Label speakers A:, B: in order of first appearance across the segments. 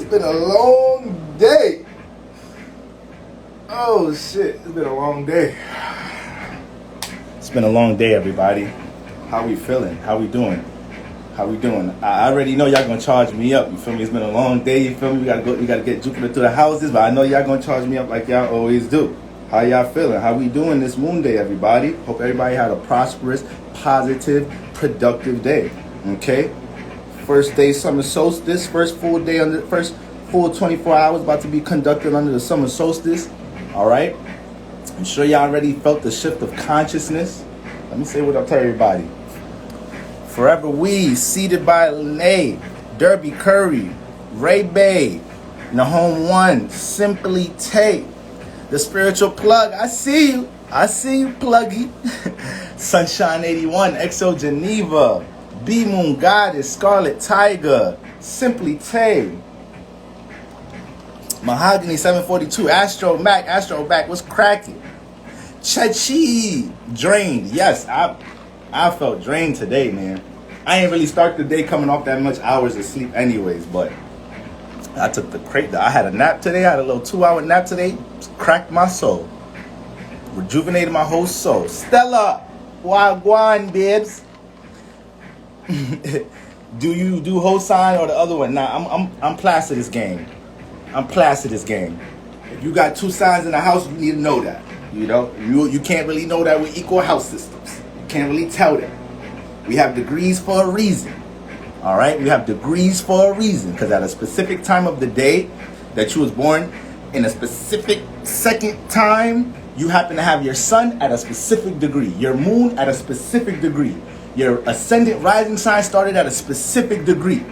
A: It's been a long day. Oh shit, it's been a long day. It's been a long day, everybody. How we feeling? How we doing? How we doing? I already know y'all gonna charge me up. You feel me? It's been a long day. You feel me? We gotta get Jupiter through the houses, but I know y'all gonna charge me up like y'all always do. How y'all feeling? How we doing this moon day, everybody? Hope everybody had a prosperous, positive, productive day. Okay? First day summer solstice, first full 24 hours about to be conducted under the summer solstice. All right? I'm sure y'all already felt the shift of consciousness. Let me say what I'll tell everybody. Forever We, Seated by Lene, Derby Curry, Ray Bay, Nahome One, Simply Tay, The Spiritual Plug. I see you, Pluggy. Sunshine 81, Exo Geneva, B Moon Goddess, Scarlet Tiger, Simply Tay, Mahogany 742, Astro Mac, what's cracking? Chachi, drained. Yes, I felt drained today, man. I ain't really start the day coming off that much hours of sleep anyways, but I took I had a nap today. I had a little 2-hour nap today. Cracked my soul. Rejuvenated my whole soul. Stella, wagwan, babes. Do you do whole sign or the other one? Nah, I'm Placidus game. I'm Placidus game. If you got 2 signs in the house, you need to know that. You know, you can't really know that with equal house systems. You can't really tell that. We have degrees for a reason. All right? We have degrees for a reason. Because at a specific time of the day that you was born, in a specific second time, you happen to have your sun at a specific degree. Your moon at a specific degree. Your ascendant rising sign started at a specific degree.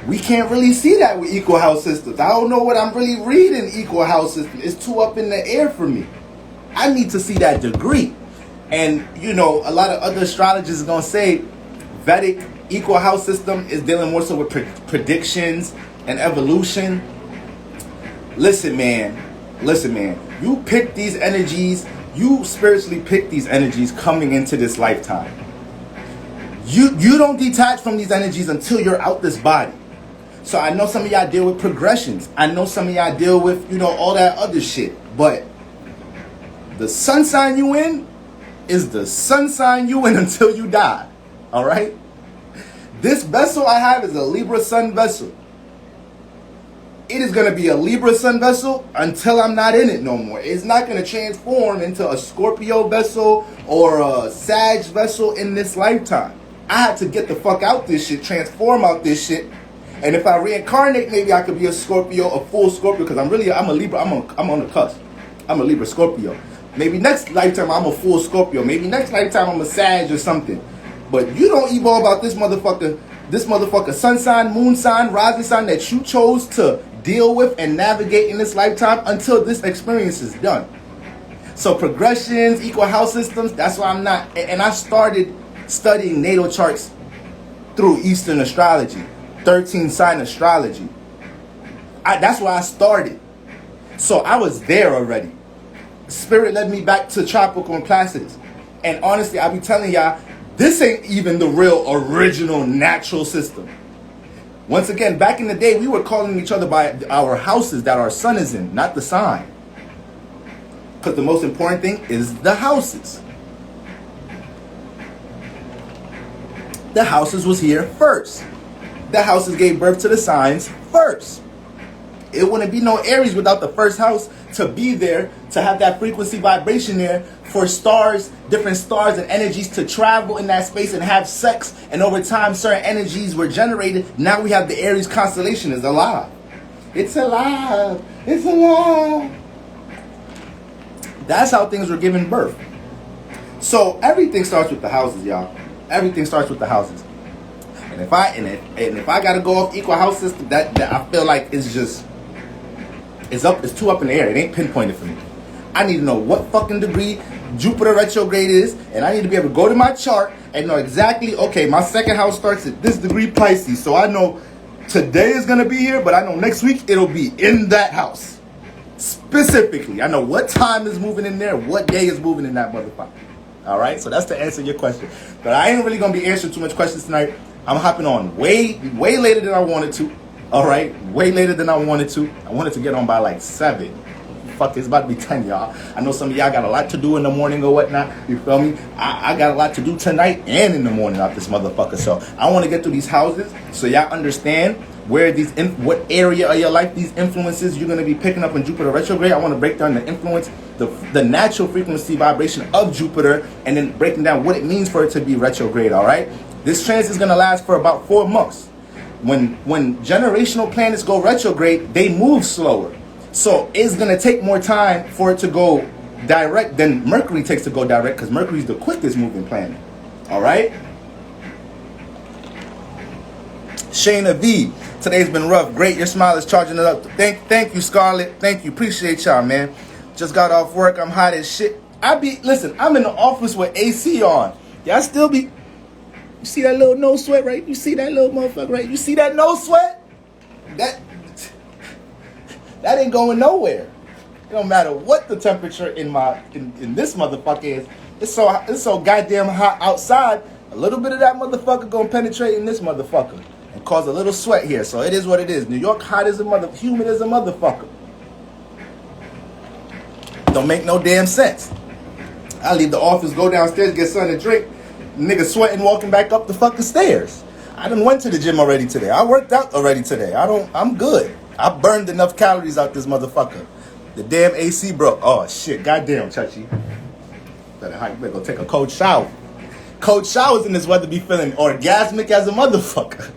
A: We can't really see that with equal house systems. I don't know what I'm really reading equal house systems. It's too up in the air for me. I need to see that degree. And, you know, a lot of other astrologers are going to say Vedic equal house system is dealing more so with predictions and evolution. Listen, man. You pick these energies. You spiritually pick these energies coming into this lifetime. You don't detach from these energies until you're out this body. So I know some of y'all deal with progressions. I know some of y'all deal with, you know, all that other shit. But the sun sign you in is the sun sign you in until you die. All right? This vessel I have is a Libra sun vessel. It is going to be a Libra sun vessel until I'm not in it no more. It's not going to transform into a Scorpio vessel or a Sag vessel in this lifetime. I had to get the fuck out this shit, transform out this shit. And if I reincarnate, maybe I could be a Scorpio, a full Scorpio, because I'm a Libra. I'm on the cusp. I'm a Libra Scorpio. Maybe next lifetime I'm a full Scorpio. Maybe next lifetime I'm a Sag or something. But you don't evolve about this motherfucker sun sign, moon sign, rising sign that you chose to deal with and navigate in this lifetime until this experience is done. So progressions, equal house systems, that's why I'm not. And I started studying natal charts through Eastern astrology, 13 sign astrology. That's where I started. So I was there already. Spirit led me back to tropical and Placidus. And honestly, I be telling y'all, this ain't even the real original natural system. Once again, back in the day, we were calling each other by our houses that our sun is in, not the sign. Because the most important thing is the houses. The houses was here first. The houses gave birth to the signs first. It wouldn't be no Aries without the first house to be there, to have that frequency vibration there for stars, different stars and energies to travel in that space and have sex. And over time, certain energies were generated. Now we have the Aries constellation is alive. It's alive. It's alive. That's how things were given birth. So everything starts with the houses, y'all. Everything starts with the houses. And if I gotta go off equal house system, that I feel like it's too up in the air. It ain't pinpointed for me. I need to know what fucking degree Jupiter retrograde is, and I need to be able to go to my chart and know exactly, okay, my second house starts at this degree Pisces, so I know today is gonna be here, but I know next week it'll be in that house. Specifically, I know what time is moving in there, what day is moving in that motherfucker. All right, so that's to answer your question. But I ain't really gonna be answering too much questions tonight. I'm hopping on way later than I wanted to. All right, way later than I wanted to. I wanted to get on by like 7. Fuck, it's about to be 10, y'all. I know some of y'all got a lot to do in the morning or whatnot. You feel me? I got a lot to do tonight and in the morning out this motherfucker. So I want to get through these houses so y'all understand where these, what area of your life these influences you're going to be picking up in Jupiter retrograde. I want to break down the influence, the natural frequency vibration of Jupiter, and then breaking down what it means for it to be retrograde. All right, this transit is going to last for about 4 months. When generational planets go retrograde, they move slower. So it's going to take more time for it to go direct than Mercury takes to go direct, because Mercury is the quickest moving planet. All right? Shayna V, today's been rough. Great, your smile is charging it up. Thank you, Scarlett. Thank you. Appreciate y'all, man. Just got off work. I'm hot as shit. Listen, I'm in the office with AC on. Y'all still be... You see that little no sweat, right? You see that little motherfucker, right? You see that no sweat? That ain't going nowhere. It don't matter what the temperature in this motherfucker is. It's so goddamn hot outside. A little bit of that motherfucker gonna penetrate in this motherfucker and cause a little sweat here. So it is what it is. New York hot as a humid as a motherfucker. Don't make no damn sense. I leave the office, go downstairs, get something to drink. Nigga sweating walking back up the fucking stairs. I done went to the gym already today. I worked out already today. I'm good. I burned enough calories out this motherfucker. The damn AC broke. Oh shit, goddamn, Chachi. Better go take a cold shower. Cold showers in this weather be feeling orgasmic as a motherfucker.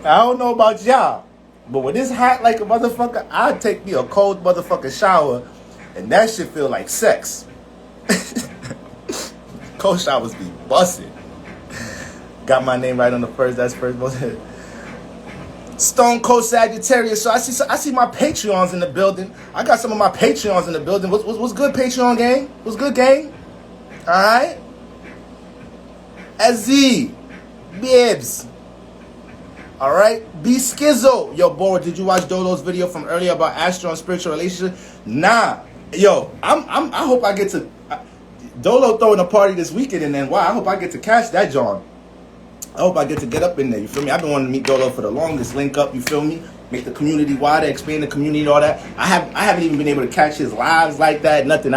A: I don't know about y'all, but when it's hot like a motherfucker, I'd take me a cold motherfucking shower, and that shit feel like sex. Cold showers be busting. Got my name right on the first. That's first. Stone Cold Sagittarius. So I see my Patreons in the building. I got some of my Patreons in the building. What's good, Patreon gang? What's good, gang? All right. SZ, Bibbs. All right. B Skizzo. Yo, boy, did you watch Dolo's video from earlier about astro and spiritual relationship? Nah. Yo, I hope I get to Dolo throwing a party this weekend, and then I hope I get to catch that John. I hope I get to get up in there, you feel me? I've been wanting to meet Dolo for the longest, link up, you feel me? Make the community wider, expand the community and all that. I haven't even been able to catch his lives like that, nothing.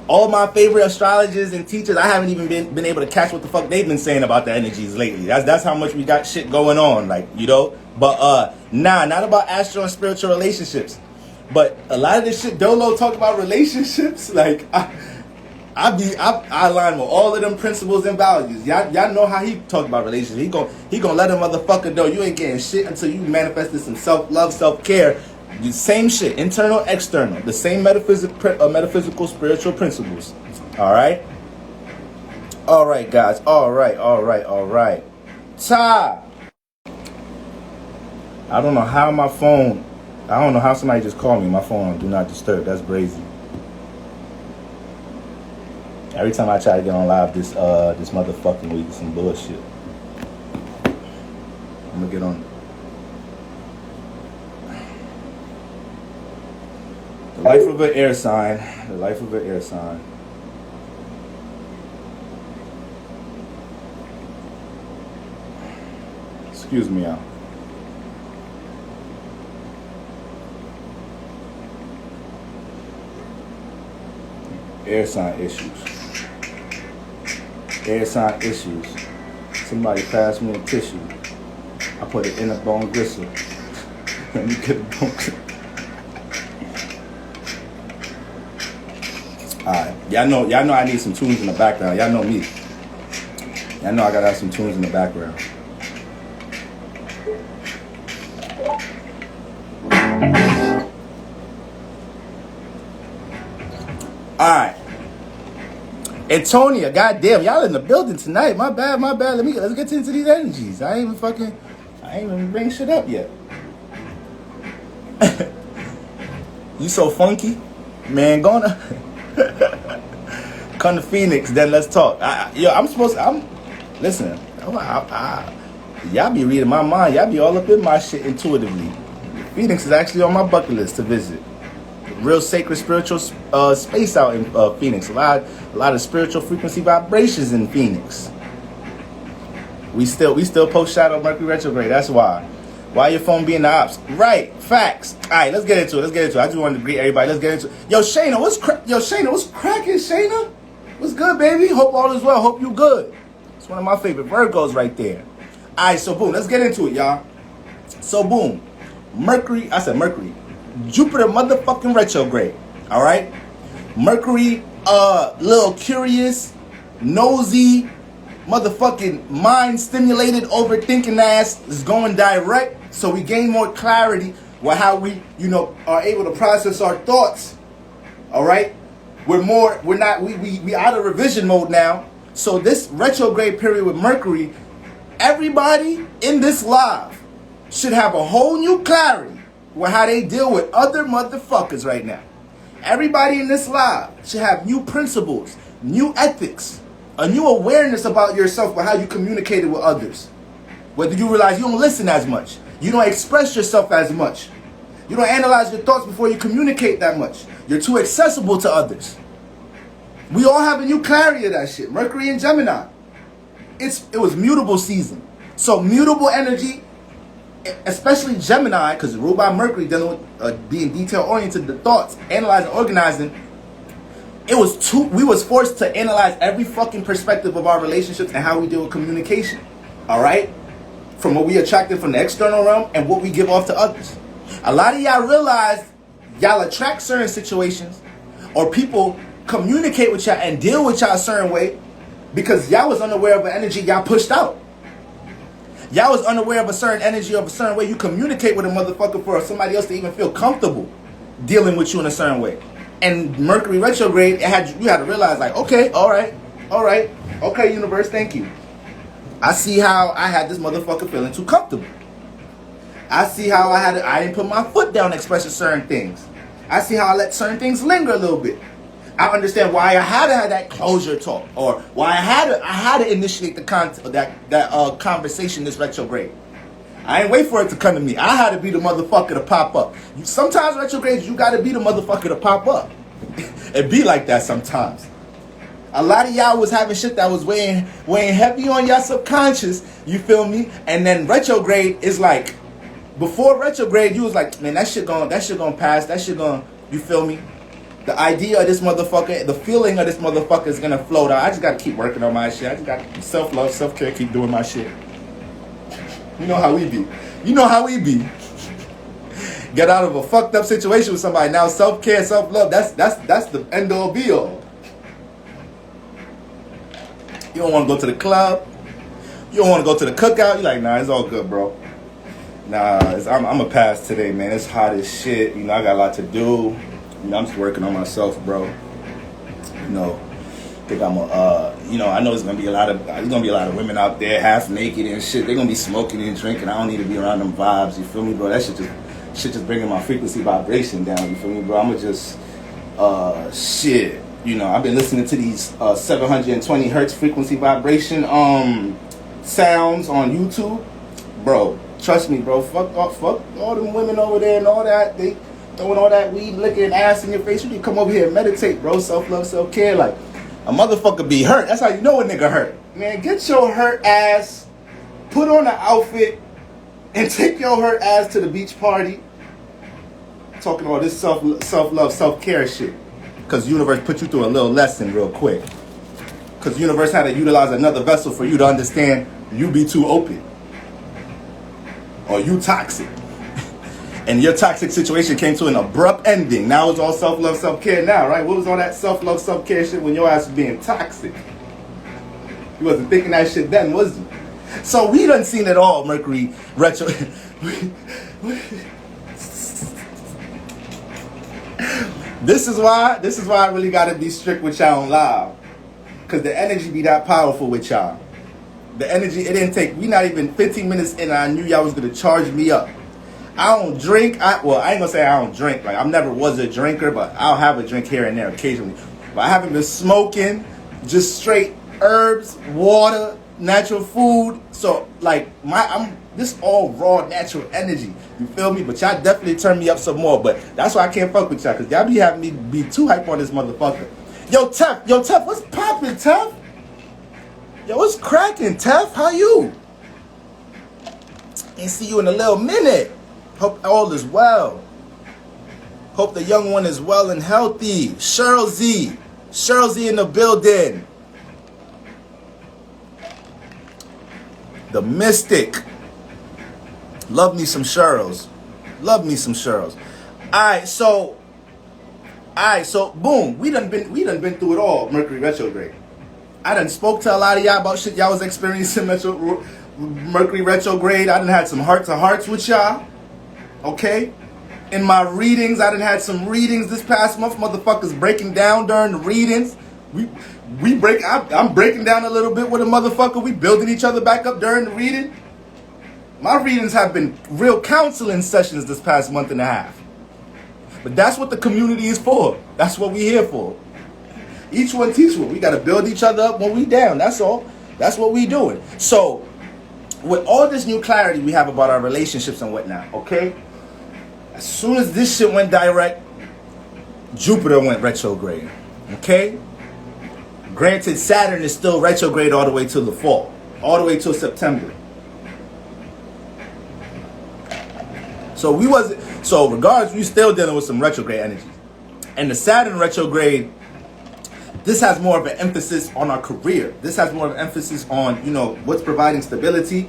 A: All my favorite astrologers and teachers, I haven't even been able to catch what the fuck they've been saying about the energies lately. That's how much we got shit going on, like, you know? But, not about astro and spiritual relationships. But a lot of this shit Dolo talk about relationships, like, I align with all of them principles and values. Y'all know how he talk about relationships. He gonna let a motherfucker know you ain't getting shit until you manifested some self-love, self-care. The same shit, internal, external. The same metaphysical, spiritual principles. All right? All right, guys. All right. Ta! I don't know how somebody just called me. My phone on Do Not Disturb. That's crazy. Every time I try to get on live this motherfucking week, some bullshit. I'm gonna get on. The life of an air sign. The life of an air sign. Excuse me, y'all. Air sign issues. Air sign issues. Somebody passed me a tissue. I put it in a bone gristle. Let me get a bone gristle. Alright. Y'all know I need some tunes in the background. Y'all know me. Y'all know I gotta have some tunes in the background. Alright. Antonia, goddamn, y'all in the building tonight. My bad. Let's get into these energies. I ain't even bring shit up yet. You so funky? Man, gonna come to Phoenix, then let's talk. Listen, y'all be reading my mind. Y'all be all up in my shit intuitively. Phoenix is actually on my bucket list to visit. Real sacred spiritual space out in Phoenix. A lot of spiritual frequency vibrations in Phoenix. We still post shadow Mercury retrograde. That's why. Why your phone being the ops? Right. Facts. All right, let's get into it. I just wanted to greet everybody. Let's get into it. Yo, Shayna, what's cracking, Shayna? What's good, baby? Hope all is well. Hope you good. It's one of my favorite Virgos right there. All right, so boom, let's get into it, y'all. So boom, Mercury. Jupiter motherfucking retrograde. All right. Mercury, little curious, nosy, motherfucking mind stimulated, overthinking ass is going direct. So we gain more clarity with how we, are able to process our thoughts. All right. We out of revision mode now. So this retrograde period with Mercury, everybody in this live should have a whole new clarity with how they deal with other motherfuckers right now. Everybody in this live should have new principles, new ethics, a new awareness about yourself with how you communicate with others. Whether you realize you don't listen as much, you don't express yourself as much, you don't analyze your thoughts before you communicate that much. You're too accessible to others. We all have a new clarity of that shit. Mercury and Gemini. It was mutable season. So mutable energy, especially Gemini, because it's ruled by Mercury, dealing with being detail-oriented, the thoughts, analyzing, organizing. We was forced to analyze every fucking perspective of our relationships and how we deal with communication. All right? From what we attracted from the external realm and what we give off to others. A lot of y'all realize y'all attract certain situations or people communicate with y'all and deal with y'all a certain way because y'all was unaware of an energy y'all pushed out. Y'all was unaware of a certain energy of a certain way you communicate with a motherfucker for somebody else to even feel comfortable dealing with you in a certain way. And Mercury retrograde, you had to realize, like, okay, all right, okay, universe, thank you. I see how I had this motherfucker feeling too comfortable. I see how I didn't put my foot down expressing certain things. I see how I let certain things linger a little bit. I understand why I had to have that closure talk, or why I had to initiate that conversation this retrograde. I ain't wait for it to come to me. I had to be the motherfucker to pop up. Sometimes retrogrades, you got to be the motherfucker to pop up. It be like that sometimes. A lot of y'all was having shit that was weighing heavy on y'all subconscious. You feel me? And then retrograde is like, before retrograde, you was like, man, that shit gonna pass. That shit gonna, you feel me? The idea of this motherfucker, the feeling of this motherfucker is gonna float out. I just gotta keep working on my shit. I just got self-love, self-care, keep doing my shit. You know how we be. Get out of a fucked up situation with somebody. Now self-care, self-love, that's the end all be all. You don't want to go to the club. You don't want to go to the cookout. You're like, nah, it's all good, bro. Nah, I'm a pass today, man. It's hot as shit. I got a lot to do. I'm just working on myself, bro. Think I'm I know there's gonna be a lot of women out there half naked and shit. They're gonna be smoking and drinking. I don't need to be around them vibes. You feel me, bro? That shit just bringing my frequency vibration down. You feel me, bro? I'ma just shit. I've been listening to these 720 hertz frequency vibration sounds on YouTube, bro. Trust me, bro. Fuck all them women over there and all that. They throwing all that weed, licking ass in your face. You need to come over here and meditate, bro. Self-love, self-care. Like, a motherfucker be hurt. That's how you know a nigga hurt. Man, get your hurt ass, put on an outfit, and take your hurt ass to the beach party. Talking all this self-love, self-care shit. Because the universe put you through a little lesson real quick. Because the universe had to utilize another vessel for you to understand you be too open. Or you toxic. And your toxic situation came to an abrupt ending. Now it's all self-love, self-care now, right? What was all that self-love, self-care shit when your ass was being toxic? You wasn't thinking that shit then, was you? So we done seen it all, Mercury retro. This is why I really gotta be strict with y'all on live. Cause the energy be that powerful with y'all. The energy, it didn't take, we not even 15 minutes in and I knew y'all was gonna charge me up. I don't drink. I ain't gonna say I don't drink. Like, I never was a drinker, but I'll have a drink here and there occasionally. But I haven't been smoking. Just straight herbs, water, natural food. So like I'm this all raw natural energy. You feel me? But y'all definitely turn me up some more. But that's why I can't fuck with y'all, cause y'all be having me be too hype on this motherfucker. Yo, Tef, what's poppin', Tef? Yo, what's cracking, Tef? How you? Ain't see you in a little minute. Hope all is well. Hope the young one is well and healthy. Cheryl Z. Cheryl Z in the building. The Mystic. Love me some Cheryls. Love me some Cheryls. Alright, so boom. We done been through it all, Mercury retrograde. I done spoke to a lot of y'all about shit y'all was experiencing Mercury retrograde. I done had some heart-to-hearts with y'all. Okay? In my readings, I done had some readings this past month. Motherfuckers breaking down during the readings. I'm breaking down a little bit with a motherfucker. We building each other back up during the reading. My readings have been real counseling sessions this past month and a half. But that's what the community is for. That's what we here for. Each one teach one. We got to build each other up when we down. That's all. That's what we doing. So, with all this new clarity we have about our relationships and whatnot, okay? As soon as this shit went direct, Jupiter went retrograde, okay? Granted, Saturn is still retrograde all the way till the fall, all the way till September. So regardless, we still dealing with some retrograde energies. And the Saturn retrograde, this has more of an emphasis on our career. This has more of an emphasis on, you know, what's providing stability,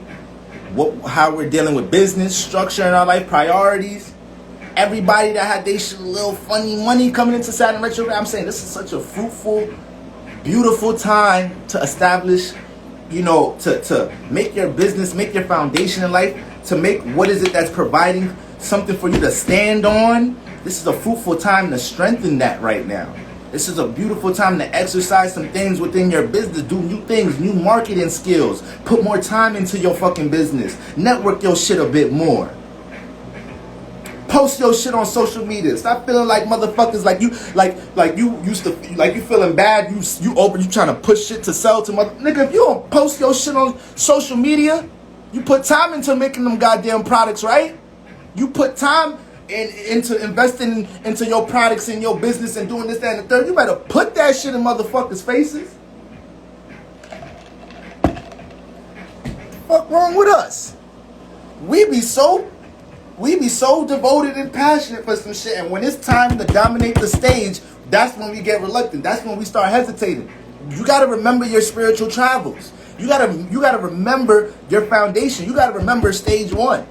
A: how we're dealing with business, structure in our life, priorities. Everybody that had their little funny money coming into Saturn retrograde, I'm saying this is such a fruitful, beautiful time to establish, you know, to make your business, make your foundation in life, to make what is it that's providing something for you to stand on. This is a fruitful time to strengthen that right now. This is a beautiful time to exercise some things within your business, do new things, new marketing skills, put more time into your fucking business, network your shit a bit more. Post your shit on social media. Stop feeling like motherfuckers like you used to, like you feeling bad. You trying to push shit to sell to mother nigga. If you don't post your shit on social media, you put time into making them goddamn products, right? You put time into investing into your products and your business and doing this, that, and the third. You better put that shit in motherfuckers' faces. What's wrong with us? We be so devoted and passionate for some shit, and when it's time to dominate the stage, that's when we get reluctant. That's when we start hesitating. You gotta remember your spiritual travels. You gotta remember your foundation. You gotta remember stage one.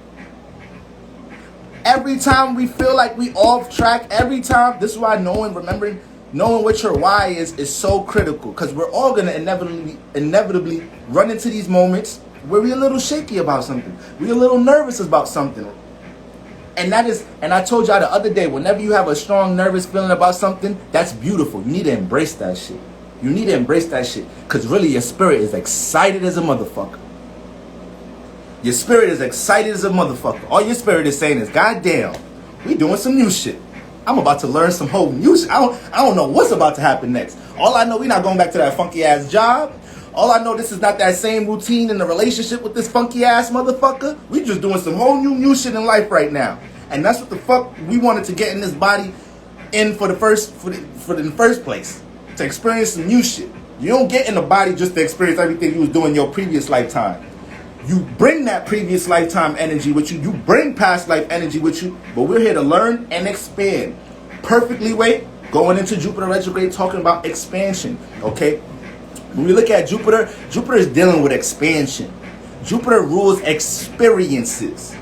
A: Every time we feel like we off track, every time, this is why knowing what your why is so critical, because we're all gonna inevitably run into these moments where we're a little shaky about something. We're a little nervous about something. And I told y'all the other day, whenever you have a strong nervous feeling about something, that's beautiful. You need to embrace that shit. You need to embrace that shit. Because really, your spirit is excited as a motherfucker. Your spirit is excited as a motherfucker. All your spirit is saying is, God damn, we doing some new shit. I'm about to learn some whole new shit. I don't know what's about to happen next. All I know, we not going back to that funky ass job. All I know, this is not that same routine in the relationship with this funky ass motherfucker. We just doing some whole new shit in life right now. And that's what the fuck we wanted to get in this body in for the first place. To experience some new shit. You don't get in the body just to experience everything you was doing in your previous lifetime. You bring that previous lifetime energy with you. You bring past life energy with you. But we're here to learn and expand. Perfectly going into Jupiter retrograde, talking about expansion. Okay? When we look at Jupiter, Jupiter is dealing with expansion. Jupiter rules experiences.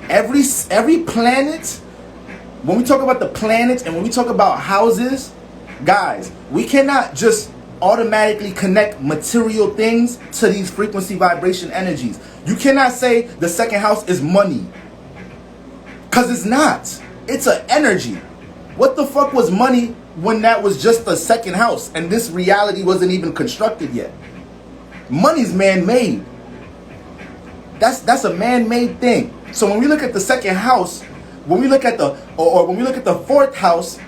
A: Every planet, when we talk about the planets and when we talk about houses, guys, we cannot just automatically connect material things to these frequency vibration energies. You cannot say the second house is money, because it's not. It's an energy. What the fuck was money when that was just the second house and this reality wasn't even constructed yet? Money's man-made. That's a man-made thing. So when we look at the second house, when we look at when we look at the fourth house,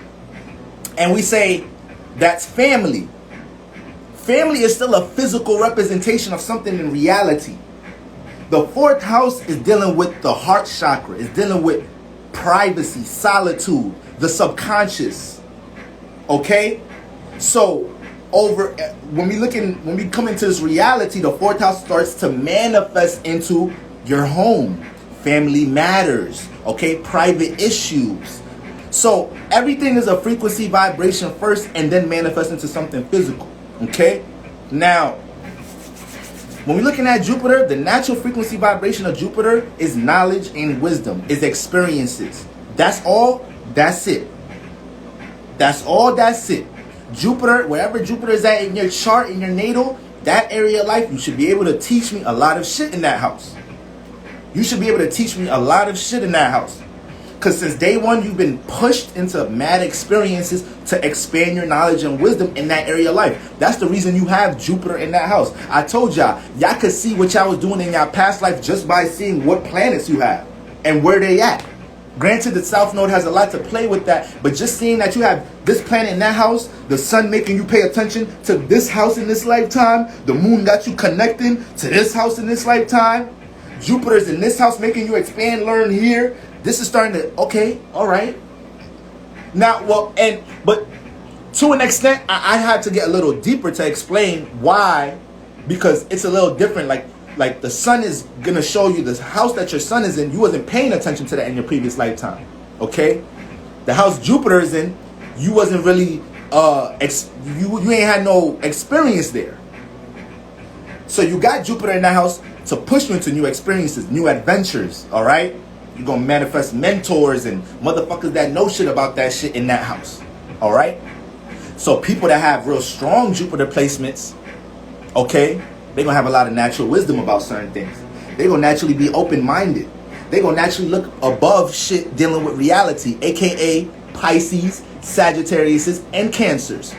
A: and we say that's family. Family is still a physical representation of something in reality. The fourth house is dealing with the heart chakra. It's dealing with privacy, solitude, the subconscious. Okay? So when we come into this reality, the fourth house starts to manifest into your home, family matters, okay, private issues. So everything is a frequency vibration first and then manifests into something physical, okay? Now, when we're looking at Jupiter, the natural frequency vibration of Jupiter is knowledge and wisdom, is experiences. That's all, that's it. That's all, that's it. Jupiter, wherever Jupiter is at in your chart, in your natal, that area of life, you should be able to teach me a lot of shit in that house. You should be able to teach me a lot of shit in that house. Because since day one, you've been pushed into mad experiences to expand your knowledge and wisdom in that area of life. That's the reason you have Jupiter in that house. I told y'all could see what y'all was doing in y'all past life just by seeing what planets you have and where they at. Granted, the South Node has a lot to play with that, but just seeing that you have this planet in that house, the sun making you pay attention to this house in this lifetime, the moon got you connecting to this house in this lifetime, Jupiter's in this house making you expand, learn here. This is starting to, okay, all right. Now, but to an extent, I had to get a little deeper to explain why, because it's a little different. Like the sun is gonna show you the house that your sun is in. You wasn't paying attention to that in your previous lifetime, okay? The house Jupiter is in, you wasn't really you ain't had no experience there. So you got Jupiter in that house to push you into new experiences, new adventures. All right, you're gonna manifest mentors and motherfuckers that know shit about that shit in that house. All right, so people that have real strong Jupiter placements, okay, they're gonna have a lot of natural wisdom about certain things. They're gonna naturally be open-minded. They're gonna naturally look above shit dealing with reality, aka Pisces, Sagittarius, and Cancers.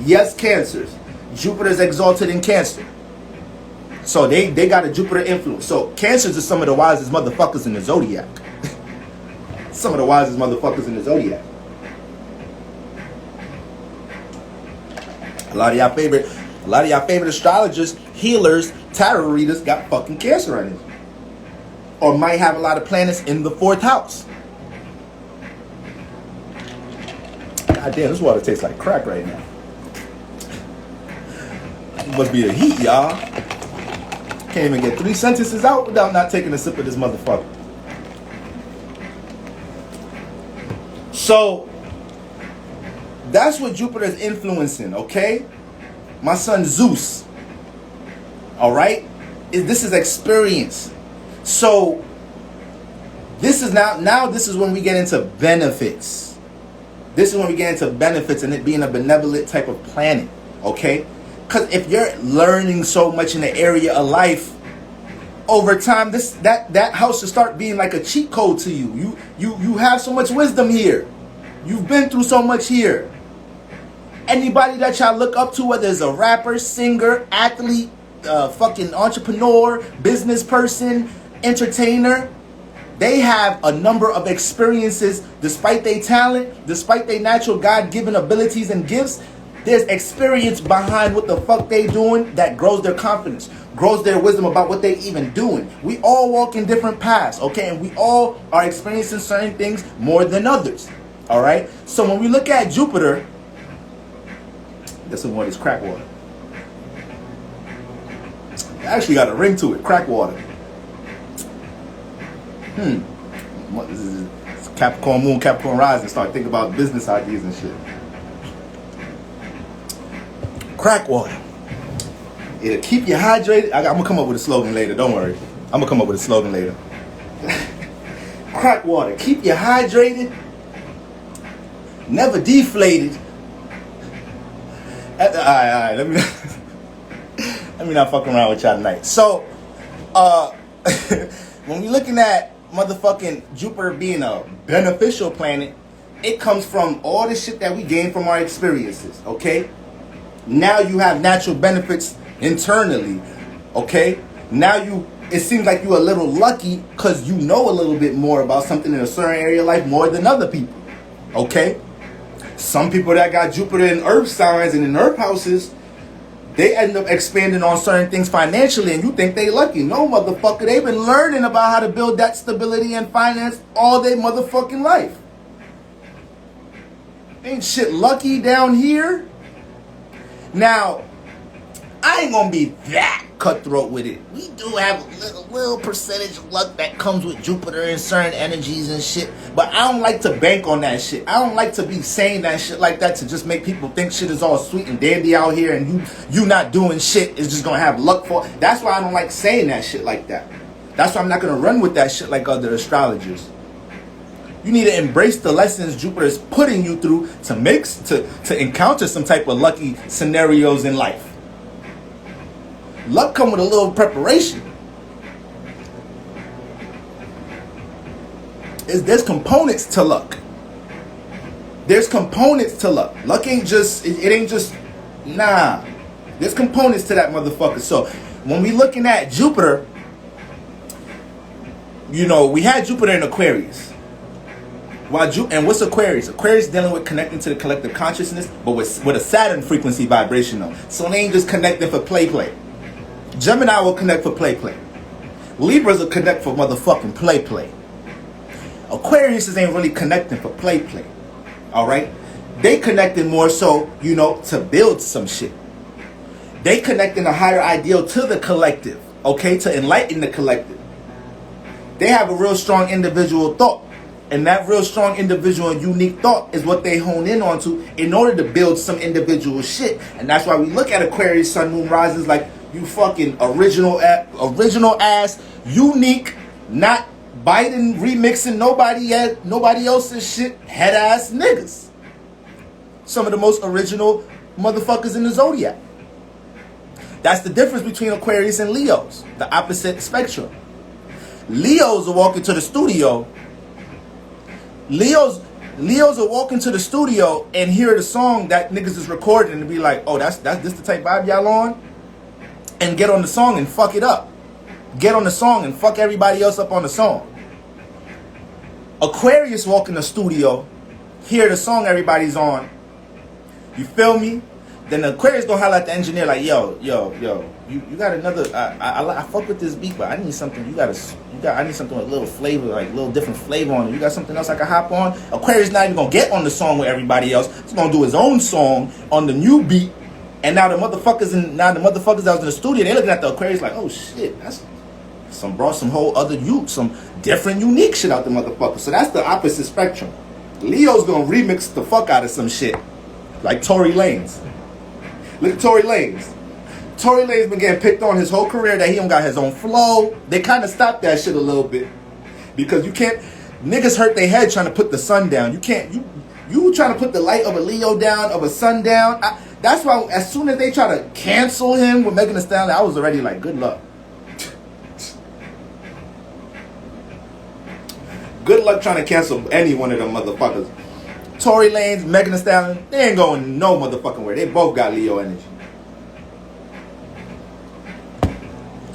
A: Yes, Cancers. Jupiter's exalted in Cancer. So they got a Jupiter influence. So Cancers are some of the wisest motherfuckers in the Zodiac. Some of the wisest motherfuckers in the Zodiac. A lot of y'all favorite astrologers, healers, tarot readers got fucking Cancer energy. Or might have a lot of planets in the 4th house. God damn, this water tastes like crack right now. It must be the heat, y'all. Can't even get 3 sentences out without not taking a sip of this motherfucker. So, that's what Jupiter is influencing, okay? My son Zeus, all right? This is experience. So, this is now this is when we get into benefits. This is when we get into benefits and it being a benevolent type of planet, okay? Because if you're learning so much in the area of life, over time, that house should start being like a cheat code to you. You have so much wisdom here. You've been through so much here. Anybody that y'all look up to, whether it's a rapper, singer, athlete, fucking entrepreneur, business person, entertainer, they have a number of experiences. Despite their talent, despite their natural God-given abilities and gifts, there's experience behind what the fuck they doing that grows their confidence, grows their wisdom about what they even doing. We all walk in different paths, okay? And we all are experiencing certain things more than others, all right? So when we look at Jupiter, that's some more of this crack water. It actually got a ring to it, crack water. What is this? It's Capricorn Moon, Capricorn Rising. Start thinking about business ideas and shit. Crack water. It'll keep you hydrated. I'm gonna come up with a slogan later. Don't worry. I'm gonna come up with a slogan later. Crack water. Keep you hydrated. Never deflated. Alright. Let me not fuck around with y'all tonight. So, when we're looking at motherfucking Jupiter being a beneficial planet, it comes from all the shit that we gain from our experiences, okay? Now you have natural benefits internally, okay? Now it seems like you're a little lucky because you know a little bit more about something in a certain area of life more than other people, okay? Some people that got Jupiter in earth signs and in earth houses, they end up expanding on certain things financially and you think they lucky. No, motherfucker, they've been learning about how to build that stability and finance all their motherfucking life. Ain't shit lucky down here. Now, I ain't gonna be that cutthroat with it. We do have a little percentage of luck that comes with Jupiter and certain energies and shit. But I don't like to bank on that shit. I don't like to be saying that shit like that to just make people think shit is all sweet and dandy out here and you not doing shit is just gonna have luck for. That's why I don't like saying that shit like that. That's why I'm not gonna run with that shit like other astrologers. You need to embrace the lessons Jupiter is putting you through to encounter some type of lucky scenarios in life. Luck come with a little preparation. There's components to luck. There's components to luck. Luck ain't just, it ain't just, nah. There's components to that motherfucker. So when we looking at Jupiter, you know, we had Jupiter in Aquarius. And what's Aquarius? Aquarius dealing with connecting to the collective consciousness, but with a Saturn frequency vibration though. So they ain't just connecting for play. Gemini will connect for play. Libras will connect for motherfucking play. Aquarius ain't really connecting for play. Alright? They connecting more so, you know, to build some shit. They connecting a higher ideal to the collective. Okay? To enlighten the collective. They have a real strong individual thought. And that real strong individual and unique thought is what they hone in onto in order to build some individual shit. And that's why we look at Aquarius sun moon rises like you fucking original ass, unique, not Biden remixing nobody else's shit, head ass niggas. Some of the most original motherfuckers in the Zodiac. That's the difference between Aquarius and Leos, the opposite spectrum. Leos will walk into the studio. Leos will walk into the studio and hear the song that niggas is recording and be like, oh, this the type vibe y'all on? And get on the song and fuck it up. Get on the song and fuck everybody else up on the song. Aquarius walk in the studio, hear the song everybody's on. You feel me? Then the Aquarius gonna holler at the engineer like, yo, you got another. I fuck with this beat, but I need something. I need something with a little flavor, like a little different flavor on it. You got something else I can hop on? Aquarius not even gonna get on the song with everybody else. He's gonna do his own song on the new beat. And now the motherfuckers that was in the studio, they looking at the Aquarius like, oh shit, that's brought some whole other some different unique shit out the motherfucker. So that's the opposite spectrum. Leo's gonna remix the fuck out of some shit, like Tory Lanez. Look at Tory Lanez. Tory Lanez been getting picked on his whole career that he don't got his own flow. They kind of stopped that shit a little bit because you can't. Niggas hurt their head trying to put the sun down. You can't. You trying to put the light of a Leo down, of a sun down. That's why as soon as they try to cancel him with Megan Thee Stallion, I was already like, good luck. Good luck trying to cancel any one of them motherfuckers. Tory Lanez, Megan Thee Stallion, they ain't going no motherfucking way. They both got Leo energy.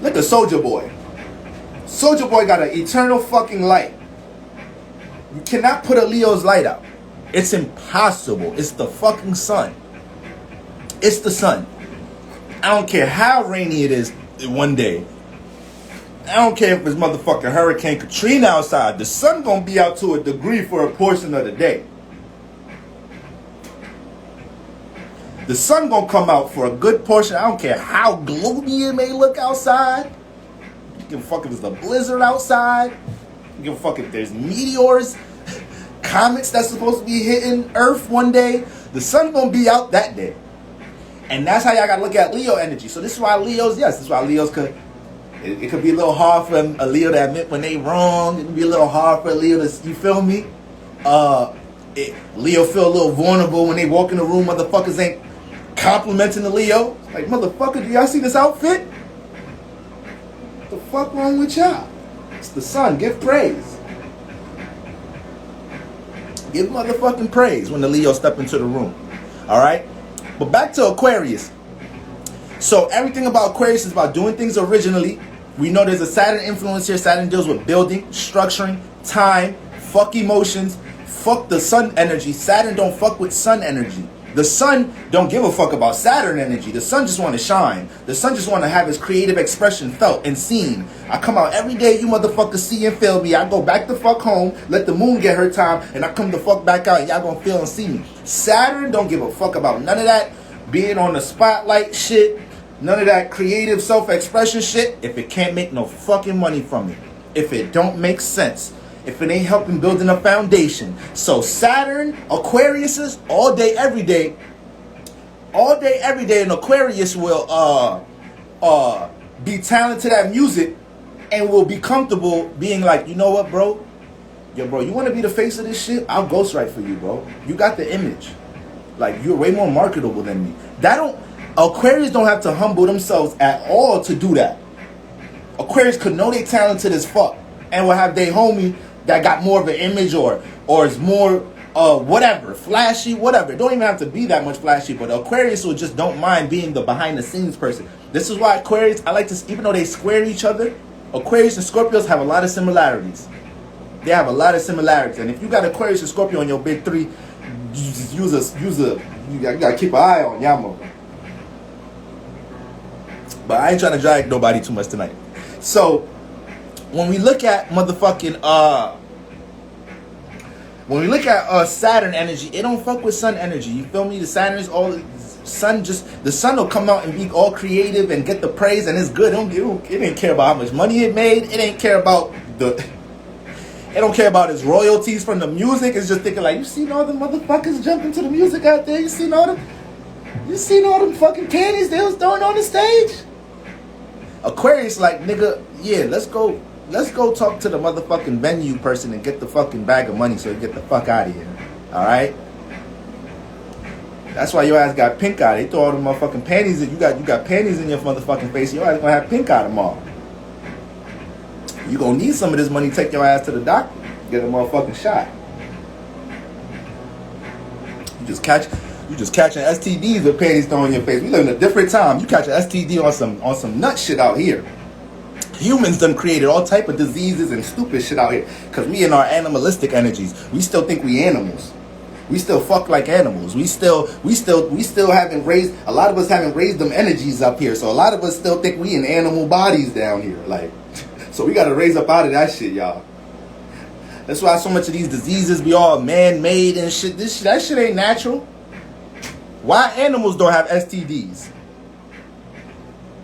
A: Look at Soulja Boy. Soulja Boy got an eternal fucking light. You cannot put a Leo's light out. It's impossible. It's the fucking sun. It's the sun. I don't care how rainy it is one day. I don't care if it's motherfucking Hurricane Katrina outside. The sun gonna be out to a degree for a portion of the day. The sun gonna come out for a good portion. I don't care how gloomy it may look outside. You give a fuck if it's a blizzard outside. You give a fuck if there's meteors, comets that's supposed to be hitting Earth one day. The sun gonna be out that day. And that's how y'all gotta look at Leo energy. So this is why Leos could. It could be a little hard for a Leo to admit when they wrong. It could be a little hard for a Leo to, you feel me? Leo feel a little vulnerable when they walk in the room. Motherfuckers ain't complimenting the Leo. Like, motherfucker, do y'all see this outfit? What the fuck wrong with y'all? It's the sun. Give praise. Give motherfucking praise when the Leo step into the room. Alright? But back to Aquarius. So everything about Aquarius is about doing things originally. We know there's a Saturn influence here. Saturn deals with building, structuring, time, fuck emotions, fuck the sun energy. Saturn don't fuck with sun energy. The sun don't give a fuck about Saturn energy. The sun just want to shine. The sun just want to have his creative expression felt and seen. I come out every day, you motherfuckers see and feel me. I go back the fuck home, let the moon get her time, and I come the fuck back out and y'all gonna feel and see me. Saturn don't give a fuck about none of that. Being on the spotlight shit. None of that creative self-expression shit if it can't make no fucking money from it. If it don't make sense. If it ain't helping building a foundation. So Saturn, Aquariuses, all day, every day, an Aquarius will be talented at music and will be comfortable being like, you know what, bro? Yo, bro, you want to be the face of this shit? I'll ghostwrite for you, bro. You got the image. Like, you're way more marketable than me. Aquarius don't have to humble themselves at all to do that. Aquarius could know they talented as fuck and will have their homie that got more of an image or is more whatever, flashy, whatever. It don't even have to be that much flashy, but Aquarius will just don't mind being the behind the scenes person. This is why Aquarius, I like to, even though they square each other, Aquarius and Scorpios have a lot of similarities. They have a lot of similarities. And if you got Aquarius and Scorpio on your big three, you just you gotta keep an eye on Yamo. But I ain't trying to drag nobody too much tonight. So when we look at motherfucking Saturn energy, it don't fuck with Sun energy. You feel me? The Saturn is all Sun. The Sun will come out and be all creative and get the praise, and it's good. It didn't care about how much money it made. It ain't care about it don't care about its royalties from the music. It's just thinking like, you seen all the motherfuckers jumping to the music out there? You seen all them fucking panties they was throwing on the stage? Aquarius like, nigga, yeah, let's go talk to the motherfucking venue person and get the fucking bag of money so you get the fuck out of here. Alright? That's why your ass got pink eye. They throw all the motherfucking panties in. You got panties in your motherfucking face. Your ass gonna have pink eye tomorrow. You gonna need some of this money. Take your ass to the doctor. Get a motherfucking shot. You just catching STDs with panties thrown in your face. We live in a different time. You catch an STD on some nut shit out here. Humans done created all type of diseases and stupid shit out here. Cause we in our animalistic energies. We still think we animals. We still fuck like animals. We still haven't raised, a lot of us haven't raised them energies up here. So a lot of us still think we in animal bodies down here. Like, so we gotta raise up out of that shit, y'all. That's why so much of these diseases be all man-made and shit. That shit ain't natural. Why animals don't have STDs?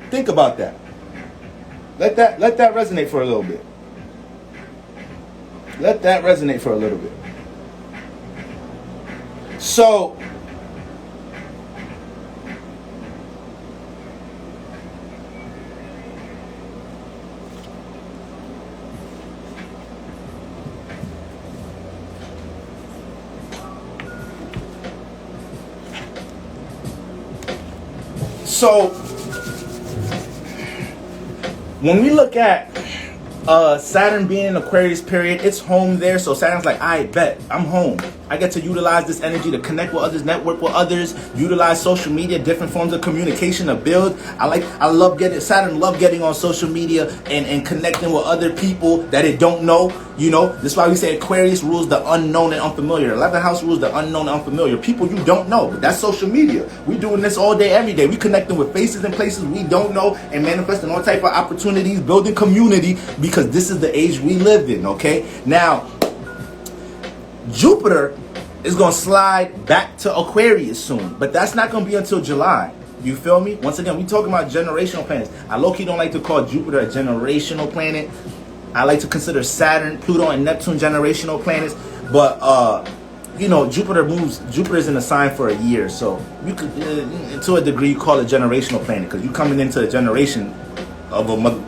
A: Think about that. Let that resonate for a little bit. Let that resonate for a little bit. So, when we look at Saturn being in Aquarius period, it's home there. So Saturn's like, I bet I'm home. I get to utilize this energy to connect with others, network with others, utilize social media, different forms of communication to build. Saturn love getting on social media and connecting with other people that it don't know. You know, that's why we say Aquarius rules the unknown and unfamiliar. 11th house rules the unknown and unfamiliar. People you don't know, but that's social media. We doing this all day, every day. We connecting with faces and places we don't know and manifesting all type of opportunities, building community, because this is the age we live in, okay? Now, Jupiter is going to slide back to Aquarius soon, but that's not going to be until July. You feel me? Once again, we talking about generational planets. I low-key don't like to call Jupiter a generational planet. I like to consider Saturn, Pluto, and Neptune generational planets. But, Jupiter's in a sign for a year. So you could, to a degree, call it generational planet because you coming into a generation of a mother.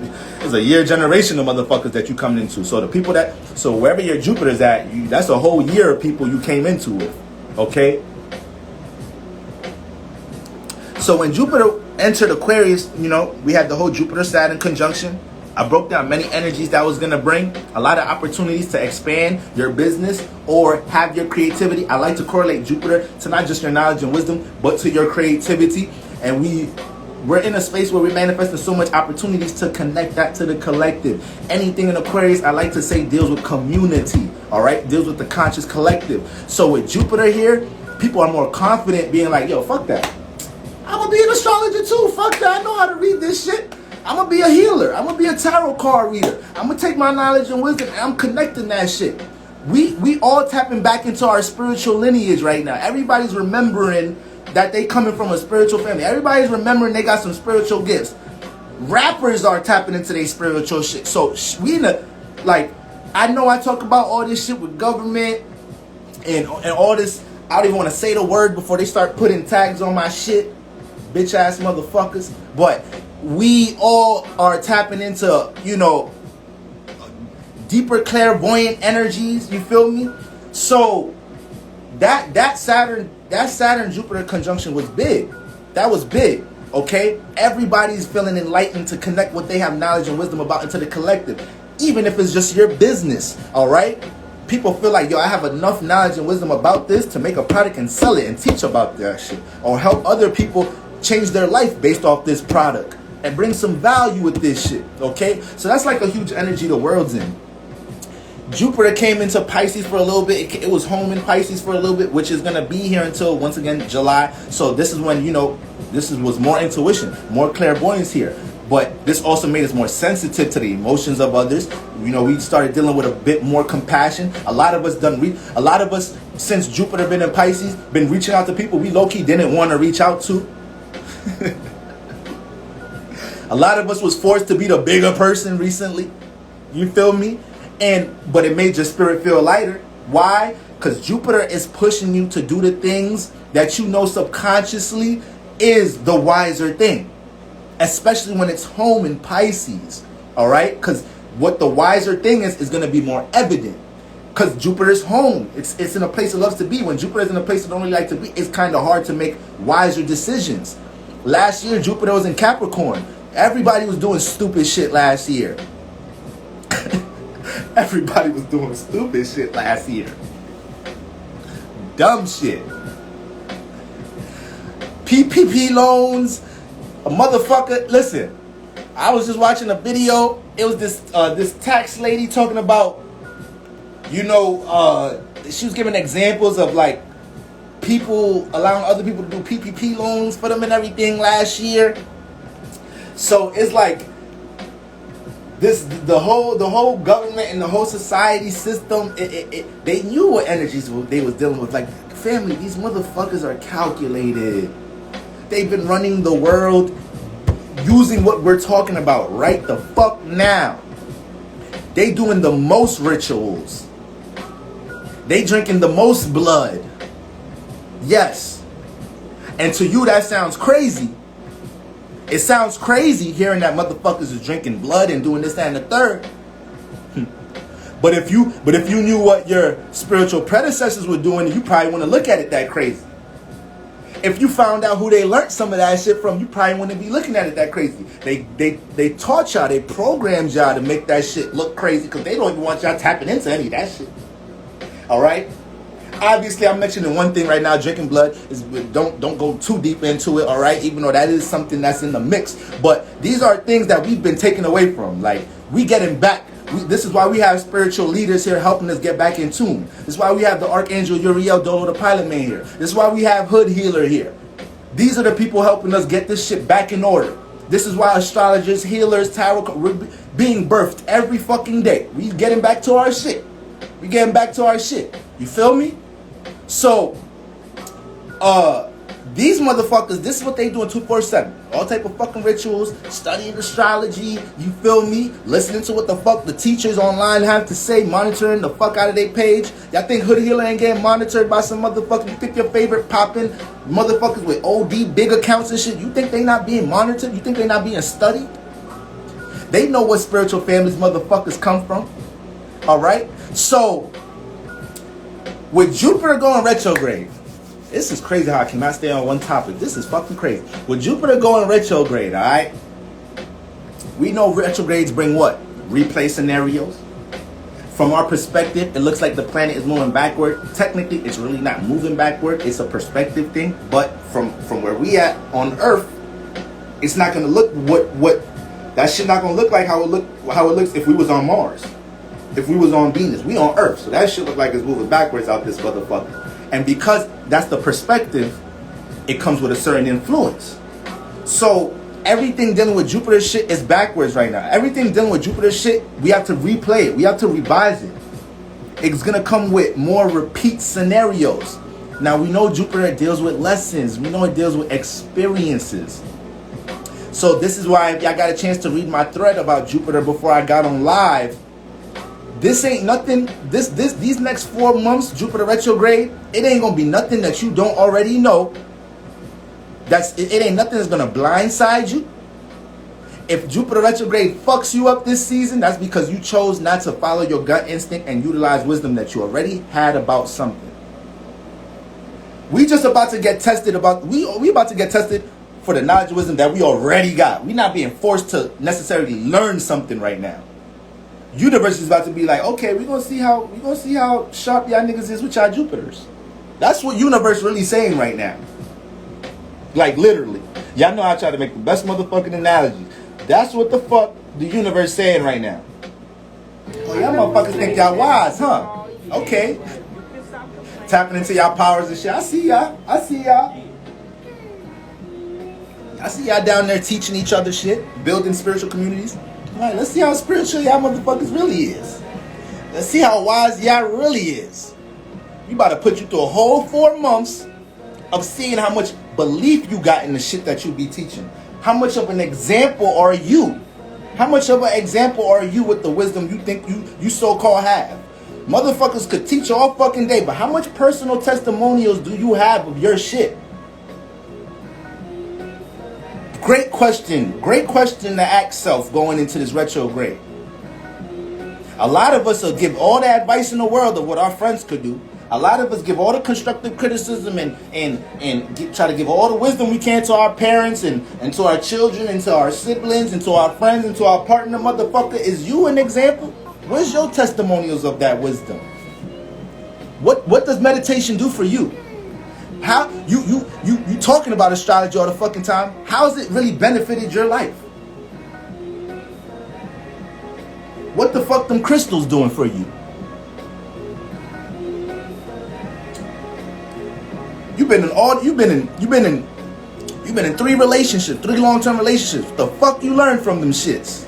A: It's a year generation of motherfuckers that you coming into. So so wherever your Jupiter's at, that's a whole year of people you came into with. Okay? So when Jupiter entered Aquarius, we had the whole Jupiter-Saturn conjunction. I broke down many energies that was going to bring a lot of opportunities to expand your business or have your creativity. I like to correlate Jupiter to not just your knowledge and wisdom, but to your creativity. And we're in a space where we're manifesting so much opportunities to connect that to the collective. Anything in Aquarius, I like to say, deals with community, all right? Deals with the conscious collective. So with Jupiter here, people are more confident being like, yo, fuck that. I'm going to be an astrologer too. Fuck that. I know how to read this shit. I'm going to be a healer. I'm going to be a tarot card reader. I'm going to take my knowledge and wisdom and I'm connecting that shit. We all tapping back into our spiritual lineage right now. Everybody's remembering that they coming from a spiritual family. Everybody's remembering they got some spiritual gifts. Rappers are tapping into their spiritual shit. So we in a, like, I know I talk about all this shit with government and all this. I don't even want to say the word before they start putting tags on my shit, bitch ass motherfuckers. But we all are tapping into, you know, deeper clairvoyant energies. You feel me? So that Saturn Jupiter conjunction was big. That was big. Okay, everybody's feeling enlightened to connect what they have knowledge and wisdom about into the collective, even if it's just your business. All right, people feel like, yo, I have enough knowledge and wisdom about this to make a product and sell it and teach about that shit, or help other people change their life based off this product and bring some value with this shit. Okay, so that's like a huge energy the world's in. Jupiter came into Pisces for a little bit. It was home in Pisces for a little bit, which is going to be here until, once again, July. So this is when, you know, was more intuition, more clairvoyance here. But this also made us more sensitive to the emotions of others. You know, we started dealing with a bit more compassion. A lot of us, since Jupiter been in Pisces, been reaching out to people we low-key didn't want to reach out to. A lot of us was forced to be the bigger person recently. You feel me? But it made your spirit feel lighter. Why? Because Jupiter is pushing you to do the things that you know subconsciously is the wiser thing. Especially when it's home in Pisces. Alright? Because what the wiser thing is going to be more evident. Because Jupiter is home. It's in a place it loves to be. When Jupiter is in a place it don't really like to be, it's kind of hard to make wiser decisions. Last year, Jupiter was in Capricorn. Everybody was doing stupid shit last year. Everybody was doing stupid shit last year. Dumb shit. PPP loans. A motherfucker. Listen, I was just watching a video. It was this tax lady talking about, you know, she was giving examples of like people allowing other people to do PPP loans for them and everything last year. So it's like the whole government and the whole society system, they knew what energies they was dealing with. Like, family, these motherfuckers are calculated. They've been running the world using what we're talking about right the fuck now. They doing the most rituals. They drinking the most blood. Yes. And to you that sounds crazy. It sounds crazy hearing that motherfuckers is drinking blood and doing this, that, and the third. But if you knew what your spiritual predecessors were doing, you probably wouldn't look at it that crazy. If you found out who they learned some of that shit from, you probably wouldn't be looking at it that crazy. They taught y'all, they programmed y'all to make that shit look crazy because they don't even want y'all tapping into any of that shit. Alright? Obviously, I'm mentioning one thing right now, drinking blood. Don't go too deep into it, alright? Even though that is something that's in the mix. But these are things that we've been taken away from. Like, we getting back. This is why we have spiritual leaders here helping us get back in tune. This is why we have the Archangel Uriel Dolo, the Pilot Man here. This is why we have Hood Healer here. These are the people helping us get this shit back in order. This is why astrologers, healers, tarot, we're being birthed every fucking day. We getting back to our shit. We getting back to our shit. You feel me? So, these motherfuckers, this is what they doing 247. All type of fucking rituals, studying astrology, you feel me? Listening to what the fuck the teachers online have to say, monitoring the fuck out of their page. Y'all think Hood Healer ain't getting monitored by some motherfuckers? Pick your favorite popping motherfuckers with OD big accounts and shit. You think they not being monitored? You think they not being studied? They know what spiritual families motherfuckers come from. Alright? So, with Jupiter going retrograde, this is crazy how I cannot stay on one topic. This is fucking crazy. With Jupiter going retrograde, alright? We know retrogrades bring what? Replay scenarios. From our perspective, it looks like the planet is moving backward. Technically, it's really not moving backward. It's a perspective thing. But from where we at on Earth, it's not going to look what that shit not going to look like how it looks if we was on Mars. If we was on Venus. We on Earth. So that shit look like it's moving backwards out this motherfucker. And because that's the perspective, it comes with a certain influence. So everything dealing with Jupiter shit is backwards right now. Everything dealing with Jupiter shit, we have to replay it. We have to revise it. It's going to come with more repeat scenarios. Now, we know Jupiter deals with lessons. We know it deals with experiences. So this is why, if y'all got a chance to read my thread about Jupiter before I got on live, this ain't nothing. These next 4 months, Jupiter retrograde, it ain't gonna be nothing that you don't already know. It ain't nothing that's gonna blindside you. If Jupiter retrograde fucks you up this season, that's because you chose not to follow your gut instinct and utilize wisdom that you already had about something. We just about to get tested we about to get tested for the knowledge and wisdom that we already got. We're not being forced to necessarily learn something right now. Universe is about to be like, okay, we're gonna see how sharp y'all niggas is with y'all Jupiters. That's what universe really saying right now. Like literally. Y'all know I try to make the best motherfucking analogy. That's what the fuck the universe saying right now. Oh, y'all motherfuckers think y'all wise, huh? Okay. Tapping into y'all powers and shit. I see y'all. I see y'all down there teaching each other shit, building spiritual communities. All right, let's see how spiritual y'all motherfuckers really is. Let's see how wise y'all really is. We about to put you through a whole 4 months of seeing how much belief you got in the shit that you be teaching. How much of an example are you? How much of an example are you with the wisdom you think you so-called have? Motherfuckers could teach all fucking day, but how much personal testimonials do you have of your shit? Great question to ask self going into this retrograde. A lot of us will give all the advice in the world of what our friends could do. A lot of us give all the constructive criticism and try to give all the wisdom we can to our parents and to our children and to our siblings and to our friends and to our partner. Motherfucker, is you an example? Where's your testimonials of that wisdom? What does meditation do for you? How you talking about astrology all the fucking time? How's it really benefited your life? What the fuck them crystals doing for you? You've been in 3 relationships, 3 long-term relationships. The fuck you learned from them shits?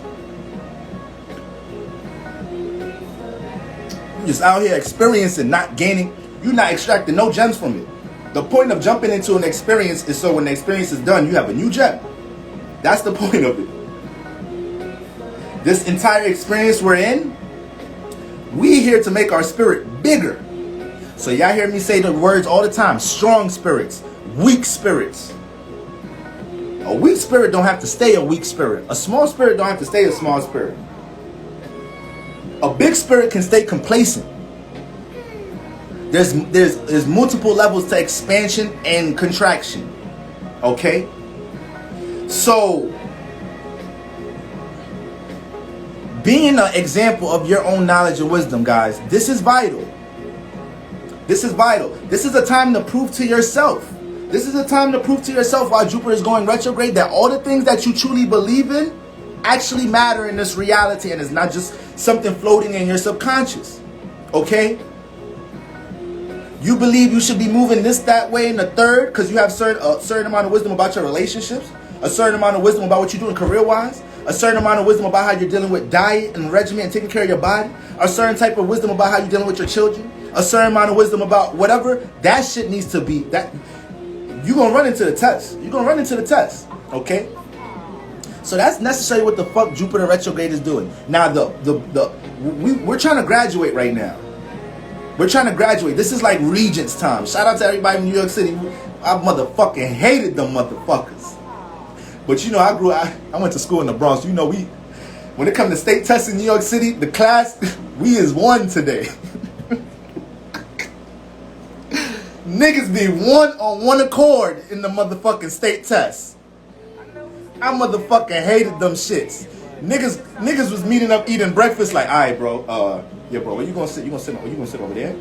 A: You just out here experiencing, not gaining. You're not extracting no gems from it. The point of jumping into an experience is so when the experience is done, you have a new gem. That's the point of it. This entire experience we're in, we here to make our spirit bigger. So y'all hear me say the words all the time. Strong spirits, weak spirits. A weak spirit don't have to stay a weak spirit. A small spirit don't have to stay a small spirit. A big spirit can stay complacent. There's multiple levels to expansion and contraction. Okay? So being an example of your own knowledge and wisdom, guys, this is vital. This is vital. This is a time to prove to yourself. This is a time to prove to yourself while Jupiter is going retrograde that all the things that you truly believe in actually matter in this reality and it's not just something floating in your subconscious. Okay? You believe you should be moving this, that way, and the third because you have a certain amount of wisdom about your relationships, a certain amount of wisdom about what you're doing career-wise, a certain amount of wisdom about how you're dealing with diet and regimen and taking care of your body, a certain type of wisdom about how you're dealing with your children, a certain amount of wisdom about whatever. That shit needs to be, that you're going to run into the test. You're going to run into the test. Okay? So that's necessarily what the fuck Jupiter retrograde is doing. Now, we're trying to graduate right now. We're trying to graduate. This is like Regents time. Shout out to everybody in New York City. I motherfucking hated them motherfuckers. But you know, I went to school in the Bronx. You know, when it comes to state tests in New York City, the class, we is one today. Niggas be on one accord in the motherfucking state tests. I motherfucking hated them shits. Niggas was meeting up eating breakfast like, alright bro, yeah bro, where you gonna sit? You gonna sit over there?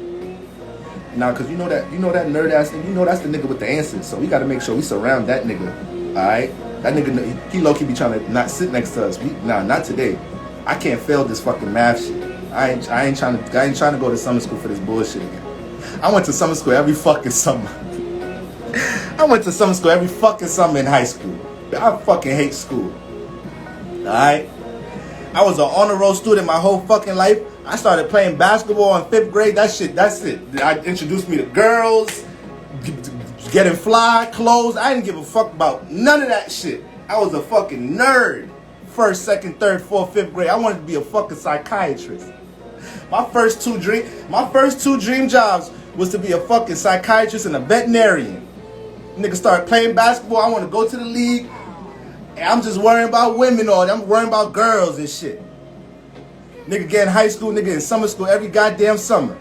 A: Nah, cause you know that nerd ass nigga, you know that's the nigga with the answers. So we gotta make sure we surround that nigga. Alright? That nigga, he low-key be trying to not sit next to us. Nah, not today. I can't fail this fucking math shit. I ain't trying to go to summer school for this bullshit again. I went to summer school every fucking summer. I went to summer school every fucking summer in high school. I fucking hate school. Alright? I was an honor roll student my whole fucking life. I started playing basketball in 5th grade. That's it. It introduced me to girls. getting fly clothes. I didn't give a fuck about none of that shit. I was a fucking nerd. First, second, third, fourth, fifth grade. I wanted to be a fucking psychiatrist. My first two dream jobs was to be a fucking psychiatrist and a veterinarian. Nigga started playing basketball. I want to go to the league. And I'm just worrying about women or I'm worrying about girls and shit. Nigga get in high school, nigga in summer school every goddamn summer.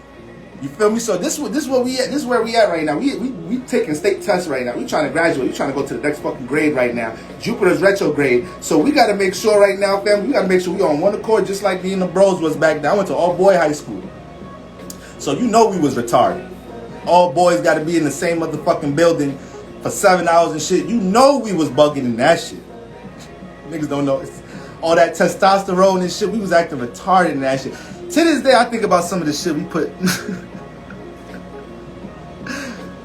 A: You feel me? So this is where we at. This is where we at right now. We taking state tests right now. We trying to graduate. We trying to go to the next fucking grade right now. Jupiter's retrograde. So we got to make sure right now, family. We got to make sure we on one accord, just like me and the bros was back then. I went to all boy high school, so you know we was retarded. All boys got to be in the same motherfucking building for 7 hours and shit. You know we was bugging in that shit. Niggas don't know. It's all that testosterone and shit. We was acting retarded in that shit. To this day, I think about some of the shit we put.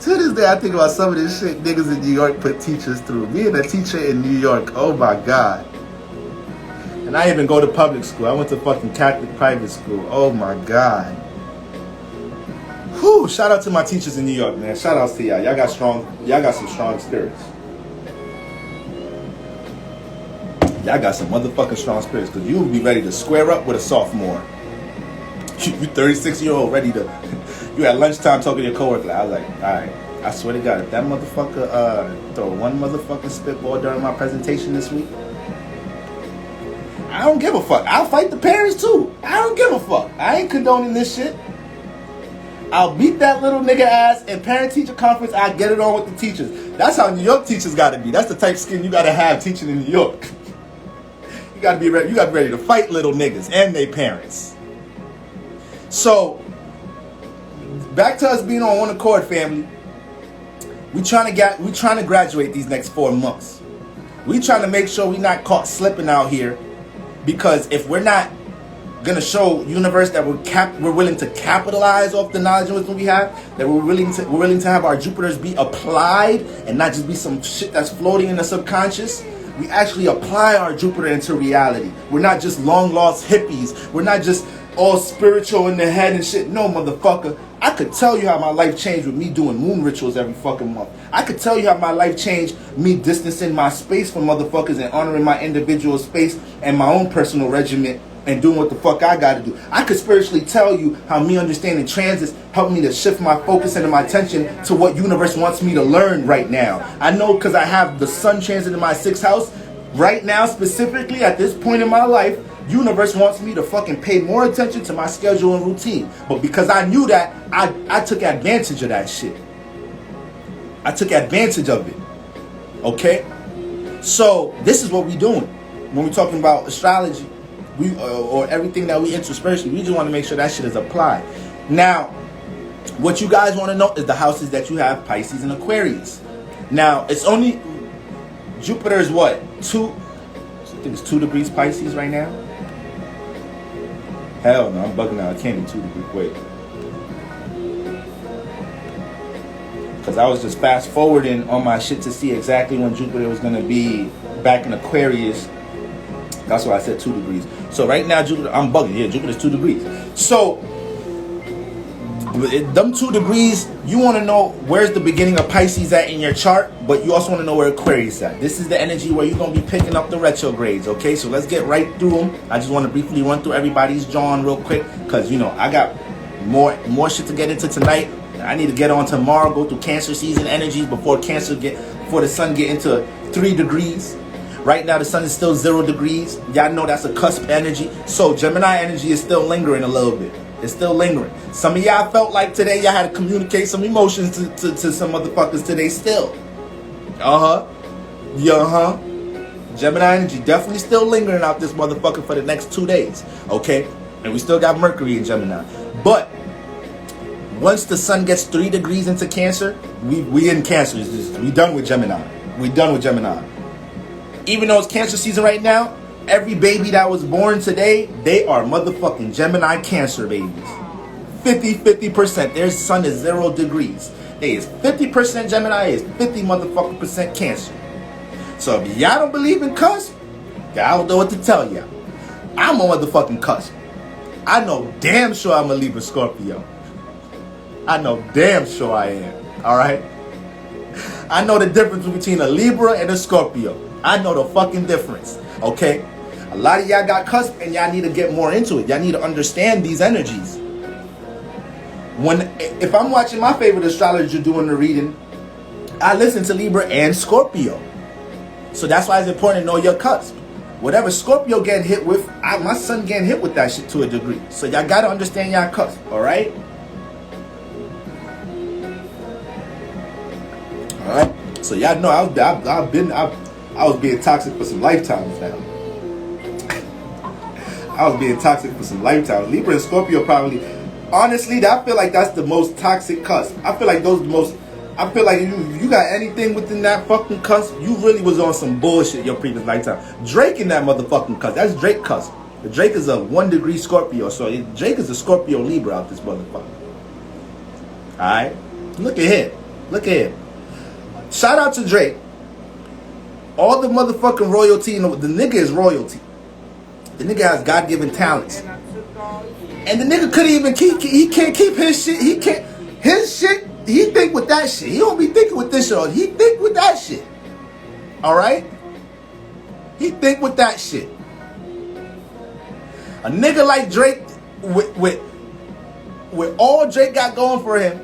A: To this day, I think about some of this shit niggas in New York put teachers through. Being a teacher in New York, oh my God. And I didn't even go to public school. I went to fucking Catholic private school. Oh my God. Whew, shout out to my teachers in New York, man. Shout outs to y'all. Y'all got some strong spirits. Y'all got some motherfucking strong spirits, because you will be ready to square up with a sophomore. You 36-year-old ready to... You at lunchtime talking to your coworker. I was like, alright, I swear to God, if that motherfucker throw one motherfucking spitball during my presentation this week, I don't give a fuck. I'll fight the parents too. I don't give a fuck. I ain't condoning this shit. I'll beat that little nigga ass in parent-teacher conference. I get it on with the teachers. That's how New York teachers gotta be. That's the type of skin you gotta have teaching in New York. You gotta be ready. You gotta be ready to fight little niggas and their parents. So, back to us being on one accord, family. We trying to graduate these next 4 months. We trying to make sure we not caught slipping out here, because if we're not gonna show universe that we're willing to capitalize off the knowledge and wisdom we have, that we're willing to have our Jupiters be applied and not just be some shit that's floating in the subconscious. We actually apply our Jupiter into reality. We're not just long lost hippies. We're not just all spiritual in the head and shit. No, motherfucker. I could tell you how my life changed with me doing moon rituals every fucking month. I could tell you how my life changed me distancing my space from motherfuckers and honoring my individual space and my own personal regiment and doing what the fuck I gotta do. I could spiritually tell you how me understanding transits helped me to shift my focus and my attention to what universe wants me to learn right now. I know because I have the sun transit in my 6th house. Right now, specifically at this point in my life, universe wants me to fucking pay more attention to my schedule and routine. But because I knew that, I took advantage of that shit. I took advantage of it. Okay? So, this is what we doing. When we're talking about astrology, or everything that we into spiritually, we just want to make sure that shit is applied. Now, what you guys want to know is the houses that you have, Pisces and Aquarius. Now, it's only... Jupiter is what? I think it's 2 degrees Pisces right now. Hell no, I'm bugging out. I can't be 2 degrees. Wait. Because I was just fast forwarding on my shit to see exactly when Jupiter was going to be back in Aquarius. That's why I said 2 degrees. So right now, Jupiter, I'm bugging. Yeah, Jupiter's 2 degrees. So, them 2 degrees, you want to know where's the beginning of Pisces at in your chart, but you also want to know where Aquarius at. This is the energy where you're going to be picking up the retrogrades, okay? So let's get right through them. I just want to briefly run through everybody's drawing real quick, because, you know, I got more shit to get into tonight. I need to get on tomorrow, go through Cancer season energies before the sun get into 3 degrees. Right now, the sun is still 0 degrees. Y'all know that's a cusp energy. So Gemini energy is still lingering a little bit. It's still lingering. Some of y'all felt like today y'all had to communicate some emotions to some motherfuckers today still. Gemini energy definitely still lingering out this motherfucker for the next 2 days. Okay? And we still got Mercury in Gemini. But once the sun gets 3 degrees into Cancer, we in Cancer. We done with Gemini. We done with Gemini. Even though it's Cancer season right now, every baby that was born today, they are motherfucking Gemini Cancer babies. 50%. Their sun is 0 degrees. They is 50% Gemini, is 50 motherfucking percent Cancer. So if y'all don't believe in cusp, I don't know what to tell y'all. I'm a motherfucking cusp. I know damn sure I'm a Libra Scorpio. I know damn sure I am. Alright? I know the difference between a Libra and a Scorpio. I know the fucking difference, okay? A lot of y'all got cusp and y'all need to get more into it. Y'all need to understand these energies. If I'm watching my favorite astrologer doing the reading, I listen to Libra and Scorpio. So that's why it's important to know your cusp. Whatever Scorpio getting hit with, my son getting hit with that shit to a degree. So y'all gotta understand y'all cusp, alright? Alright? So y'all know I was being toxic for some lifetimes now. I was being toxic for some lifetimes. Libra and Scorpio probably, honestly, I feel like that's the most toxic cusp. I feel like I feel like you got anything within that fucking cusp, you really was on some bullshit your previous lifetime. Drake in that motherfucking cusp, that's Drake cusp. Drake is a 1 degree Scorpio, so Drake is a Scorpio Libra out this motherfucker. Alright? Look at him. Look at him. Shout out to Drake. All the motherfucking royalty, the nigga is royalty. The nigga has God-given talents. And the nigga couldn't even he can't keep his shit. His shit, he think with that shit. He don't be thinking with this shit. He think with that shit. Alright? He think with that shit. A nigga like Drake, with all Drake got going for him,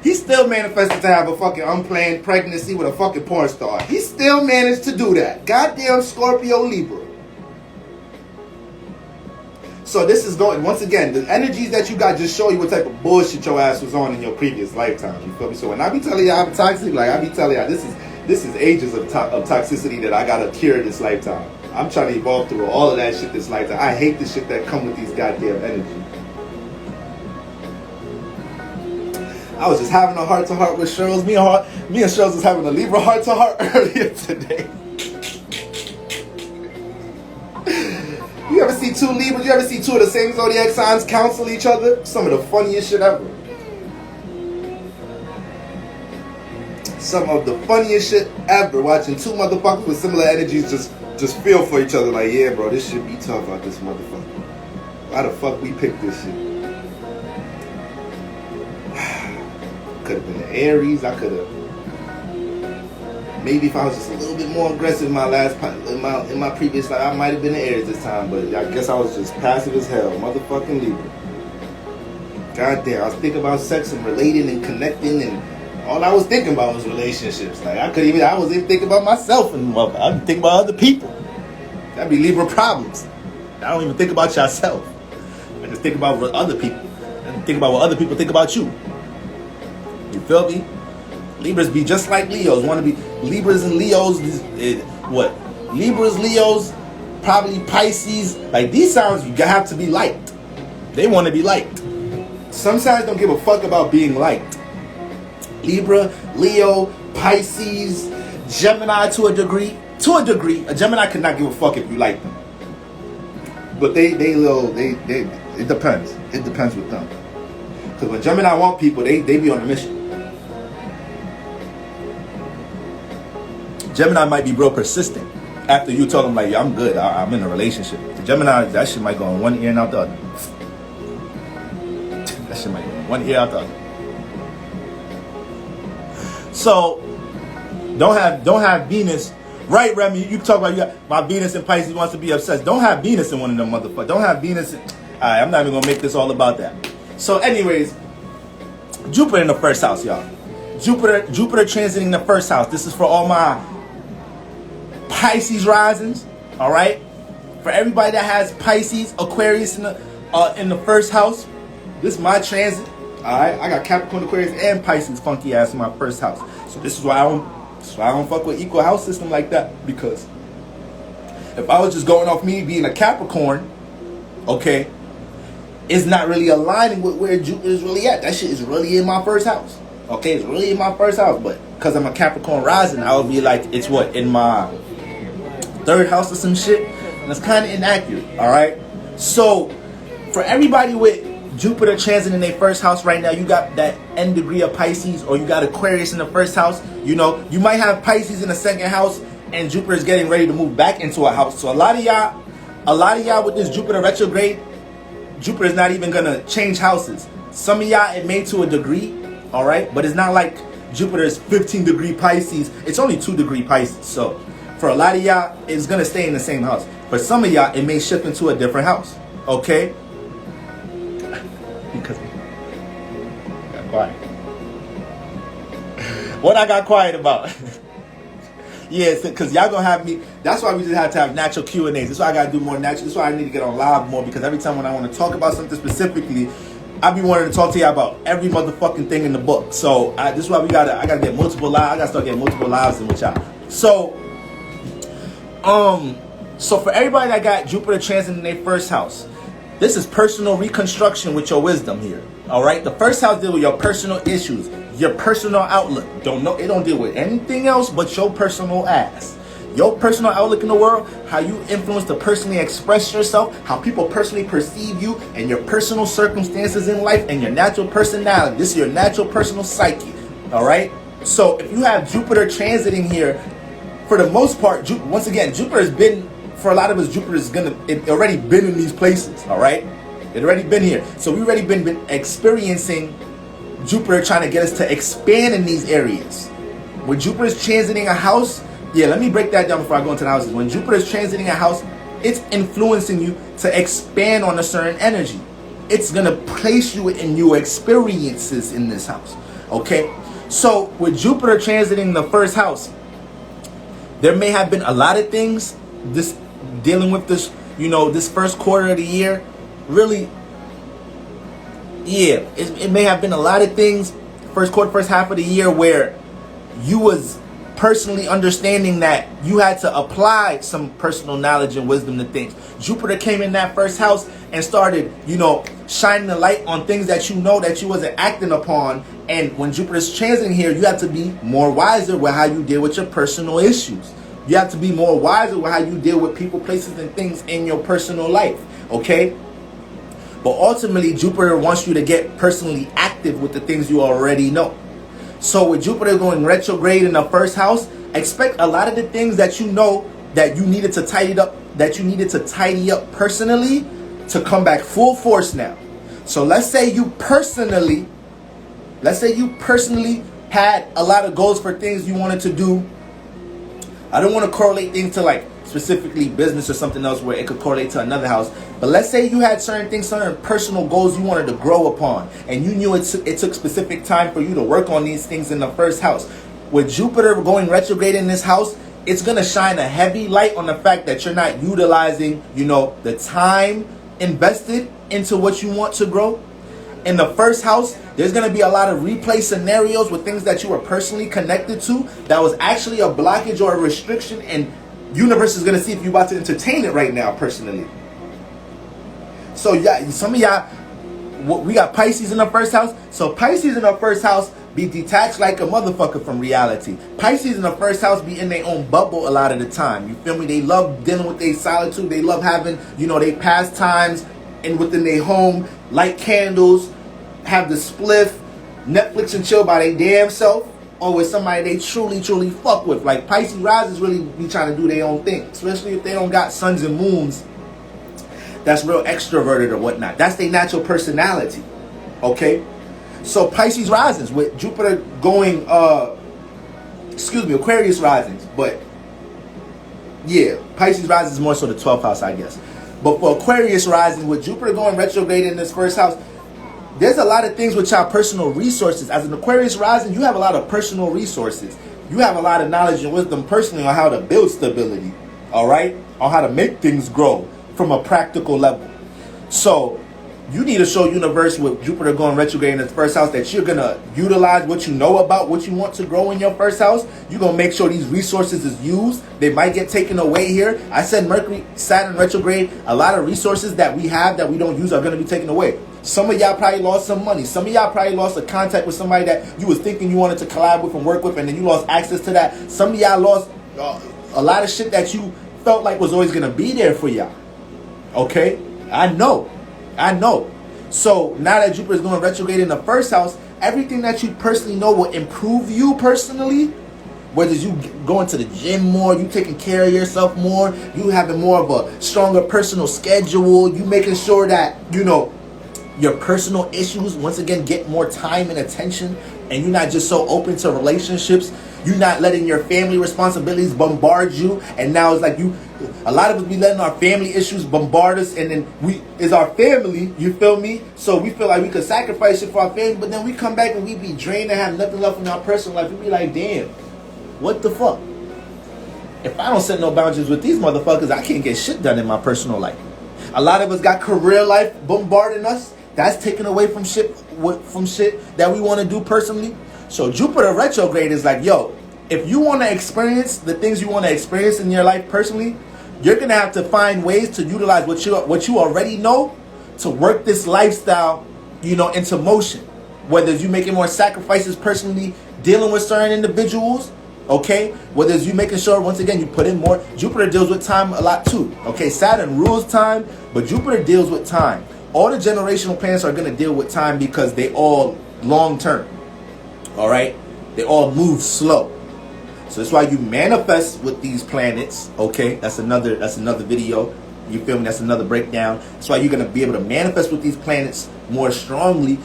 A: he still manifested to have a fucking unplanned pregnancy with a fucking porn star. He still managed to do that. Goddamn Scorpio Libra. So this is going, once again, the energies that you got just show you what type of bullshit your ass was on in your previous lifetime. You feel me? So when I be telling you I'm toxic, like I be telling you this is ages of toxicity that I gotta cure this lifetime. I'm trying to evolve through all of that shit this lifetime. I hate the shit that come with these goddamn energies. I was just having a heart-to-heart with Cheryl. Me and Cheryl was having a Libra heart-to-heart earlier today. You ever see two Libras? You ever see two of the same Zodiac signs counsel each other? Some of the funniest shit ever. Some of the funniest shit ever. Watching two motherfuckers with similar energies just feel for each other like, yeah, bro, this shit be tough out this motherfucker. Why the fuck we picked this shit? Could have been the Aries. I could have. Maybe if I was just a little bit more aggressive in my previous life, I might have been the Aries this time. But I guess I was just passive as hell, motherfucking Libra. Goddamn, I was thinking about sex and relating and connecting, and all I was thinking about was relationships. Like I wasn't even thinking about myself anymore. I was thinking about other people. That'd be Libra problems. I don't even think about yourself. I just think about other people. I think about what other people think about you. You feel me? Libras be just like Leos. Want to be Libras and Leos? What? Libras, Leos, probably Pisces. Like these signs, you have to be liked. They want to be liked. Some signs don't give a fuck about being liked. Libra, Leo, Pisces, Gemini to a degree. To a degree, a Gemini could not give a fuck if you like them. But it depends. It depends with them. Because when Gemini want people, they be on a mission. Gemini might be real persistent after you tell them like, yeah, I'm good, I'm in a relationship. The Gemini, that shit might go in one ear and out the other. That shit might go in one ear out the other. So don't have Venus. Right, Remy, you talk about you got my Venus and Pisces wants to be obsessed. Don't have Venus in one of them motherfuckers. Don't have Venus in, alright, I'm not even gonna make this all about that. So anyways, Jupiter in the first house, y'all. Jupiter transiting the first house. This is for all my Pisces risings, all right? For everybody that has Pisces, Aquarius in the first house, this is my transit, all right? I got Capricorn, Aquarius, and Pisces funky ass in my first house. So this is why I don't fuck with equal house system like that, because if I was just going off me being a Capricorn, okay, it's not really aligning with where Jupiter is really at. That shit is really in my first house. Okay, it's really in my first house, but because I'm a Capricorn rising, I would be like, it's what, in my third house or some shit, and it's kind of inaccurate, all right? So, for everybody with Jupiter transit in their first house right now, you got that N degree of Pisces, or you got Aquarius in the first house, you know, you might have Pisces in the second house, and Jupiter is getting ready to move back into a house. So a lot of y'all with this Jupiter retrograde, Jupiter is not even gonna change houses. Some of y'all, it may to a degree, all right, but it's not like Jupiter is 15-degree Pisces. It's only 2-degree Pisces. So for a lot of y'all, it's going to stay in the same house. For some of y'all, it may shift into a different house. Okay? Because I got quiet. What I got quiet about? Yeah, because y'all gonna have me. That's why we just have to have natural Q&As. That's why I gotta do more natural. That's why I need to get on live more, because every time when I want to talk about something specifically, I be wanting to talk to y'all about every motherfucking thing in the book. So this is why I gotta get multiple lives. I gotta start getting multiple lives in with y'all. So for everybody that got Jupiter transit in their first house, this is personal reconstruction with your wisdom here. All right, the first house deals with your personal issues, your personal outlook. It don't deal with anything else but your personal ass. Your personal outlook in the world, how you influence to personally express yourself, how people personally perceive you, and your personal circumstances in life, and your natural personality. This is your natural personal psyche. All right. So if you have Jupiter transiting here, for the most part, once again, Jupiter has been, for a lot of us, Jupiter is it already been in these places. All right. It already been here. So we already been experiencing Jupiter trying to get us to expand in these areas. When Jupiter is transiting a house, yeah, let me break that down before I go into the houses. When Jupiter is transiting a house, it's influencing you to expand on a certain energy. It's going to place you in new experiences in this house. Okay? So with Jupiter transiting the first house, there may have been a lot of things dealing with this, this first quarter of the year. Really, yeah, it may have been a lot of things first half of the year where you was personally understanding that you had to apply some personal knowledge and wisdom to things. Jupiter came in that first house and started, shining the light on things that that you wasn't acting upon. And when Jupiter's transiting here, you have to be more wiser with how you deal with your personal issues. You have to be more wiser with how you deal with people, places, and things in your personal life. Okay? But ultimately, Jupiter wants you to get personally active with the things you already know. So with Jupiter going retrograde in the first house, expect a lot of the things that that you needed to tidy up personally to come back full force now. So let's say you personally had a lot of goals for things you wanted to do. I don't want to correlate things to like specifically business or something else where it could correlate to another house. But let's say you had certain personal goals you wanted to grow upon, and you knew it took specific time for you to work on these things in the first house. With Jupiter going retrograde in this house, it's going to shine a heavy light on the fact that you're not utilizing, the time invested into what you want to grow. In the first house, there's going to be a lot of replay scenarios with things that you were personally connected to that was actually a blockage or a restriction, and universe is going to see if you're about to entertain it right now personally. So yeah, some of y'all, we got Pisces in the first house. So Pisces in the first house be detached like a motherfucker from reality. Pisces in the first house be in their own bubble a lot of the time. You feel me? They love dealing with their solitude. They love having, their pastimes and within their home, light candles, have the spliff, Netflix and chill by their damn self, or with somebody they truly, truly fuck with. Like Pisces risers really be trying to do their own thing, especially if they don't got suns and moons that's real extroverted or whatnot. That's their natural personality. Okay? So Pisces risings with Jupiter going, Aquarius risings. But yeah, Pisces risings is more so the 12th house, I guess. But for Aquarius rising with Jupiter going retrograde in this first house, there's a lot of things with your personal resources. As an Aquarius rising, you have a lot of personal resources. You have a lot of knowledge and wisdom personally on how to build stability, all right? On how to make things grow from a practical level. So you need to show universe with Jupiter going retrograde in the first house that you're going to utilize what you know about what you want to grow in your first house. You're going to make sure these resources is used. They might get taken away here. I said Mercury, Saturn retrograde, a lot of resources that we have that we don't use are going to be taken away. Some of y'all probably lost some money. Some of y'all probably lost a contact with somebody that you was thinking you wanted to collab with and work with, and then you lost access to that. Some of y'all lost a lot of shit that you felt like was always going to be there for y'all. Okay? I know. So now that Jupiter is going retrograde in the first house, everything that you personally know will improve you personally. Whether you going to the gym more, you taking care of yourself more, you having more of a stronger personal schedule, you making sure that, your personal issues, once again, get more time and attention and you're not just so open to relationships, you're not letting your family responsibilities bombard you, and now it's like a lot of us be letting our family issues bombard us, and then is our family, you feel me? So we feel like we could sacrifice it for our family, but then we come back and we be drained and have nothing left in our personal life. We be like, damn, what the fuck? If I don't set no boundaries with these motherfuckers, I can't get shit done in my personal life. A lot of us got career life bombarding us. That's taken away from shit that we want to do personally. So Jupiter retrograde is like, yo, if you want to experience the things you want to experience in your life personally, you're going to have to find ways to utilize what you already know to work this lifestyle, into motion. Whether it's you making more sacrifices personally, dealing with certain individuals, okay? Whether it's you making sure, once again, you put in more. Jupiter deals with time a lot too, okay? Saturn rules time, but Jupiter deals with time. All the generational planets are going to deal with time because they all long term, all right? They all move slow. So that's why you manifest with these planets, okay? That's another video. You feel me? That's another breakdown. That's why you're going to be able to manifest with these planets more strongly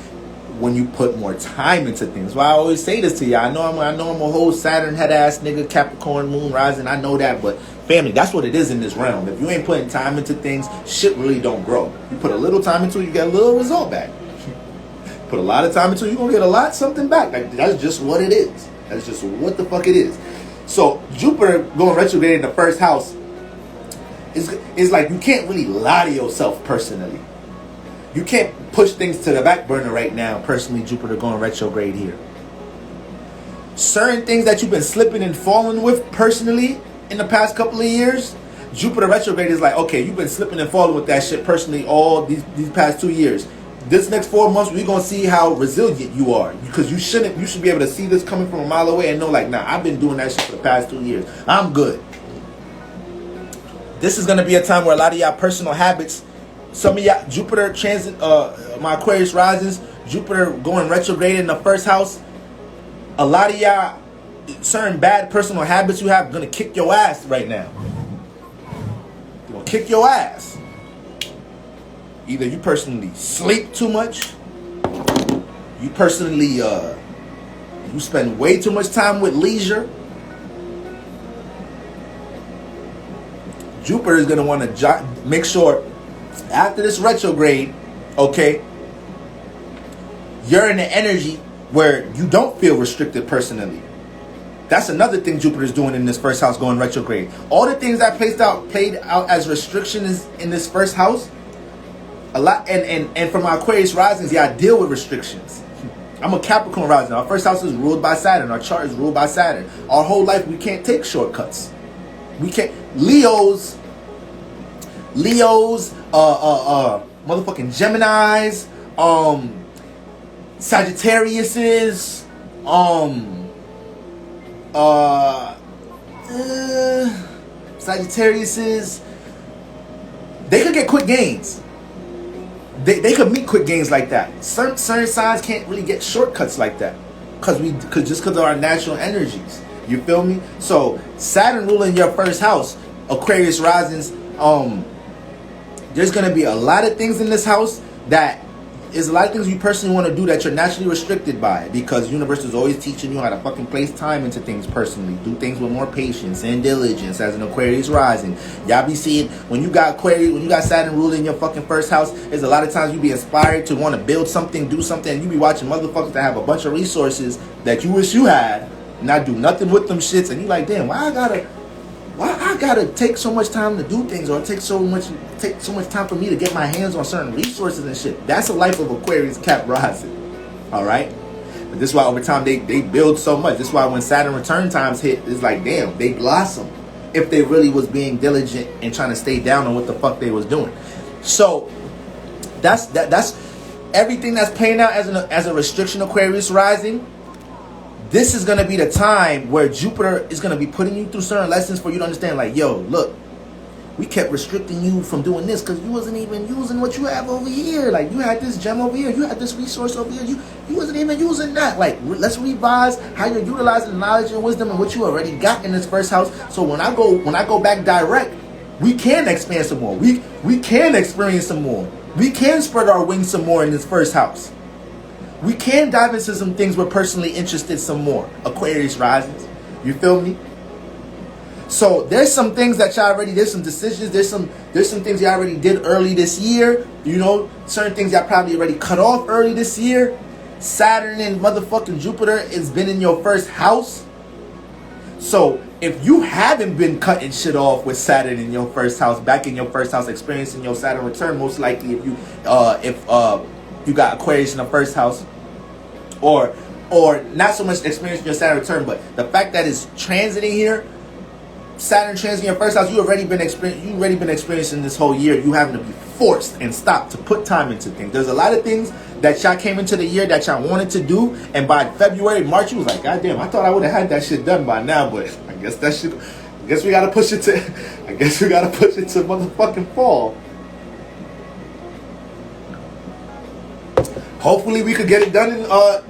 A: when you put more time into things. That's why I always say this to you. I know I'm a whole Saturn head ass nigga, Capricorn moon rising. I know that, but family, that's what it is in this realm. If you ain't putting time into things, shit really don't grow. You put a little time into it, you get a little result back. Put a lot of time into it, you're gonna get something back. Like, that's just what it is. That's just what the fuck it is. So Jupiter going retrograde in the first house is like, you can't really lie to yourself personally. You can't push things to the back burner right now. Personally, Jupiter going retrograde here. Certain things that you've been slipping and falling with personally in the past couple of years, Jupiter retrograde is like, okay, you've been slipping and falling with that shit personally all these past 2 years. This next 4 months, we're going to see how resilient you are. Because you should be able to see this coming from a mile away and know, like, nah, I've been doing that shit for the past 2 years. I'm good. This is going to be a time where a lot of y'all personal habits, some of y'all, Jupiter transit, my Aquarius risings, Jupiter going retrograde in the first house, a lot of y'all, certain bad personal habits you have going to kick your ass right now. They're going to kick your ass. Either you personally sleep too much, you personally, you spend way too much time with leisure. Jupiter is going to want to make sure after this retrograde, okay, you're in the energy where you don't feel restricted personally. That's another thing Jupiter's doing in this first house going retrograde. All the things that played out as restrictions in this first house, a lot, and for my Aquarius risings, yeah, I deal with restrictions. I'm a Capricorn rising. Our first house is ruled by Saturn. Our chart is ruled by Saturn. Our whole life, we can't take shortcuts. We can't. Leos, motherfucking Geminis, Sagittariuses, Sagittariuses, they could get quick gains. They could meet quick gains like that. Certain signs can't really get shortcuts like that because of our natural energies. You feel me? So Saturn ruling your first house, Aquarius risings. There's gonna be a lot of things in this house that is a lot of things you personally want to do that you're naturally restricted by, because the universe is always teaching you how to fucking place time into things personally. Do things with more patience and diligence as an Aquarius rising. Y'all be seeing when you got Aquarius, when you got Saturn ruling your fucking first house, there's a lot of times you be inspired to want to build something, do something, and you be watching motherfuckers that have a bunch of resources that you wish you had, not do nothing with them shits, and you like, damn, why I gotta take so much time to do things, or take so much time for me to get my hands on certain resources and shit. That's a life of Aquarius Cap rising. Alright? But this is why over time they build so much. This is why when Saturn return times hit, it's like, damn, they blossom. If they really was being diligent and trying to stay down on what the fuck they was doing. So that's everything that's playing out as a restriction Aquarius rising. This is going to be the time where Jupiter is going to be putting you through certain lessons for you to understand, like, yo, look, we kept restricting you from doing this because you wasn't even using what you have over here. Like, you had this gem over here. You had this resource over here. You wasn't even using that. Like, let's revise how you're utilizing knowledge and wisdom and what you already got in this first house. So when I go back direct, we can expand some more. We can experience some more. We can spread our wings some more in this first house. we can dive into some things we're personally interested some more. Aquarius risings. You feel me? So there's some things that y'all already, there's some decisions, there's some things y'all already did early this year. You know, certain things y'all probably already cut off early this year. Saturn and motherfucking Jupiter has been in your first house. So if you haven't been cutting shit off with Saturn in your first house, back in your first house, experiencing your Saturn return, most likely if you got Aquarius in the first house, or not so much experiencing your Saturn return, but the fact that it's transiting here, Saturn transiting your first house, you already been experiencing this whole year. You having to be forced and stopped to put time into things. There's a lot of things that y'all came into the year that y'all wanted to do, and by February, March, you was like, God damn, I thought I would have had that shit done by now, but I guess we gotta push it to motherfucking fall. Hopefully we could get it done in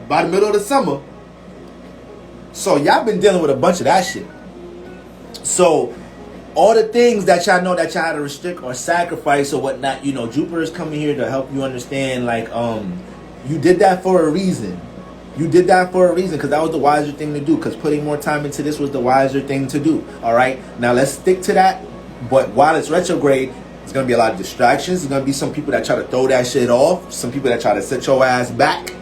A: by the middle of the summer. So y'all been dealing with a bunch of that shit. So all the things that y'all know that y'all had to restrict or sacrifice or whatnot, you know, Jupiter is coming here to help you understand, like, you did that for a reason. You did that for a reason, because that was the wiser thing to do, because putting more time into this was the wiser thing to do. All right, now let's stick to that. But while it's retrograde, there's going to be a lot of distractions. There's going to be some people that try to throw that shit off, some people that try to set your ass back.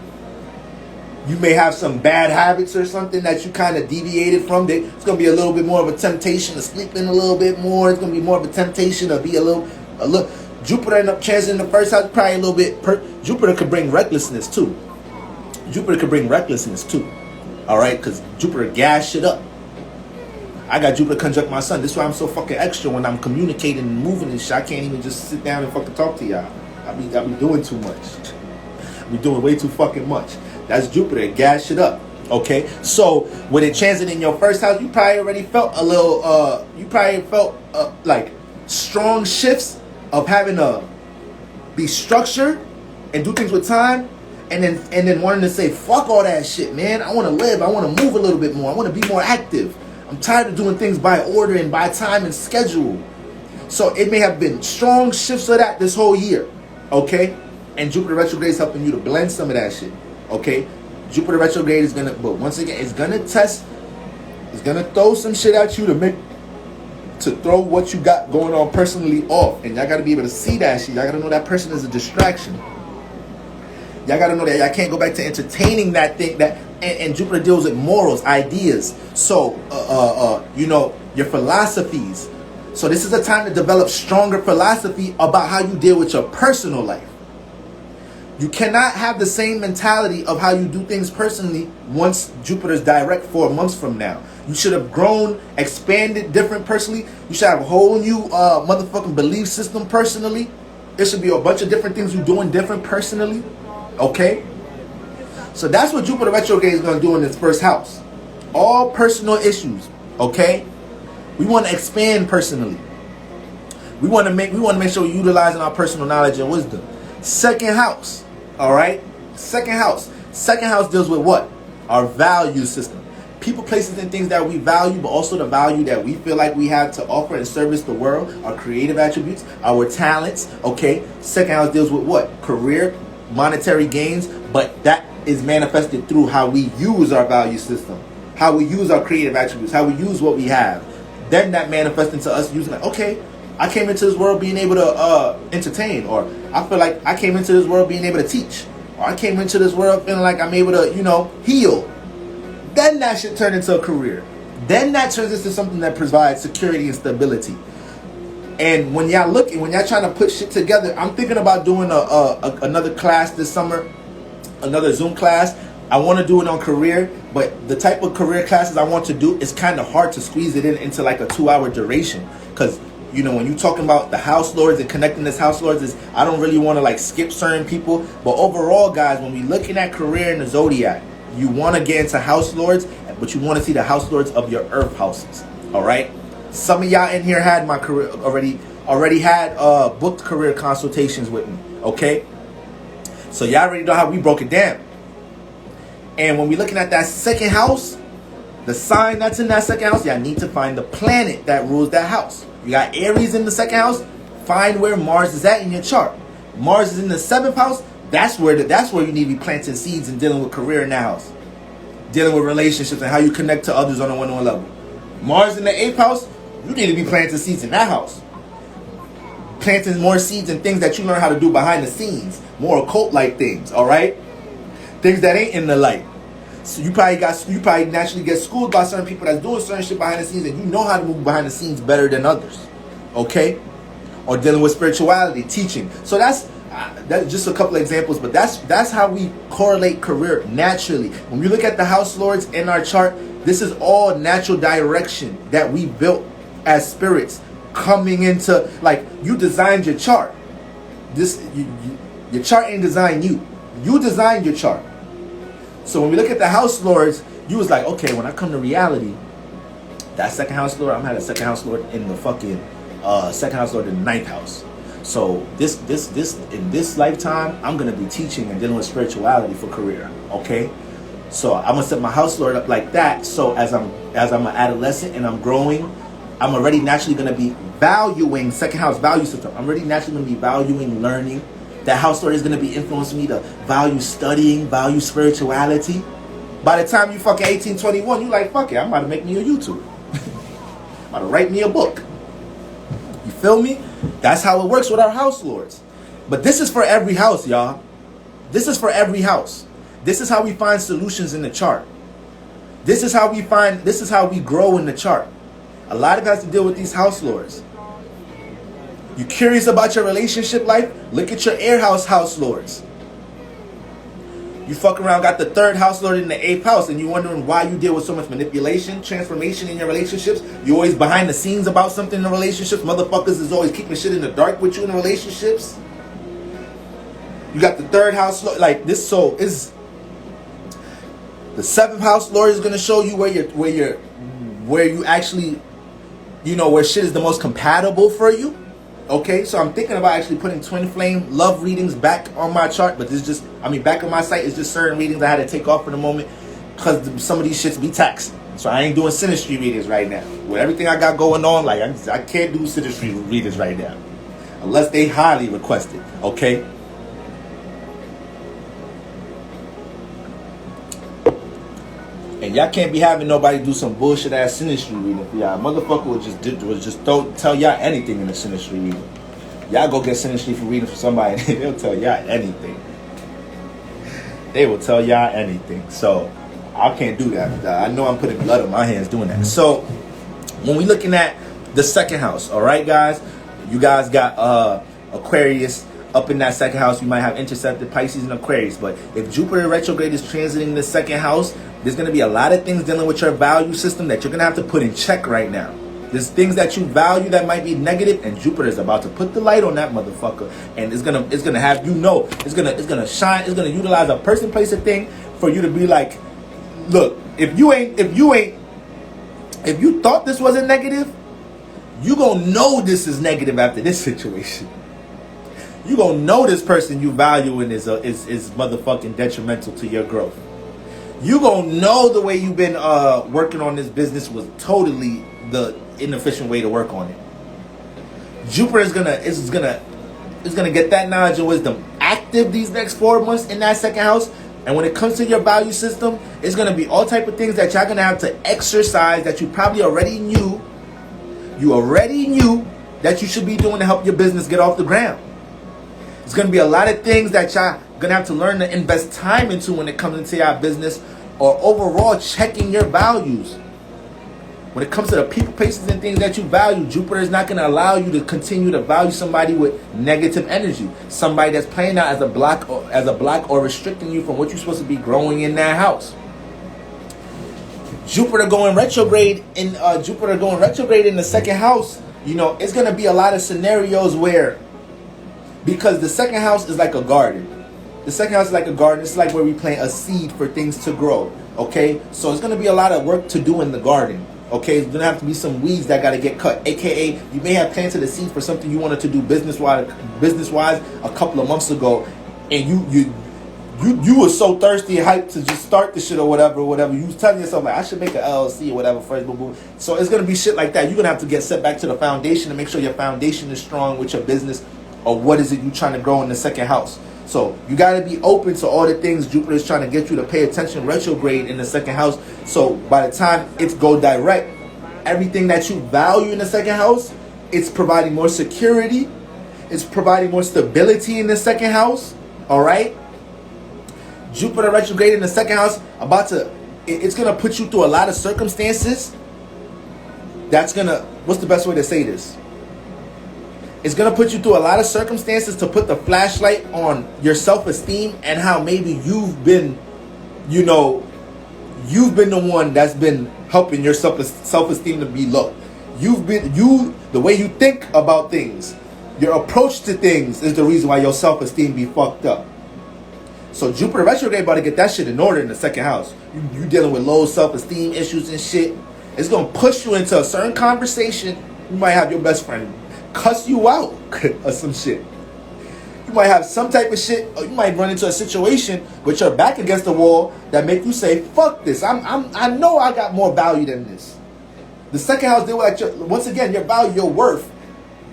A: You may have some bad habits or something that you kind of deviated from. It's going to be a little bit more of a temptation to sleep in a little bit more. It's going to be more of a temptation to be a little. Jupiter end up chancing in the first house, probably a little bit. Jupiter could bring recklessness too. All right, because Jupiter gas shit up. I got Jupiter conjunct my sun. This is why I'm so fucking extra when I'm communicating and moving and shit. I can't even just sit down and fucking talk to y'all. I be doing too much. I be doing way too fucking much. That's Jupiter. It gas shit up. Okay? So, when it transited in your first house, you probably already felt a little, like, strong shifts of having to be structured and do things with time. And then wanting to say, fuck all that shit, man. I want to live. I want to move a little bit more. I want to be more active. I'm tired of doing things by order and by time and schedule. So, it may have been strong shifts of that this whole year. Okay? And Jupiter retrograde is helping you to blend some of that shit. Okay, Jupiter retrograde is gonna, but once again, it's gonna test. It's gonna throw some shit at you to throw what you got going on personally off, and y'all gotta be able to see that shit. Y'all gotta know that person is a distraction. Y'all gotta know that y'all can't go back to entertaining that thing. And Jupiter deals with morals, ideas. So, you know, your philosophies. So this is a time to develop stronger philosophy about how you deal with your personal life. You cannot have the same mentality of how you do things personally once Jupiter's direct 4 months from now. You should have grown, expanded different personally. You should have a whole new motherfucking belief system personally. There should be a bunch of different things you're doing different personally. Okay? So that's what Jupiter retrograde is going to do in its first house. All personal issues. Okay? We want to expand personally. We want to make sure we're utilizing our personal knowledge and wisdom. Second house. All right? Second house. Second house deals with what? Our value system. People, places, and things that we value, but also the value that we feel like we have to offer and service the world. Our creative attributes, our talents. Okay? Second house deals with what? Career, monetary gains, but that is manifested through how we use our value system. How we use our creative attributes. How we use what we have. Then that manifests into us using it. Okay, I came into this world being able to entertain, or I feel like I came into this world being able to teach, or I came into this world feeling like I'm able to, you know, heal. Then that should turn into a career. Then that turns into something that provides security and stability. And when y'all trying to put shit together, I'm thinking about doing another class this summer, another Zoom class. I want to do it on career, but the type of career classes I want to do, it's kind of hard to squeeze it into like a 2-hour duration, because you know, when you're talking about the house lords and connecting this house lords, I don't really want to like skip certain people. But overall, guys, when we're looking at career in the zodiac, you want to get into house lords, but you want to see the house lords of your earth houses. All right. Some of y'all in here had my career already had booked career consultations with me. Okay. So y'all already know how we broke it down. And when we're looking at that second house, the sign that's in that second house, y'all need to find the planet that rules that house. You got Aries in the second house, find where Mars is at in your chart. Mars is in the 7th house, That's where you need to be planting seeds and dealing with career in that house, dealing with relationships and how you connect to others on a one-on-one level. Mars in the 8th house, you need to be planting seeds in that house, planting more seeds and things that you learn how to do behind the scenes, more occult-like things. All right, things that ain't in the light. So you probably naturally get schooled by certain people that's doing certain shit behind the scenes, and you know how to move behind the scenes better than others. Okay, or dealing with spirituality, teaching. So that's just a couple of examples, but that's how we correlate career naturally. When we look at the house lords in our chart, this is all natural direction that we built as spirits coming into, like, you designed your chart. Your chart ain't designed you. You designed your chart. So when we look at the house lords, you was like, okay, when I come to reality, that second house lord, I'm gonna have a second house lord in the fucking second house lord in the 9th house. So this in this lifetime, I'm gonna be teaching and dealing with spirituality for career. Okay, so I'm gonna set my house lord up like that. So as I'm an adolescent and I'm growing, I'm already naturally gonna be valuing second house value system. I'm already naturally gonna be valuing learning. That house lord is gonna be influencing me to value studying, value spirituality. By the time you fucking 18, 21, you like, fuck it, I'm about to make me a YouTube. I'm about to write me a book. You feel me? That's how it works with our house lords. But this is for every house, y'all. This is for every house. This is how we find solutions in the chart. This is how we grow in the chart. A lot of it has to deal with these house lords. You curious about your relationship life? Look at your air house lords. You fuck around, got the 3rd house lord in the 8th house, and you wondering why you deal with so much manipulation, transformation in your relationships. You always behind the scenes about something in the relationships. Motherfuckers is always keeping shit in the dark with you in the relationships. You got the 3rd house lord, like this. So is the 7th house lord is gonna show you where you actually, you know, where shit is the most compatible for you. Okay, so I'm thinking about actually putting twin flame love readings back on my chart, but this just, back on my site is just certain readings I had to take off for the moment because some of these shits be taxed. So I ain't doing synastry readings right now. With everything I got going on, like I can't do synastry readings right now unless they highly requested. Okay. And y'all can't be having nobody do some bullshit ass synastry reading for y'all. Motherfucker would just don't tell y'all anything in the synastry reading. Y'all go get synastry for reading for somebody, they'll tell y'all anything. They will tell y'all anything. So I can't do that. I know I'm putting blood on my hands doing that. So when we looking at the 2nd house, all right, guys, you guys got Aquarius up in that 2nd house. You might have intercepted Pisces and Aquarius, but if Jupiter retrograde is transiting the 2nd house, there's going to be a lot of things dealing with your value system that you're going to have to put in check right now. There's things that you value that might be negative, and Jupiter is about to put the light on that motherfucker, and it's gonna have you know, it's gonna shine, it's gonna utilize a person, place, a thing for you to be like, look, if you thought this wasn't negative, you gonna know this is negative after this situation. You gonna know this person you valuing is motherfucking detrimental to your growth. You gonna know the way you've been working on this business was totally the inefficient way to work on it. Jupiter is gonna get that knowledge and wisdom active these next 4 months in that 2nd house. And when it comes to your value system, it's gonna be all type of things that y'all gonna have to exercise that you probably already knew. You already knew that you should be doing to help your business get off the ground. It's gonna be a lot of things that y'all gonna have to learn to invest time into when it comes into your business, or overall checking your values. When it comes to the people, places, and things that you value, Jupiter is not going to allow you to continue to value somebody with negative energy, somebody that's playing out as a block or restricting you from what you're supposed to be growing in that house. Jupiter going retrograde in the 2nd house. You know, it's going to be a lot of scenarios where, because the 2nd house is like a garden. The 2nd house is like a garden. It's like where we plant a seed for things to grow. Okay, so it's going to be a lot of work to do in the garden. Okay, there's going to have to be some weeds that got to get cut. AKA, you may have planted a seed for something you wanted to do business-wise a couple of months ago, and you were so thirsty and hyped to just start the shit or whatever. You was telling yourself, like, I should make an LLC or whatever first, boom, boom. So it's going to be shit like that. You're going to have to get set back to the foundation and make sure your foundation is strong with your business, or what is it you're trying to grow in the 2nd house. So you got to be open to all the things Jupiter is trying to get you to pay attention retrograde in the second house. So by the time it's go direct, everything that you value in the second house, it's providing more security. It's providing more stability in the second house. All right. Jupiter retrograde in the second house, it's going to put you through a lot of circumstances. That's going to, what's the best way to say this? It's going to put you through a lot of circumstances to put the flashlight on your self-esteem and how maybe you've been the one that's been helping your self-esteem to be low. The way you think about things, your approach to things is the reason why your self-esteem be fucked up. So Jupiter retrograde about to get that shit in order in the second house. You dealing with low self-esteem issues and shit. It's going to push you into a certain conversation. You might have your best friend cuss you out or some shit. You might have some type of shit, or you might run into a situation with your back against the wall that make you say, fuck this. I know I got more value than this. The second house deal with once again, your value, your worth.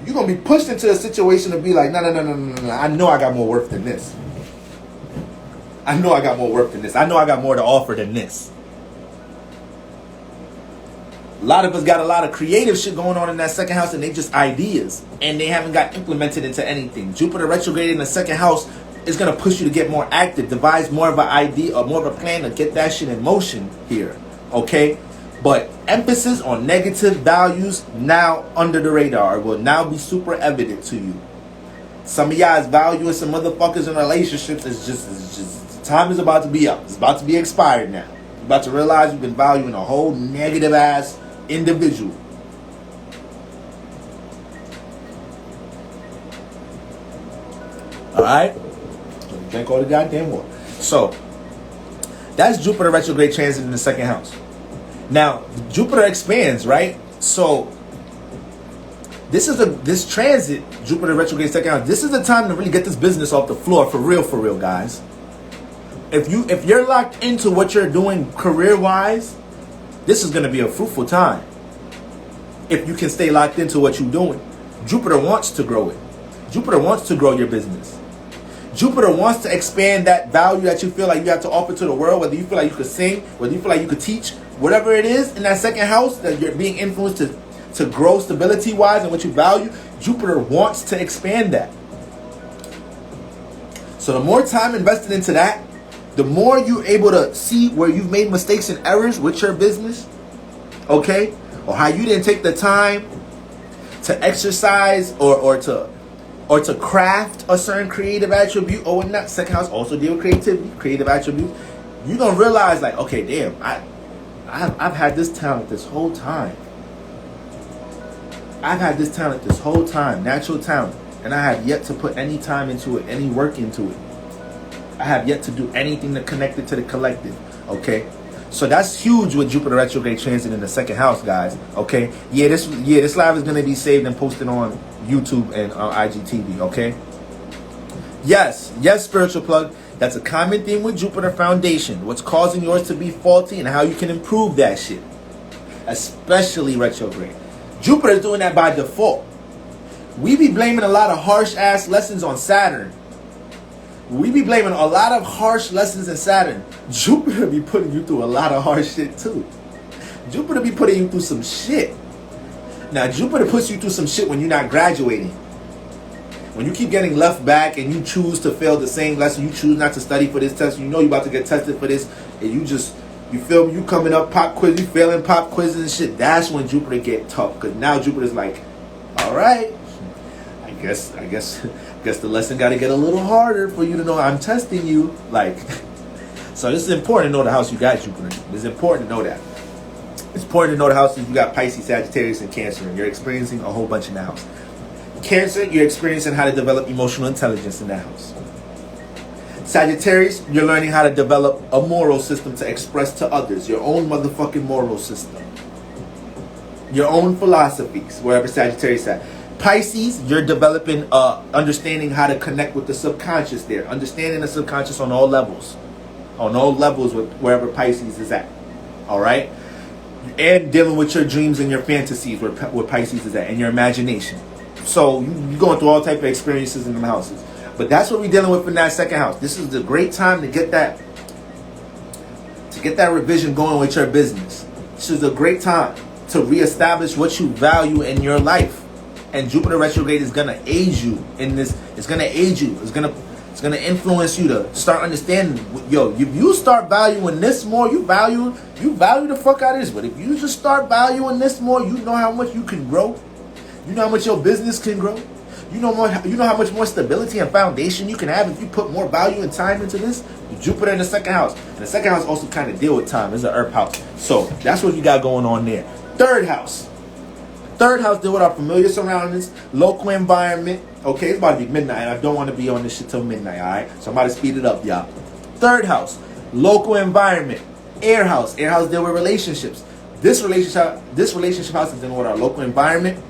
A: You're going to be pushed into a situation to be like, no. I know I got more worth than this. I know I got more worth than this. I know I got more to offer than this. A lot of us got a lot of creative shit going on in that second house, and they just ideas, and they haven't got implemented into anything. Jupiter retrograde in the second house is going to push you to get more active, devise more of an idea or more of a plan to get that shit in motion here, okay? But emphasis on negative values now under the radar will now be super evident to you. Some of y'all is valuing some motherfuckers in relationships. It's just time is about to be up. It's about to be expired now. You're about to realize you've been valuing a whole negative ass individual. Alright? Drink all the goddamn water. So, that's Jupiter retrograde transit in the second house. Now, Jupiter expands, right? So, this transit, Jupiter retrograde second house, this is the time to really get this business off the floor for real, guys. If you're locked into what you're doing career-wise, this is going to be a fruitful time. If you can stay locked into what you're doing. Jupiter wants to grow it. Jupiter wants to grow your business. Jupiter wants to expand that value that you feel like you have to offer to the world, whether you feel like you could sing, whether you feel like you could teach, whatever it is in that second house that you're being influenced to grow stability-wise and what you value. Jupiter wants to expand that. So the more time invested into that, the more you're able to see where you've made mistakes and errors with your business, okay? Or how you didn't take the time to exercise or to craft a certain creative attribute, or whatnot. Second house also deal with creativity, creative attributes. You're gonna realize, like, okay, damn, I've had this talent this whole time. I've had this talent this whole time, natural talent, and I have yet to put any time into it, any work into it. I have yet to do anything to connect it to the collective, okay? So that's huge with Jupiter retrograde transit in the second house, guys, okay? This live is going to be saved and posted on YouTube and on IGTV, okay? Yes, spiritual plug. That's a common theme with Jupiter foundation. What's causing yours to be faulty and how you can improve that shit, especially retrograde. Jupiter is doing that by default. We be blaming a lot of harsh-ass lessons on Saturn. We be blaming a lot of harsh lessons in Saturn. Jupiter be putting you through a lot of harsh shit too. Jupiter be putting you through some shit. Now, Jupiter puts you through some shit when you're not graduating. When you keep getting left back and you choose to fail the same lesson, you choose not to study for this test, you know you're about to get tested for this, and you feel me, you coming up pop quiz, you failing pop quizzes and shit. That's when Jupiter get tough, because now Jupiter's like, all right, I guess the lesson got to get a little harder for you to know I'm testing you. Like, so this is important to know the house you got Jupiter. It's important to know that. It's important to know the houses you got Pisces, Sagittarius, and Cancer, and you're experiencing a whole bunch in that house. Cancer, you're experiencing how to develop emotional intelligence in that house. Sagittarius, you're learning how to develop a moral system to express to others, your own motherfucking moral system, your own philosophies, wherever Sagittarius at. Pisces, you're developing understanding how to connect with the subconscious there, understanding the subconscious on all levels with wherever Pisces is at, all right? And dealing with your dreams and your fantasies where Pisces is at, and your imagination. So you're going through all type of experiences in them houses. But that's what we're dealing with in that second house. This is the great time to get that revision going with your business. This is a great time to reestablish what you value in your life. And Jupiter retrograde is gonna aid you in this. It's gonna aid you. It's gonna influence you to start understanding. Yo, if you start valuing this more, you value the fuck out of this. But if you just start valuing this more, you know how much you can grow. You know how much your business can grow. You know how much more stability and foundation you can have if you put more value and time into this. Jupiter in the second house. And the second house also kind of deal with time. It's an earth house. So that's what you got going on there. Third house. Third house deal with our familiar surroundings, local environment. Okay, it's about to be midnight. I don't want to be on this shit till midnight, alright? So I'm about to speed it up, y'all. Third house, local environment. Air house. Air house deal with relationships. This relationship house is dealing with our local environment,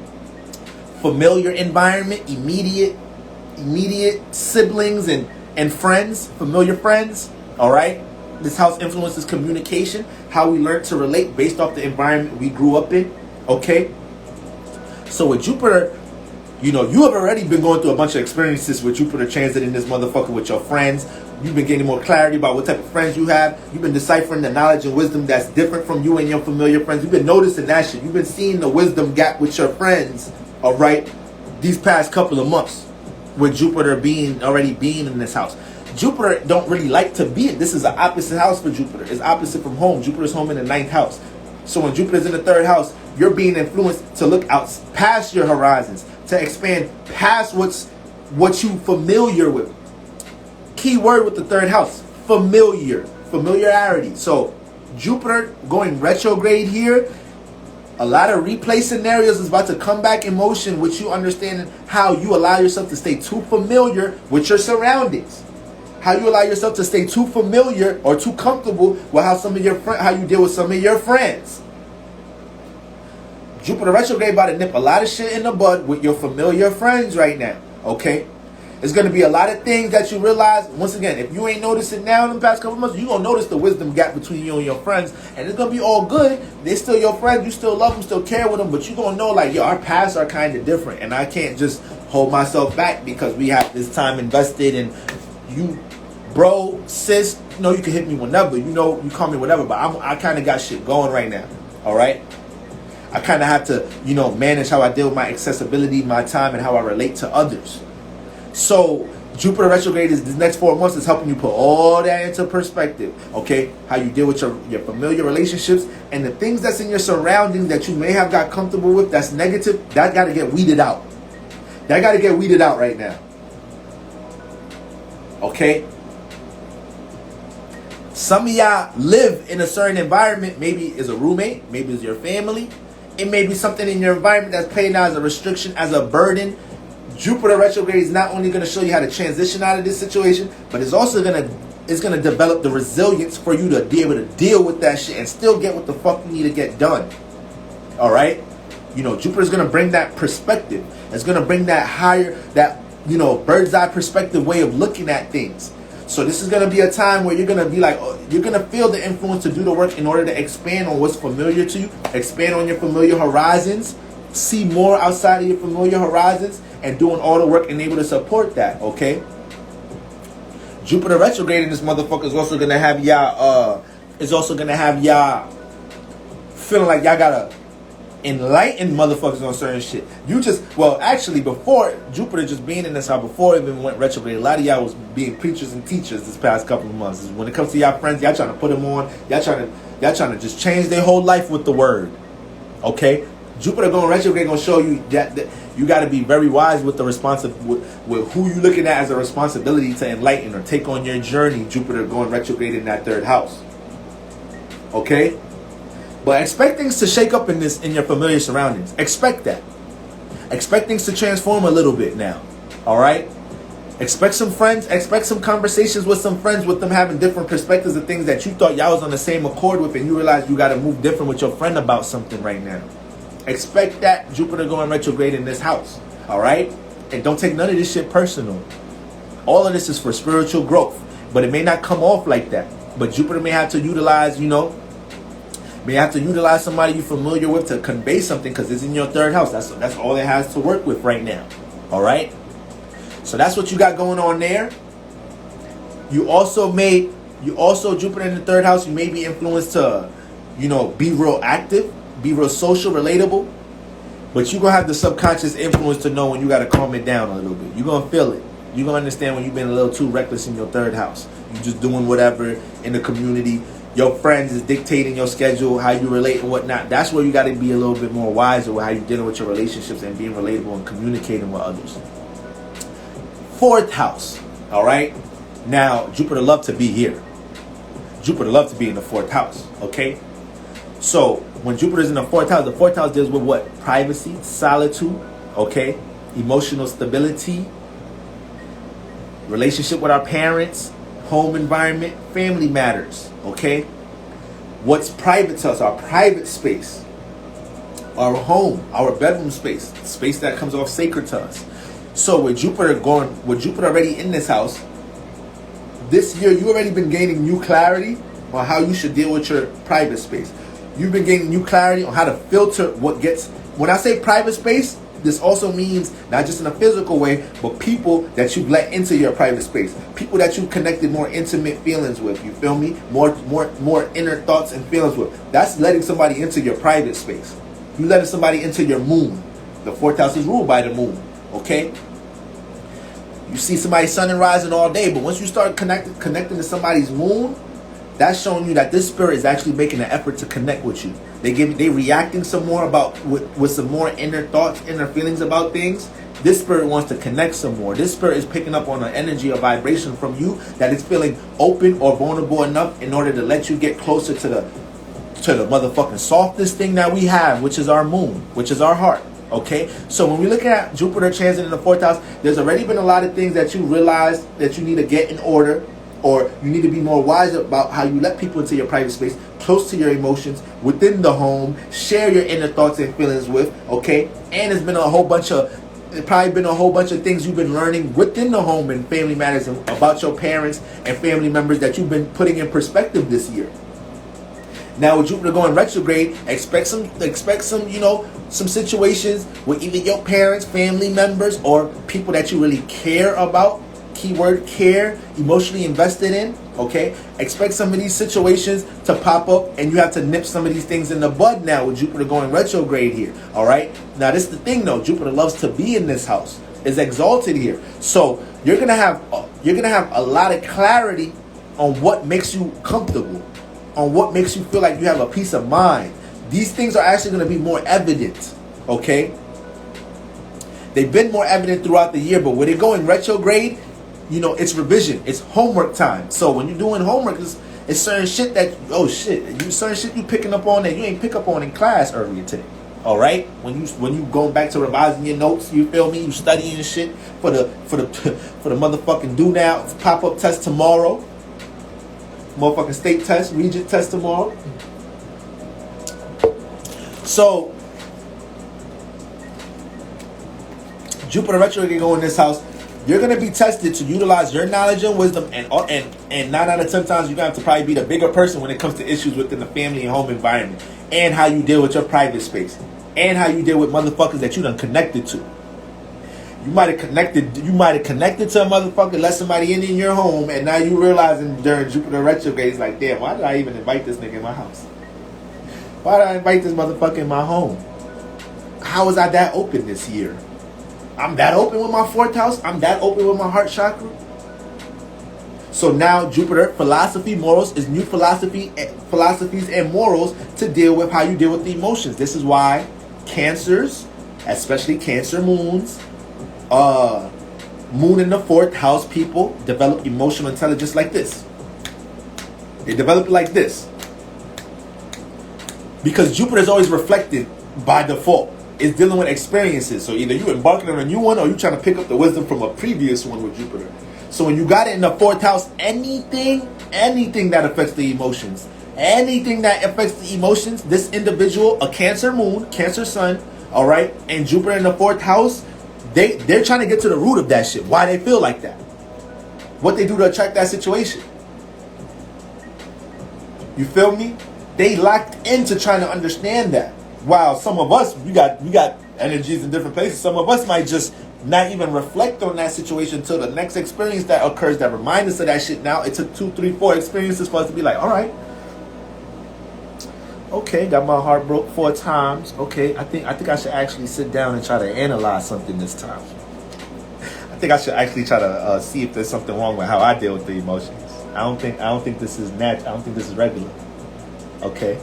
A: familiar environment, immediate siblings and friends, familiar friends. Alright? This house influences communication, how we learn to relate based off the environment we grew up in. Okay? So with Jupiter, you know, you have already been going through a bunch of experiences with Jupiter transiting this motherfucker with your friends. You've been getting more clarity about what type of friends you have. You've been deciphering the knowledge and wisdom that's different from you and your familiar friends. You've been noticing that shit. You've been seeing the wisdom gap with your friends, all right, these past couple of months with Jupiter already being in this house. Jupiter don't really like to be it. This is an opposite house for Jupiter. It's opposite from home. Jupiter's home in the 9th house. So when Jupiter's in the 3rd house, you're being influenced to look out past your horizons, to expand past what you familiar with. Key word with the 3rd house, familiarity. So Jupiter going retrograde here, a lot of replay scenarios is about to come back in motion with you understanding how you allow yourself to stay too familiar with your surroundings. How you allow yourself to stay too familiar or too comfortable with how you deal with some of your friends. Jupiter retrograde about to nip a lot of shit in the bud with your familiar friends right now. Okay? It's going to be a lot of things that you realize. Once again, if you ain't noticed it now in the past couple of months, you're going to notice the wisdom gap between you and your friends. And it's going to be all good. They're still your friends. You still love them, still care with them. But you're going to know, like, yo, our paths are kind of different. And I can't just hold myself back because we have this time invested in you. Bro, sis, you know, you can hit me whenever. You know, you call me whatever. But I kind of got shit going right now. All right? I kind of have to, you know, manage how I deal with my accessibility, my time, and how I relate to others. So Jupiter retrograde is the next 4 months is helping you put all that into perspective. Okay, how you deal with your familiar relationships and the things that's in your surroundings that you may have got comfortable with that's negative. That got to get weeded out. That got to get weeded out right now. Okay. Some of y'all live in a certain environment. Maybe it's a roommate. Maybe it's your family. It may be something in your environment that's playing out as a restriction, as a burden. Jupiter retrograde is not only going to show you how to transition out of this situation, but it's also going to develop the resilience for you to be able to deal with that shit and still get what the fuck you need to get done. All right? You know, Jupiter's going to bring that perspective. It's going to bring that higher, that, you know, bird's eye perspective way of looking at things. So this is going to be a time where you're going to be like, you're going to feel the influence to do the work in order to expand on what's familiar to you, expand on your familiar horizons, see more outside of your familiar horizons, and doing all the work and able to support that, okay? Jupiter retrograde in this motherfucker is also going to have y'all, feeling like y'all got to enlighten motherfuckers on certain shit. Actually, before Jupiter just being in this house, before it even went retrograde, a lot of y'all was being preachers and teachers this past couple of months. When it comes to y'all friends, y'all trying to put them on, y'all trying to just change their whole life with the word. Okay? Jupiter going retrograde gonna show you that you got to be very wise with the with who you looking at as a responsibility to enlighten or take on your journey. Jupiter going retrograde in that 3rd house. Okay? But expect things to shake up in your familiar surroundings. Expect that. Expect things to transform a little bit now. All right? Expect some friends. Expect some conversations with some friends with them having different perspectives of things that you thought y'all was on the same accord with, and you realize you got to move different with your friend about something right now. Expect that Jupiter going retrograde in this house. All right? And don't take none of this shit personal. All of this is for spiritual growth. But it may not come off like that. But Jupiter may have to utilize, somebody you're familiar with to convey something because it's in your 3rd house. That's all it has to work with right now. All right? So that's what you got going on there. You also Jupiter in the third house, you may be influenced to, be real active, be real social, relatable. But you're going to have the subconscious influence to know when you got to calm it down a little bit. You're going to feel it. You're going to understand when you've been a little too reckless in your third house. You're just doing whatever in the community. Your friends is dictating your schedule, how you relate and whatnot. That's where you got to be a little bit more wiser with how you're dealing with your relationships and being relatable and communicating with others. Fourth house. All right. Now, Jupiter love to be here. Jupiter love to be in the fourth house. Okay. So when Jupiter's in the fourth house deals with what? Privacy, solitude, okay? Emotional stability, relationship with our parents, home environment, family matters, okay? What's private to us? Our private space, our home, our bedroom space, space that comes off sacred to us. So with Jupiter already in this house, this year you already been gaining new clarity on how you should deal with your private space. You've been gaining new clarity on how to filter what gets... When I say private space, this also means not just in a physical way, but people that you've let into your private space. People that you've connected more intimate feelings with. You feel me? More inner thoughts and feelings with. That's letting somebody into your private space. You letting somebody into your moon. The fourth house is ruled by the moon. Okay? You see somebody's sun and rising all day, but once you start connecting to somebody's moon, that's showing you that this spirit is actually making an effort to connect with you. They reacting some more with some more inner thoughts, inner feelings about things. This spirit wants to connect some more. This spirit is picking up on an energy or vibration from you that is feeling open or vulnerable enough in order to let you get closer to the motherfucking softest thing that we have, which is our moon, which is our heart. Okay, so when we look at Jupiter transit in the fourth house, there's already been a lot of things that you realize that you need to get in order. Or you need to be more wise about how you let people into your private space, close to your emotions, within the home, share your inner thoughts and feelings with, okay? And there's been a whole bunch of things you've been learning within the home and family matters about your parents and family members that you've been putting in perspective this year. Now with Jupiter going retrograde, expect some situations with either your parents, family members, or people that you really care about. Keyword care, emotionally invested in, okay? Expect some of these situations to pop up, and you have to nip some of these things in the bud now with Jupiter going retrograde here, all right? Now, this is the thing, though. Jupiter loves to be in this house. It's exalted here. So you're gonna have a lot of clarity on what makes you comfortable, on what makes you feel like you have a peace of mind. These things are actually going to be more evident, okay? They've been more evident throughout the year, but when they're going retrograde, it's revision. It's homework time. So when you're doing homework, it's certain shit certain shit you picking up on that you ain't pick up on in class earlier today. All right? When you going back to revising your notes, you feel me? You studying shit for the motherfucking do now pop-up test tomorrow. Motherfucking state test, regent test tomorrow. So Jupiter retrograde go in this house. You're going to be tested to utilize your knowledge and wisdom, and 9 out of 10 times you're going to have to probably be the bigger person when it comes to issues within the family and home environment, and how you deal with your private space, and how you deal with motherfuckers that you done connected to. You might have connected to a motherfucker, let somebody in your home, and now you realizing during Jupiter retrograde, it's like, damn, why did I even invite this nigga in my house? Why did I invite this motherfucker in my home? How was I that open this year? I'm that open with my fourth house. I'm that open with my heart chakra. So now Jupiter, philosophy, morals, is new philosophies and morals to deal with how you deal with the emotions. This is why Cancers, especially Cancer moons, moon in the fourth house people develop emotional intelligence like this. They develop it like this. Because Jupiter is always reflected by default. It's dealing with experiences. So either you embarking on a new one or you trying to pick up the wisdom from a previous one with Jupiter. So when you got it in the fourth house, anything that affects the emotions, this individual, a Cancer moon, Cancer sun, all right, and Jupiter in the fourth house, they're trying to get to the root of that shit. Why they feel like that. What they do to attract that situation. You feel me? They locked into trying to understand that. While some of us, we got energies in different places. Some of us might just not even reflect on that situation until the next experience that occurs that reminds us of that shit. Now it took 2, 3, 4 experiences for us to be like, all right, okay, got my heart broke 4 times. Okay, I think I should actually sit down and try to analyze something this time. I think I should actually try to see if there's something wrong with how I deal with the emotions. I don't think this is natural. I don't think this is regular. Okay,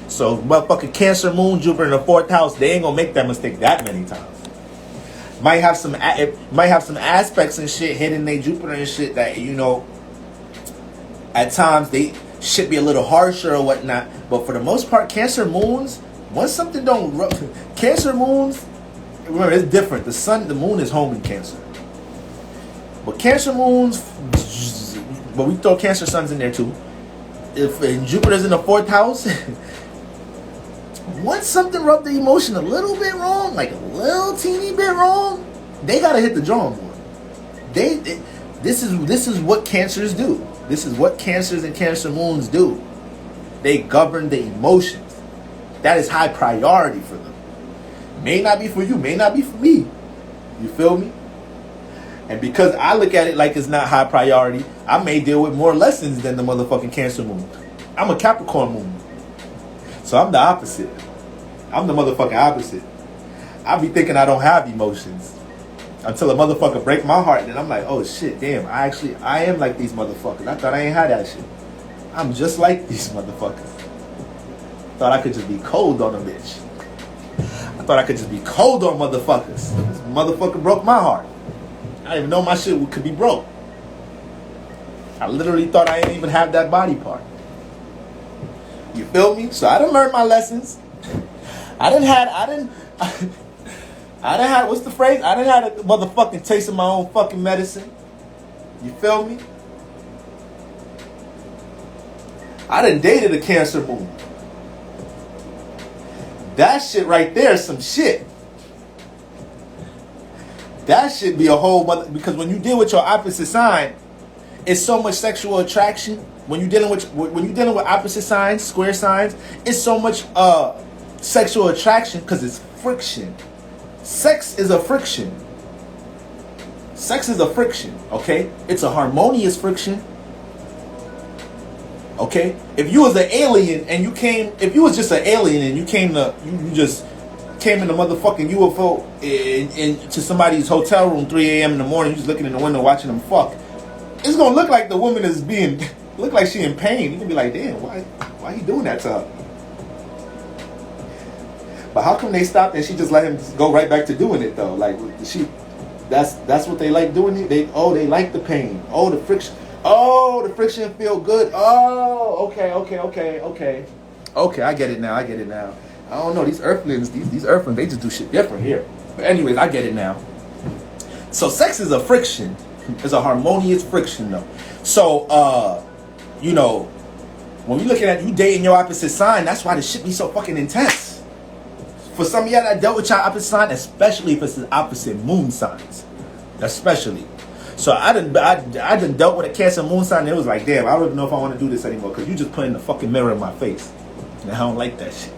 A: so motherfucking Cancer moon, Jupiter in the 4th house, they ain't gonna make that mistake that many times. Might have some aspects and shit hitting their Jupiter and shit that, you know, at times they should be a little harsher or whatnot. But for the most part, Cancer moons, once something don't Cancer moons, remember, it's different. The moon is home in Cancer. But Cancer moons, but we throw Cancer suns in there too. If Jupiter's in the 4th house, once something rubbed the emotion a little bit wrong, like a little teeny bit wrong, they gotta hit the drawing board. This is what Cancers do. This is what Cancers and Cancer moons do. They govern the emotions. That is high priority for them. May not be for you, may not be for me. You feel me? And because I look at it like it's not high priority, I may deal with more lessons than the motherfucking Cancer moon. I'm a Capricorn moon. So I'm the opposite. I'm the motherfucking opposite. I be thinking I don't have emotions until a motherfucker break my heart. And then I'm like, oh shit, damn, I am like these motherfuckers. I thought I ain't had that shit. I'm just like these motherfuckers. Thought I could just be cold on a bitch. I thought I could just be cold on motherfuckers. This motherfucker broke my heart. I didn't even know my shit could be broke. I literally thought I didn't even have that body part. You feel me? So I done learned my lessons. I done had, what's the phrase? I done had a motherfucking taste of my own fucking medicine. You feel me? I done dated a Cancer moon. That shit right there is some shit. That should be a whole mother, because when you deal with your opposite sign, it's so much sexual attraction. When you're dealing with opposite signs, square signs, it's so much sexual attraction because it's friction. Sex is a friction. Sex is a friction, okay? It's a harmonious friction. Okay? If you was an alien and if you was just an alien and you just came in the motherfucking UFO into somebody's hotel room 3 a.m. in the morning, you just looking in the window watching them fuck, it's gonna look like the woman is look like she in pain. You can be like, damn, why he doing that to her? But how come they stopped and she just let him go right back to doing it though? Like that's what they like doing. They like the pain. Oh, the friction. Oh, the friction feel good. Oh, okay. Okay, I get it now. I don't know, these earthlings, they just do shit different here. But anyways, I get it now. So sex is a friction. It's a harmonious friction though. So you know, when we looking at you dating your opposite sign, that's why this shit be so fucking intense. For some of y'all that dealt with your opposite sign, especially if it's the opposite moon signs. Especially. So I done dealt with a Cancer moon sign and it was like, damn, I don't even know if I want to do this anymore because you just putting the fucking mirror in my face. And I don't like that shit.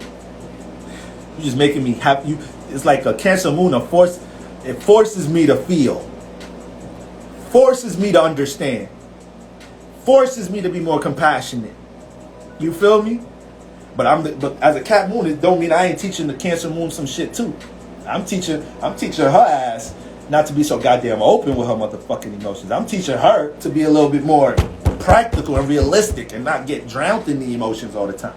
A: You just making me happy. It's like a Cancer moon, it forces me to feel. Forces me to understand. Forces me to be more compassionate. You feel me? But as a Cap moon, it don't mean I ain't teaching the Cancer moon some shit too. I'm teaching her ass not to be so goddamn open with her motherfucking emotions. I'm teaching her to be a little bit more practical and realistic and not get drowned in the emotions all the time.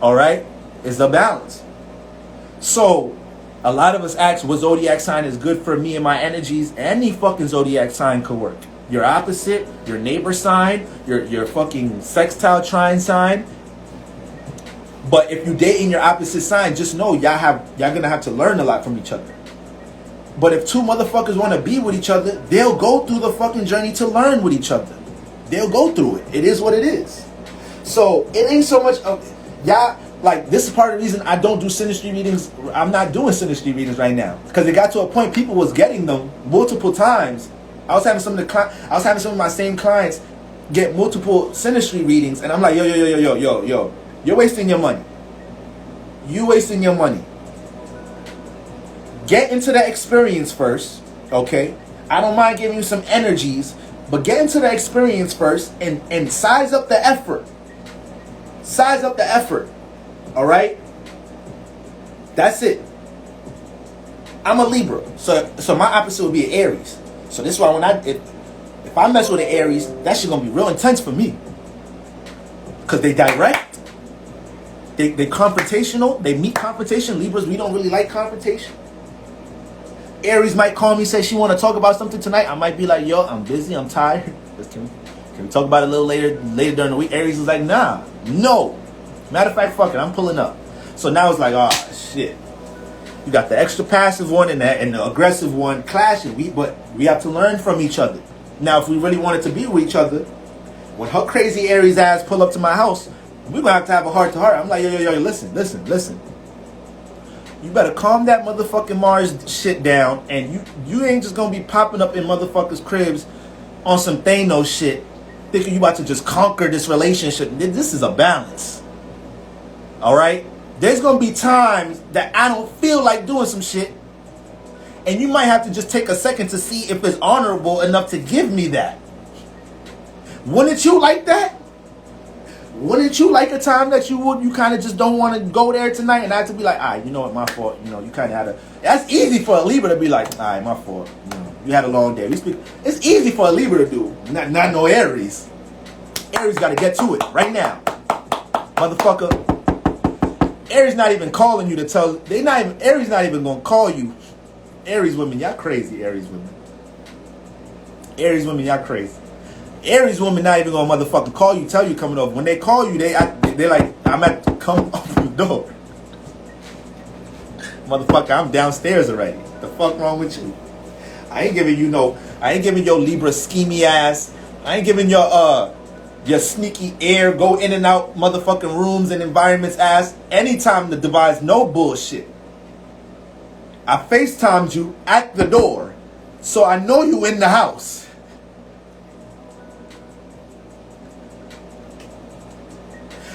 A: Alright? It's the balance. So, a lot of us ask what zodiac sign is good for me and my energies. Any fucking zodiac sign could work. Your opposite, your neighbor sign, your fucking sextile trine sign. But if you dating your opposite sign, just know y'all gonna have to learn a lot from each other. But if two motherfuckers want to be with each other, they'll go through the fucking journey to learn with each other. They'll go through it. It is what it is. So it ain't so much of y'all. Like, this is part of the reason I don't do synastry readings. I'm not doing synastry readings right now because it got to a point people was getting them multiple times. I was having some of my same clients get multiple synastry readings, and I'm like, yo, you're wasting your money. You wasting your money. Get into that experience first. Okay? I don't mind giving you some energies, but get into the experience first and size up the effort. Size up the effort. Alright? That's it. I'm a Libra. So my opposite would be an Aries. So this is why if I mess with an Aries, that shit gonna be real intense for me. Cause they direct. They confrontational. They meet confrontation. Libras, we don't really like confrontation. Aries might call me, say she want to talk about something tonight. I might be like, yo, I'm busy, I'm tired. Can we talk about it a little later during the week? Aries is like, nah, no. Matter of fact, fuck it, I'm pulling up. So now it's like, oh shit. You got the extra passive one and the aggressive one clashing. But we have to learn from each other. Now, if we really wanted to be with each other, when her crazy Aries ass pull up to my house, we're gonna have a heart to heart. I'm like, yo, listen. You better calm that motherfucking Mars shit down, and you ain't just gonna be popping up in motherfuckers' cribs on some Thanos shit, thinking you about to just conquer this relationship. This is a balance. Alright? There's gonna be times that I don't feel like doing some shit, and you might have to just take a second to see if it's honorable enough to give me that. Wouldn't you like that? Wouldn't you like a time that you kind of just don't want to go there tonight, and I have to be like, you know what, my fault. You know, you kind of had to. That's easy for a Libra to be like, my fault. You had a long day. It's easy for a Libra to do. Not no Aries. Aries got to get to it right now, motherfucker. Aries not even calling you to tell. Aries not even gonna call you. Aries women, y'all crazy. Aries women, y'all crazy. Aries women not even gonna motherfucking call you, tell you coming over. When they call you, they're like, I'm at to come open the door. Motherfucker, I'm downstairs already. The fuck wrong with you? I ain't giving your Libra schemy ass. I ain't giving your sneaky air, go in and out motherfucking rooms and environments ass anytime to devise no bullshit. I FaceTimed you at the door, so I know you in the house.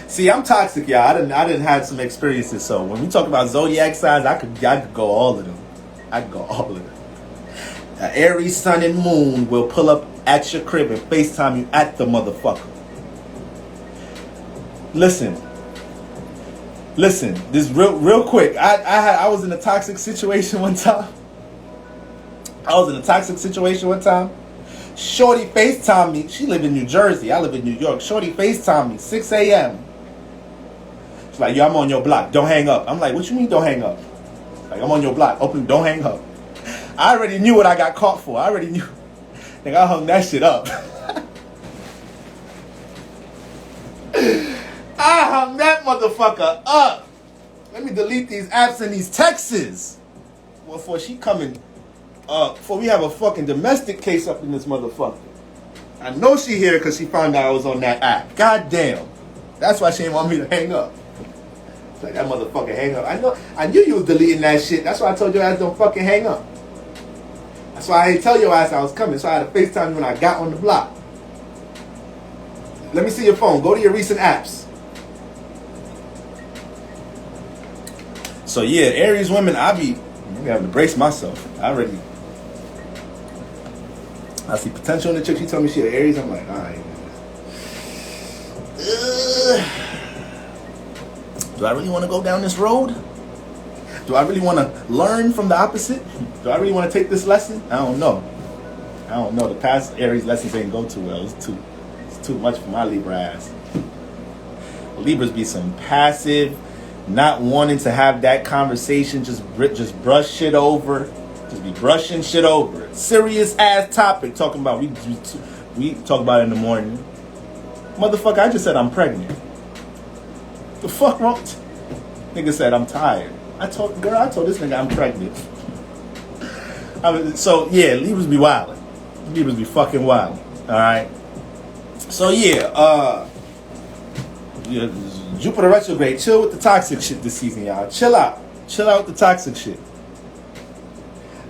A: See, I'm toxic, y'all. I didn't have some experiences. So when we talk about zodiac signs, I could go all of them. Aries sun and moon will pull up at your crib and FaceTime you at the motherfucker. Listen. This real quick. I was in a toxic situation one time. Shorty FaceTime me. She live in New Jersey. I live in New York. Shorty FaceTime me 6 a.m. Like, yo, I'm on your block. Don't hang up. I'm like, what you mean don't hang up? Like, I'm on your block. Don't hang up. I already knew what I got caught for. I already knew. Like, I hung that shit up. I hung that motherfucker up. Let me delete these apps and these texts. Before she coming, before we have a fucking domestic case up in this motherfucker. I know she here because she found out I was on that app. God damn. That's why she didn't want me to hang up. Like, that motherfucker hang up. I knew you was deleting that shit. That's why I told your ass don't fucking hang up. That's why I didn't tell your ass I was coming. So I had to FaceTime you when I got on the block. Let me see your phone. Go to your recent apps. So yeah, Aries women, I have to brace myself. I see potential in the chick. She told me she an Aries. I'm like, alright. Do I really want to go down this road? Do I really want to learn from the opposite? Do I really want to take this lesson? I don't know. The past Aries lessons ain't go too well. It's too much for my Libra ass. Libras be some passive, not wanting to have that conversation, just brush shit over. Just be brushing shit over. Serious ass topic talking about we talk about it in the morning. Motherfucker, I just said I'm pregnant. The fuck wrong? Nigga said I'm tired. I told this nigga I'm pregnant. So yeah, Libras be wildin'. Libras be fucking wild. Alright. So yeah, Jupiter retrograde. Chill with the toxic shit this season, y'all. Chill out with the toxic shit.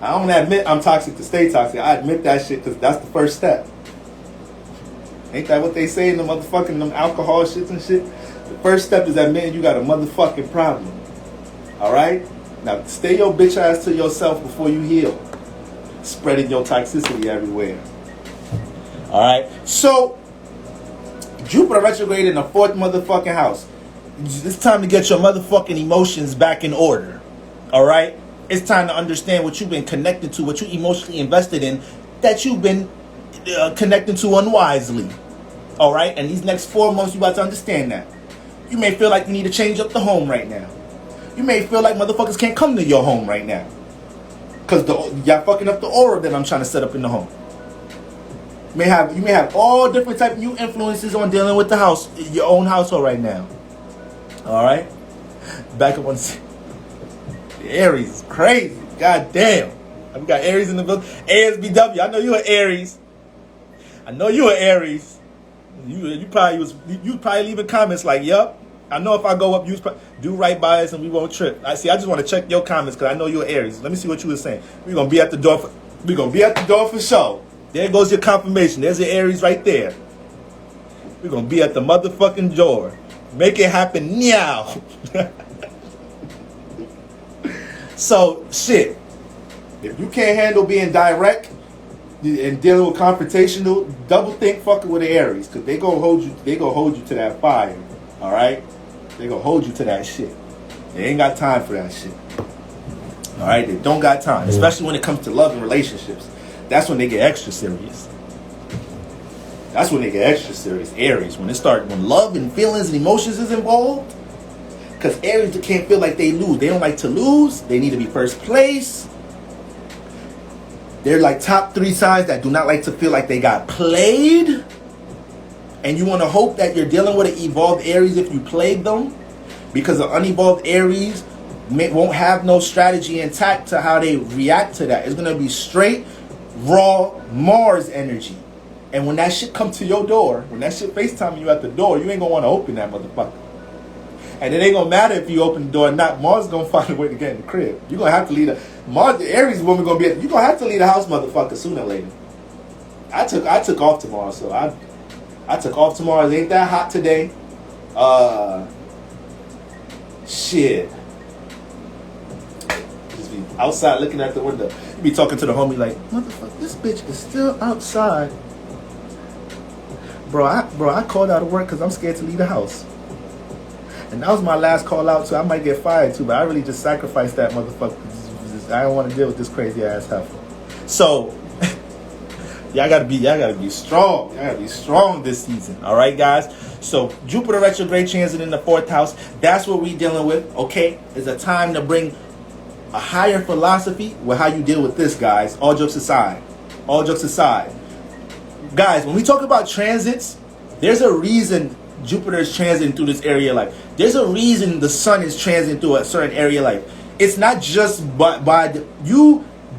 A: I don't admit I'm toxic to stay toxic. I admit that shit because that's the first step. Ain't that what they say in the motherfucking them alcohol shits and shit? The first step is admitting you got a motherfucking problem. Alright? Now stay your bitch ass to yourself before you heal. Spreading your toxicity everywhere. Alright? So, Jupiter retrograde in the 4th motherfucking house. It's time to get your motherfucking emotions back in order. Alright? It's time to understand what you've been connected to, what you emotionally invested in, that you've been connecting to unwisely. Alright? And these next 4 months, you about to understand that. You may feel like you need to change up the home right now. You may feel like motherfuckers can't come to your home right now. Because y'all fucking up the aura that I'm trying to set up in the home. You may have all different type of new influences on dealing with the house, your own household right now. Alright? Back up on the Aries is crazy. God damn. I've got Aries in the building. ASBW. I know you're an Aries. I know you're an Aries. You probably leaving comments like, yup. I know if I go up, do right by us and we won't trip. I just want to check your comments because I know you're Aries. Let me see what you were saying. We're gonna be at the door for sure. There goes your confirmation. There's your Aries right there. We're gonna be at the motherfucking door. Make it happen now. So shit. If you can't handle being direct and dealing with confrontational, double think fucking with the Aries, because they gonna hold you to that fire. Alright? They gonna hold you to that shit. They ain't got time for that shit. Alright? They don't got time. Especially when it comes to love and relationships. That's when they get extra serious. That's when they get extra serious. Aries. When love and feelings and emotions is involved. Because Aries can't feel like they lose. They don't like to lose. They need to be first place. They're like top 3 signs that do not like to feel like they got played. And you want to hope that you're dealing with an evolved Aries if you played them. Because an unevolved Aries won't have no strategy intact to how they react to that. It's going to be straight, raw Mars energy. And when that shit come to your door, when that shit FaceTime you at the door, you ain't going to want to open that motherfucker. And it ain't going to matter if you open the door or not. Mars going to find a way to get in the crib. You're going to have to leave the Aries woman going to be, you're going to have to leave the house, motherfucker, sooner or later. I took off tomorrow, so I took off tomorrow. It ain't that hot today. Shit. Just be outside looking at the window. You be talking to the homie like, motherfucker, this bitch is still outside. Bro, I called out of work because I'm scared to leave the house. And that was my last call out, so I might get fired too, but I really just sacrificed that motherfucker. I don't want to deal with this crazy ass heifer. So, y'all gotta be strong. Y'all gotta be strong this season. Alright, guys? So, Jupiter retrograde transit in the 4th house. That's what we dealing with, okay? It's a time to bring a higher philosophy with how you deal with this, guys. All jokes aside. All jokes aside. Guys, when we talk about transits, there's a reason Jupiter is transiting through this area of life. There's a reason the sun is transiting through a certain area of life. It's not just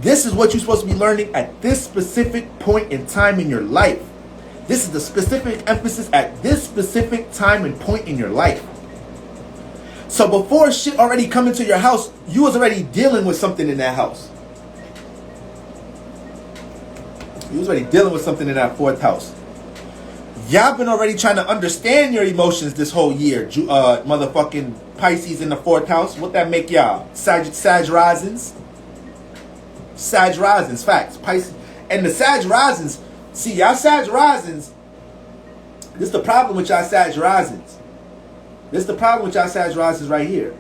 A: this is what you're supposed to be learning at this specific point in time in your life. This is the specific emphasis at this specific time and point in your life. So before shit already come into your house, you was already dealing with something in that house. You was already dealing with something in that 4th house. Y'all been already trying to understand your emotions this whole year. Motherfucking Pisces in the 4th house. What that make y'all? Sag risings. Sag risings, facts. Pisces. And the Sag risings, see, y'all Sag risings, this is the problem with y'all Sag risings. This is the problem with y'all Sag risings right here.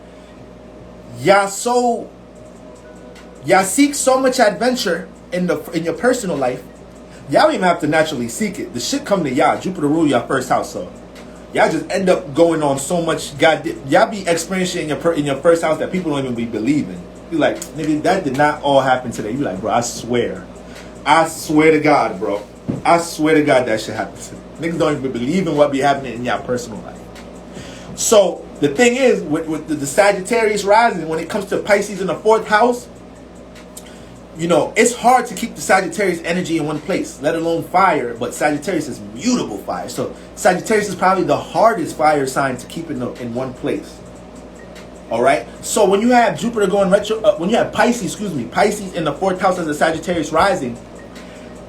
A: Y'all seek so much adventure in your personal life. Y'all don't even have to naturally seek it. The shit come to y'all. Jupiter rule your 1st house, so y'all just end up going on so much. Y'all be experiencing in your 1st house that people don't even be believing. You like, nigga, that did not all happen today. You like, bro, I swear to God, bro. I swear to God that shit happened to me. Niggas don't even believe in what be happening in y'all personal life. So the thing is, with the Sagittarius rising, when it comes to Pisces in the 4th house, you know, it's hard to keep the Sagittarius energy in one place, let alone fire, but Sagittarius is mutable fire. So Sagittarius is probably the hardest fire sign to keep in one place. All right? So when you have Jupiter going retro, when you have Pisces in the 4th house as a Sagittarius rising,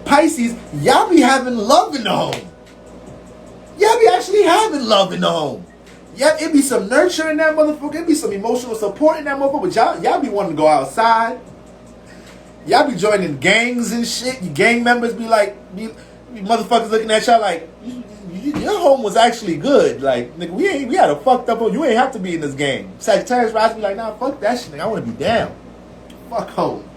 A: Pisces, y'all be having love in the home. Y'all be actually having love in the home. Yeah, it be some nurture in that motherfucker. It be some emotional support in that motherfucker. But y'all be wanting to go outside. Y'all be joining gangs and shit. Your gang members be like, be motherfuckers looking at y'all like, your home was actually good. Like, nigga, we had a fucked up home. You ain't have to be in this gang. Sagittarius rise be like, nah, fuck that shit, nigga. I want to be down. Fuck home.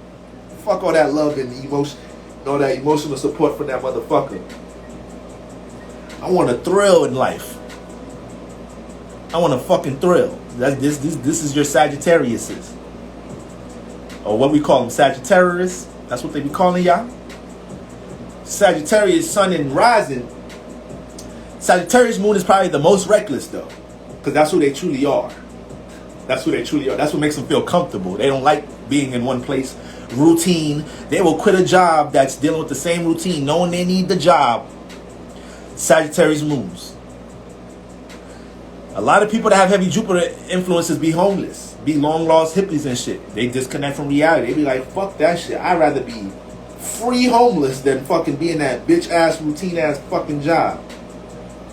A: Fuck all that love and emotion, and all that emotional support from that motherfucker. I want a thrill in life. I want a fucking thrill. This is your Sagittariuses. Or what we call them, Sagittarius. That's what they be calling y'all. Sagittarius, sun and rising. Sagittarius moon is probably the most reckless though. Because that's who they truly are. That's who they truly are. That's what makes them feel comfortable. They don't like being in one place. Routine. They will quit a job that's dealing with the same routine, knowing they need the job. Sagittarius moons. A lot of people that have heavy Jupiter influences be homeless, be long lost hippies and shit. They disconnect from reality. They be like, fuck that shit. I'd rather be free homeless than fucking be in that bitch ass routine ass fucking job.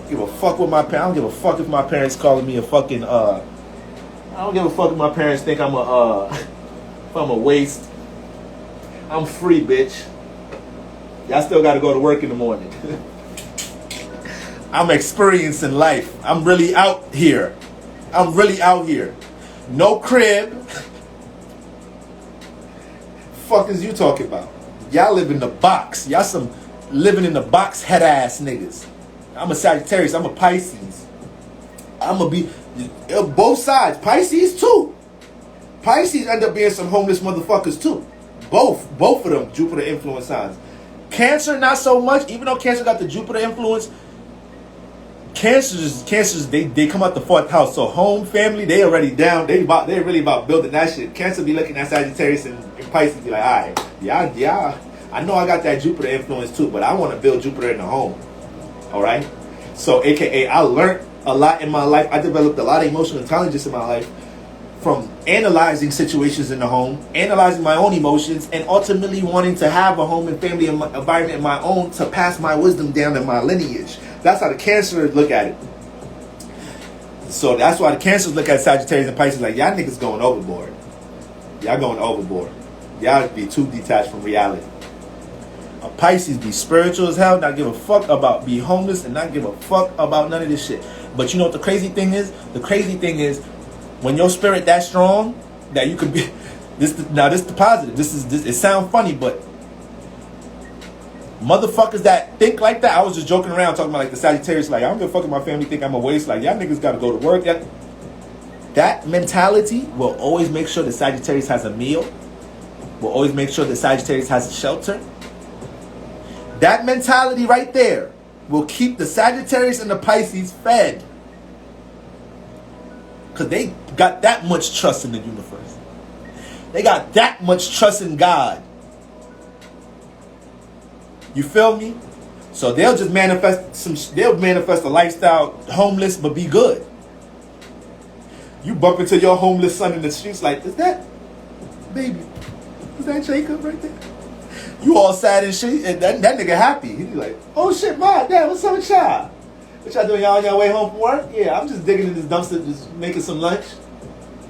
A: Give a fuck with my parents. I don't give a fuck if my parents calling me a fucking I don't give a fuck if my parents think I'm if I'm a waste. I'm free, bitch. Y'all still gotta go to work in the morning. I'm experiencing life. I'm really out here. I'm really out here. No crib. Fuck is you talking about? Y'all live in the box. Y'all some living in the box head ass niggas. I'm a Sagittarius. I'm a Pisces. I'm gonna be both sides. Pisces too. Pisces end up being some homeless motherfuckers too. Both of them Jupiter influence signs. Cancer not so much. Even though Cancer got the Jupiter influence, Cancers they come out the 4th house. So home, family, they already down. They really about building that shit. Cancer be looking at Sagittarius and Pisces be like, alright, yeah. I know I got that Jupiter influence too, but I want to build Jupiter in the home. Alright? So AKA I learned a lot in my life. I developed a lot of emotional intelligence in my life from analyzing situations in the home, analyzing my own emotions, and ultimately wanting to have a home and family environment of my own to pass my wisdom down in my lineage. That's how the Cancers look at it. So that's why the Cancers look at Sagittarius and Pisces like, y'all niggas going overboard. Y'all going overboard. Y'all be too detached from reality. A Pisces be spiritual as hell, not give a fuck about be homeless, and not give a fuck about none of this shit. But you know what the crazy thing is? The crazy thing is when your spirit that strong that you could be this the positive. This it sounds funny, but motherfuckers that think like that, I was just joking around talking about like the Sagittarius, like I don't give a fuck if my family think I'm a waste, like y'all niggas gotta go to work. That mentality will always make sure the Sagittarius has a meal, will always make sure the Sagittarius has a shelter. That mentality right there will keep the Sagittarius and the Pisces fed. Because they got that much trust in the universe. They got that much trust in God. You feel me? So they'll just they'll manifest a lifestyle homeless but be good. You bump into your homeless son in the streets like, is that baby? Is that Jacob right there? You all sad and shit, and that nigga happy. He be like, oh shit, ma, dad, what's up with y'all? What y'all doing? Y'all on your way home from work? Yeah, I'm just digging in this dumpster, just making some lunch.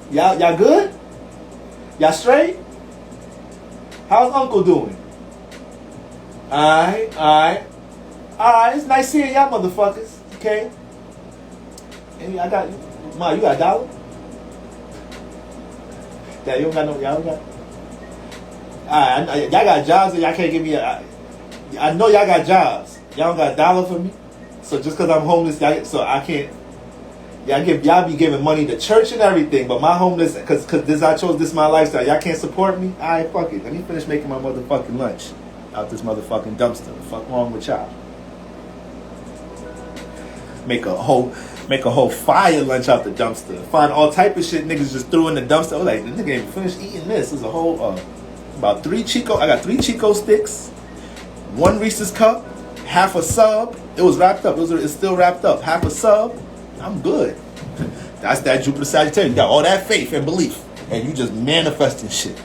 A: Y'all good? Y'all straight? How's Uncle doing? Alright. It's nice seeing y'all motherfuckers. Okay? And I got Ma, you got a dollar? Yeah, you don't got no, y'all don't got. Alright, y'all got jobs and y'all can't give me I know y'all got jobs. Y'all don't got a dollar for me? So just because I'm homeless, so I can't. Y'all be giving money to church and everything, but my homeless, because I chose this my lifestyle. Y'all can't support me. Alright, fuck it. Let me finish making my motherfucking lunch out this motherfucking dumpster. The fuck wrong with y'all? Make a whole fire lunch out the dumpster. Find all type of shit niggas just threw in the dumpster. I was like, the nigga ain't finished eating this. There's a whole about 3 Chico. I got 3 Chico sticks, 1 Reese's cup, half a sub. It was wrapped up. It's still wrapped up. Half a sub. I'm good. That's that Jupiter Sagittarius. You got all that faith and belief, and you just manifesting shit.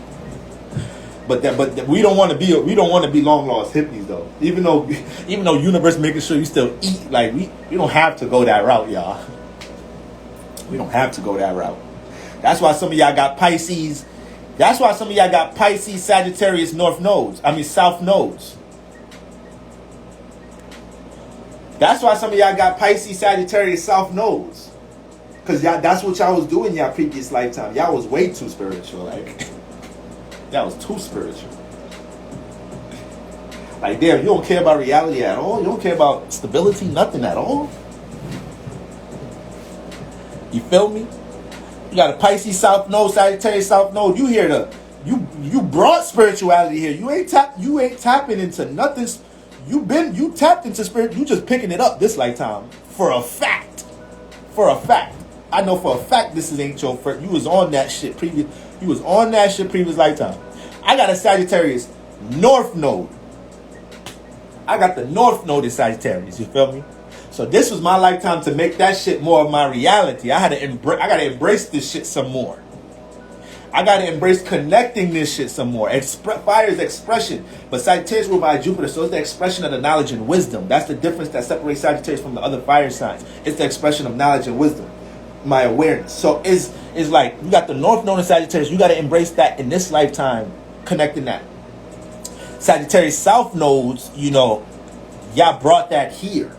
A: But we don't want to be long lost hippies though. Even though universe making sure you still eat, like we don't have to go that route, y'all. We don't have to go that route. That's why some of y'all got Pisces That's why some of y'all got Pisces, Sagittarius, North nodes. I mean, South nodes. That's why some of y'all got Pisces, Sagittarius, South nodes. Because y'all, that's what y'all was doing in y'all previous lifetime. Y'all was way too spiritual. Like, y'all was too spiritual. Like, damn, you don't care about reality at all? You don't care about stability? Nothing at all? You feel me? You got a Pisces South Node, Sagittarius South Node. You hear the you brought spirituality here. You ain't tapping into nothing. You tapped into spirit. You just picking it up this lifetime for a fact. For a fact, I know for a fact this ain't your first. You was on that shit previous. You was on that shit previous lifetime. I got a Sagittarius North Node. I got the North Node in Sagittarius. You feel me? So this was my lifetime to make that shit more of my reality. I gotta embrace this shit some more. I gotta embrace connecting this shit some more. Fire is expression, but Sagittarius ruled by Jupiter, so it's the expression of the knowledge and wisdom. That's the difference that separates Sagittarius from the other fire signs. It's the expression of knowledge and wisdom, my awareness. So it's like you got the North Node in Sagittarius. You gotta embrace that in this lifetime, connecting that. Sagittarius South nodes, you know, y'all brought that here.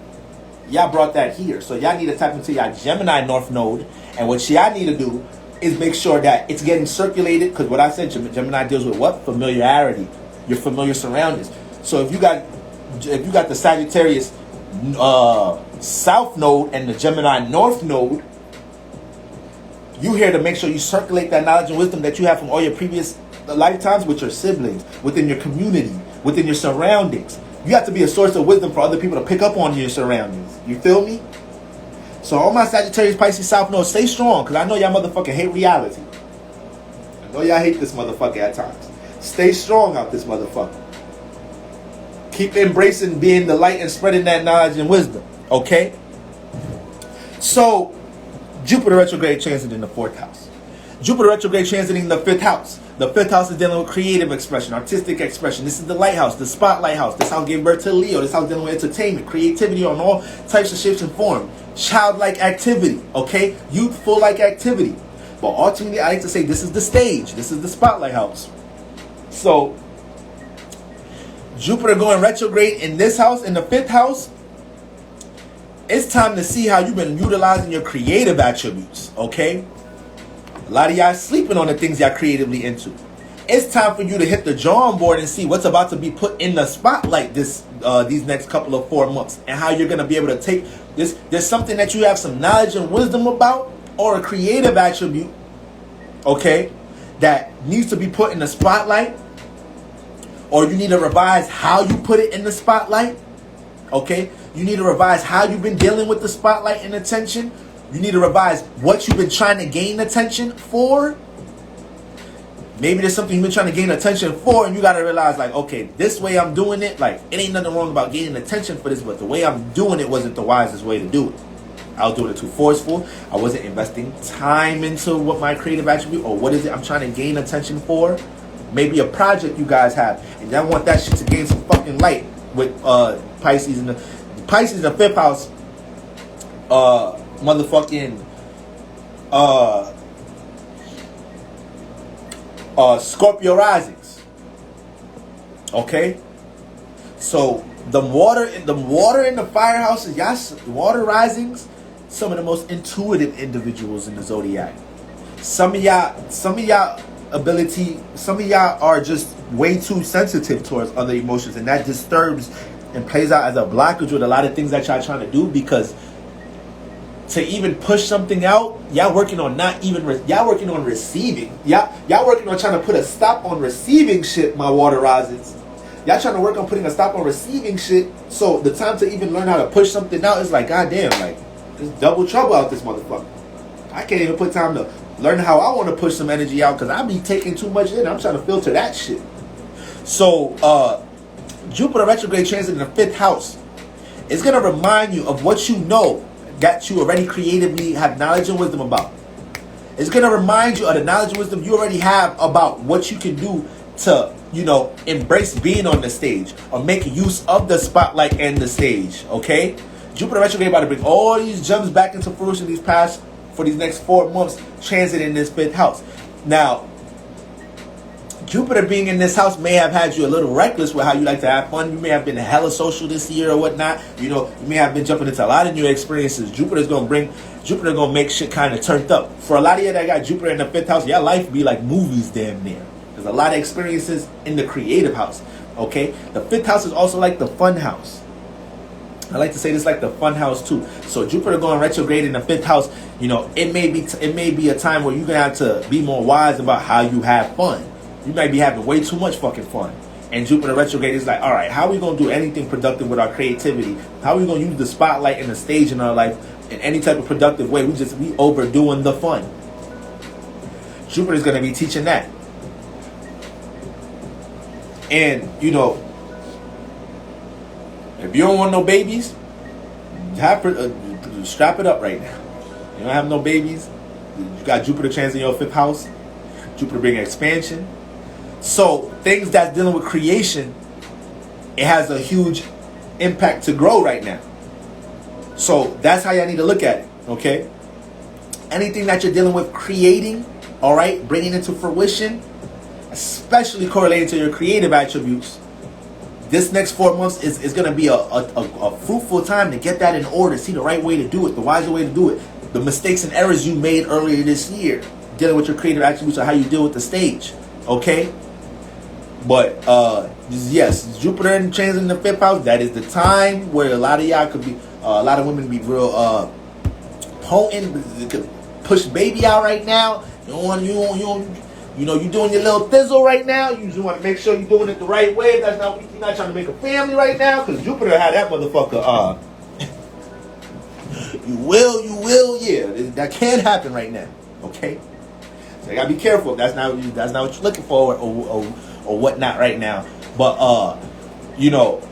A: Y'all brought that here. So y'all need to tap into y'all Gemini North Node. And what y'all need to do is make sure that it's getting circulated. Because what I said, Gemini deals with what? Familiarity. Your familiar surroundings. So if you got the Sagittarius South Node and the Gemini North Node, you here to make sure you circulate that knowledge and wisdom that you have from all your previous lifetimes with your siblings, within your community, within your surroundings. You have to be a source of wisdom for other people to pick up on your surroundings. You feel me? So all my Sagittarius, Pisces, South Node, stay strong, because I know y'all motherfucking hate reality. I know y'all hate this motherfucker at times. Stay strong out this motherfucker. Keep embracing being the light and spreading that knowledge and wisdom. Okay? So, Jupiter retrograde transit in the 4th house. Jupiter retrograde transiting the 5th house. The 5th house is dealing with creative expression, artistic expression. This is the lighthouse, the spotlight house. This house gave birth to Leo. This house dealing with entertainment, creativity on all types of shapes and form. Childlike activity, okay? Youthful-like activity. But ultimately, I like to say this is the stage. This is the spotlight house. So, Jupiter going retrograde in this house, in the 5th house, it's time to see how you've been utilizing your creative attributes, okay? A lot of y'all sleeping on the things y'all creatively into. It's time for you to hit the drawing board and see what's about to be put in the spotlight these next couple of 4 months, and how you're going to be able to take this. There's something that you have some knowledge and wisdom about, or a creative attribute, okay, that needs to be put in the spotlight, or you need to revise how you put it in the spotlight, okay? You need to revise how you've been dealing with the spotlight and attention. You need to revise what you've been trying to gain attention for. Maybe there's something you've been trying to gain attention for, and you got to realize, like, okay, this way I'm doing it, like, it ain't nothing wrong about gaining attention for this, but the way I'm doing it wasn't the wisest way to do it. I was doing it too forceful. I wasn't investing time into what my creative attribute, or what is it I'm trying to gain attention for. Maybe a project you guys have, and y'all want that shit to gain some fucking light with Pisces in the 5th house. Motherfucking Scorpio risings. Okay? So the water in the fire houses, y'all water risings, some of the most intuitive individuals in the zodiac. Some of y'all are just way too sensitive towards other emotions, and that disturbs and plays out as a blockage with a lot of things that y'all trying to do, because to even push something out, y'all working on y'all working on receiving. Y'all working on trying to put a stop on receiving shit, my water risings. Y'all trying to work on putting a stop on receiving shit. So the time to even learn how to push something out is like, goddamn, like, there's double trouble out this motherfucker. I can't even put time to learn how I want to push some energy out, because I be taking too much in. I'm trying to filter that shit. So, Jupiter retrograde transit in the 5th house is going to remind you of what you know that you already creatively have knowledge and wisdom about. It's going to remind you of the knowledge and wisdom you already have about what you can do to, you know, embrace being on the stage, or make use of the spotlight and the stage, okay? Jupiter retrograde about to bring all these gems back into fruition for these next 4 months, transit in this 5th house. Now, Jupiter being in this house may have had you a little reckless with how you like to have fun. You may have been hella social this year or whatnot. You know, you may have been jumping into a lot of new experiences. Jupiter gonna make shit kind of turned up. For a lot of you that got Jupiter in the 5th house, your life be like movies damn near. There's a lot of experiences in the creative house. Okay, the 5th house is also like the fun house. I like to say this like the fun house too. So Jupiter going retrograde in the 5th house, you know, it may be a time where you're gonna have to be more wise about how you have fun. You might be having way too much fucking fun. And Jupiter retrograde is like, all right, how are we going to do anything productive with our creativity? How are we going to use the spotlight and the stage in our life in any type of productive way? We overdoing the fun. Jupiter is going to be teaching that. And, you know, if you don't want no babies, strap it up right now. You don't have no babies. You got Jupiter transit in your 5th house. Jupiter bringing expansion. So things that's dealing with creation, it has a huge impact to grow right now. So that's how y'all need to look at it, okay? Anything that you're dealing with creating, all right, bringing into fruition, especially correlated to your creative attributes, this next 4 months is going to be a fruitful time to get that in order, see the right way to do it, the wiser way to do it, the mistakes and errors you made earlier this year, dealing with your creative attributes or how you deal with the stage, okay? But yes, Jupiter in transit in the 5th house, that is the time where a lot of y'all could be, a lot of women be real potent, could push baby out right now. You know, you're doing your little thizzle right now. You just want to make sure you're doing it the right way. You're not trying to make a family right now, because Jupiter had that motherfucker. You will, yeah. That can happen right now. Okay, so you gotta be careful. That's not what you're looking for, or whatnot right now. But you know,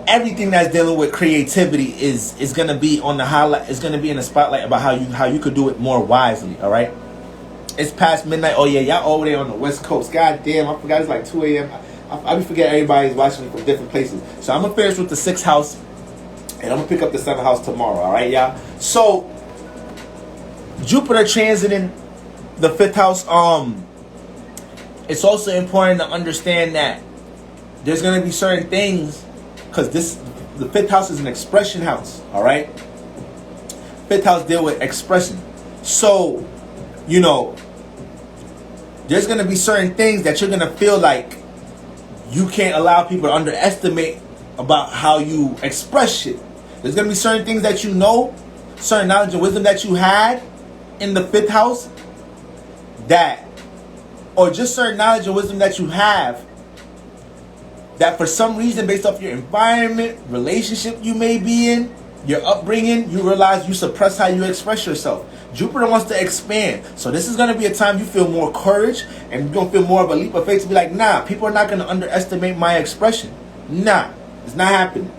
A: everything that's dealing with creativity is gonna be on the highlight. It's gonna be in the spotlight about how you could do it more wisely. All right. It's past midnight. Oh yeah, y'all over there on the West Coast. God damn, I forgot it's like 2 a.m. I forget everybody's watching me from different places. So I'm gonna finish with the 6th house, and I'm gonna pick up the 7th house tomorrow. All right, y'all. So Jupiter transiting the 5th house. It's also important to understand that there's going to be certain things, because the 5th house is an expression house, all right? 5th house deal with expression. So, you know, there's going to be certain things that you're going to feel like you can't allow people to underestimate about how you express shit. There's going to be certain things that you know, certain knowledge and wisdom that you had in the 5th house that, or just certain knowledge and wisdom that you have that for some reason, based off your environment, relationship you may be in, your upbringing, you realize you suppress how you express yourself. Jupiter wants to expand. So this is going to be a time you feel more courage, and you're going to feel more of a leap of faith to be like, nah, people are not going to underestimate my expression. Nah, it's not happening.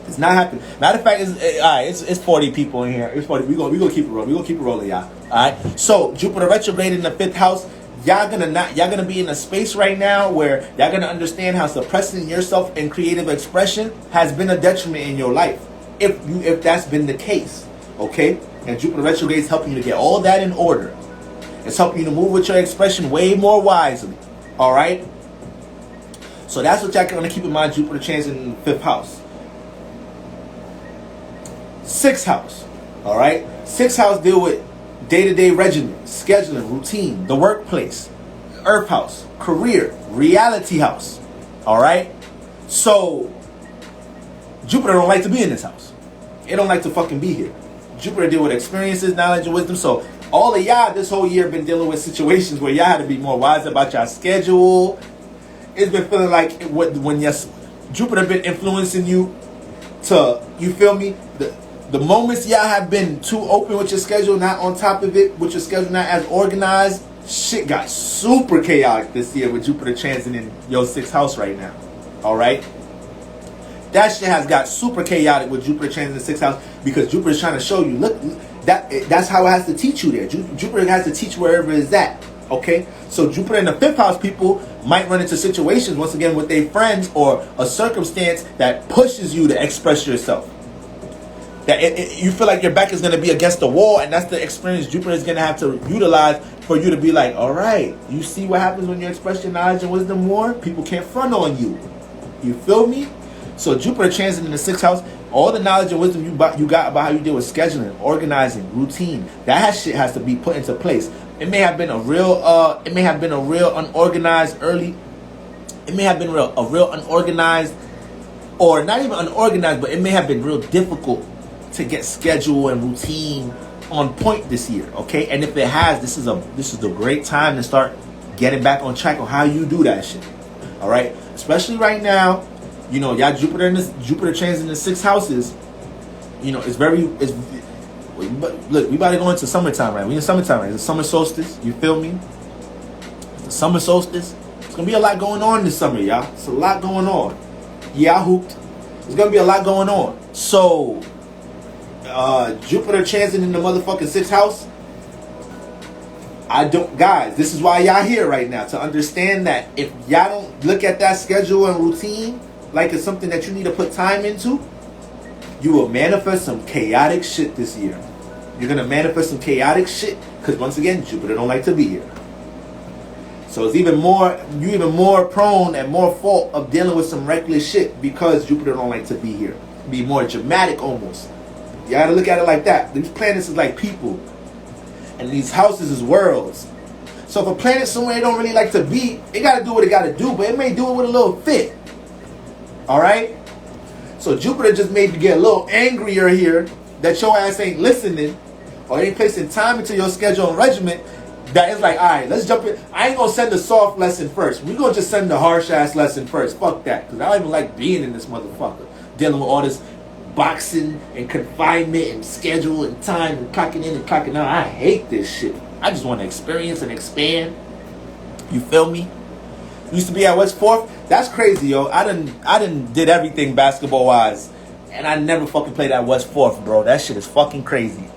A: It's not happening. Matter of fact, it's 40 people in here. It's 40. We gonna keep it rolling. We gonna keep it rolling, y'all. All right. So Jupiter retrograde in the 5th house. Y'all gonna be in a space right now where y'all gonna understand how suppressing yourself in creative expression has been a detriment in your life. If that's been the case, okay. And Jupiter retrograde is helping you to get all that in order. It's helping you to move with your expression way more wisely. All right. So that's what y'all gonna keep in mind. Jupiter transit in the 5th house. 6th house, all right? 6th house deal with day-to-day regimen, scheduling, routine, the workplace, earth house, career, reality house, all right? So, Jupiter don't like to be in this house. It don't like to fucking be here. Jupiter deal with experiences, knowledge, and wisdom. So, all of y'all this whole year been dealing with situations where y'all had to be more wise about y'all schedule. It's been feeling like Jupiter been influencing you to, you feel me? The moments y'all have been too open with your schedule, not on top of it, with your schedule not as organized, shit got super chaotic this year with Jupiter transiting your 6th house right now. All right? That shit has got super chaotic with Jupiter transiting the 6th house, because Jupiter's trying to show you, look, that's how it has to teach you there. Jupiter has to teach wherever it's at. Okay? So Jupiter in the 5th house people might run into situations, once again, with their friends or a circumstance that pushes you to express yourself. that you feel like your back is going to be against the wall, and that's the experience Jupiter is going to have to utilize for you to be like, all right, you see what happens when you express your knowledge and wisdom more? People can't front on you. You feel me? So Jupiter transit in the 6th house, all the knowledge and wisdom you got about how you deal with scheduling, organizing, routine, that shit has to be put into place. It may have been a real unorganized early. It may have been a real unorganized, or not even unorganized, but it may have been real difficult to get schedule and routine on point this year. Okay, and if it has, this is the great time to start getting back on track on how you do that shit. All right, especially right now. You know, y'all Jupiter transit in the 6 houses. You know, look, we about to go into summertime, right? We in summertime, right? It's the summer solstice. You feel me? It's the summer solstice. It's gonna be a lot going on this summer, y'all. It's a lot going on. Yeah, I hooped. There's gonna be a lot going on. So, Jupiter transit in the motherfucking 6th house. Guys, this is why y'all here right now, to understand that if y'all don't look at that schedule and routine like it's something that you need to put time into, you will manifest some chaotic shit this year. You're going to manifest some chaotic shit because, once again, Jupiter don't like to be here. So it's you're even more prone and more fault of dealing with some reckless shit because Jupiter don't like to be here. Be more dramatic almost. You got to look at it like that. These planets is like people, and these houses is worlds. So if a planet somewhere it don't really like to be, it got to do what it got to do, but it may do it with a little fit. All right? So Jupiter just made you get a little angrier here that your ass ain't listening or ain't placing time into your schedule and regimen. That is like, all right, let's jump in. I ain't going to send the soft lesson first. We're going to just send the harsh-ass lesson first. Fuck that. Because I don't even like being in this motherfucker. Dealing with all this boxing and confinement and schedule and time and clocking in and clocking out. I hate this shit. I just want to experience and expand. You feel me? Used to be at West 4th. That's crazy, yo. I done did everything basketball-wise. And I never fucking played at West 4th, bro. That shit is fucking crazy.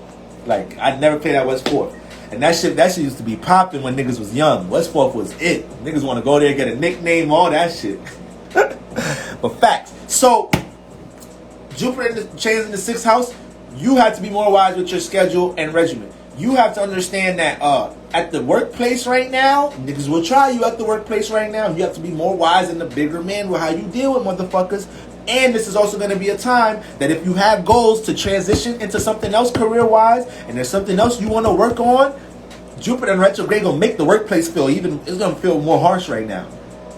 A: Like, I never played at West 4th. And that shit used to be popping when niggas was young. West 4th was it. Niggas want to go there, get a nickname, all that shit. But facts. So, Jupiter changing the 6th house, you have to be more wise with your schedule and regimen. You have to understand that at the workplace right now, niggas will try you at the workplace right now. You have to be more wise than the bigger man with how you deal with motherfuckers. And this is also going to be a time that if you have goals to transition into something else career-wise, and there's something else you want to work on, Jupiter in retrograde going to make the workplace it's going to feel more harsh right now.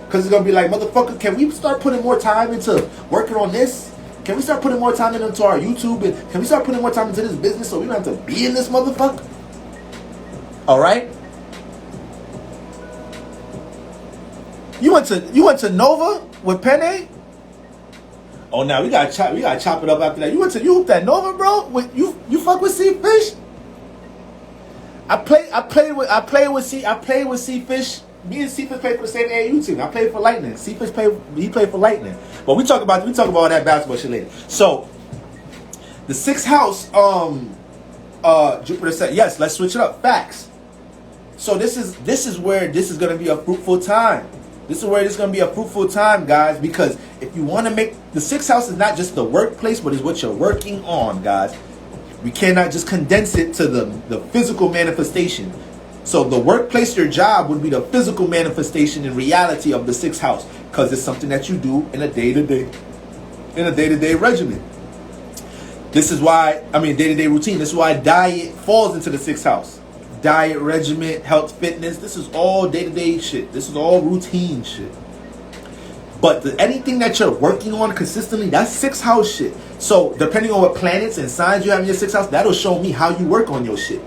A: Because it's going to be like, motherfucker, can we start putting more time into working on this? Can we start putting more time into our YouTube? And can we start putting more time into this business so we don't have to be in this motherfucker? All right? You went to Nova with Penne? Oh, now we gotta chop it up after that. You hooped at Nova, bro? You fuck with C Fish? I played with C Fish. Me and C Fish played for the same AAU team. I played for Lightning. C Fish played for Lightning. But we talk about all that basketball shit later. So the 6th house, Jupiter said, yes, let's switch it up. Facts. So this is where this is gonna be a fruitful time. This is where it's going to be a fruitful time, guys, because if you want to make the 6th house is not just the workplace, but it's what you're working on, guys. We cannot just condense it to the physical manifestation. So the workplace, your job, would be the physical manifestation in reality of the 6th house, because it's something that you do in a day-to-day regimen. This is why, day-to-day routine. This is why diet falls into the 6th house. Diet, regimen, health, fitness. This is all day-to-day shit. This is all routine shit. But anything that you're working on consistently, that's 6th house shit. So depending on what planets and signs you have in your 6th house, that'll show me how you work on your shit.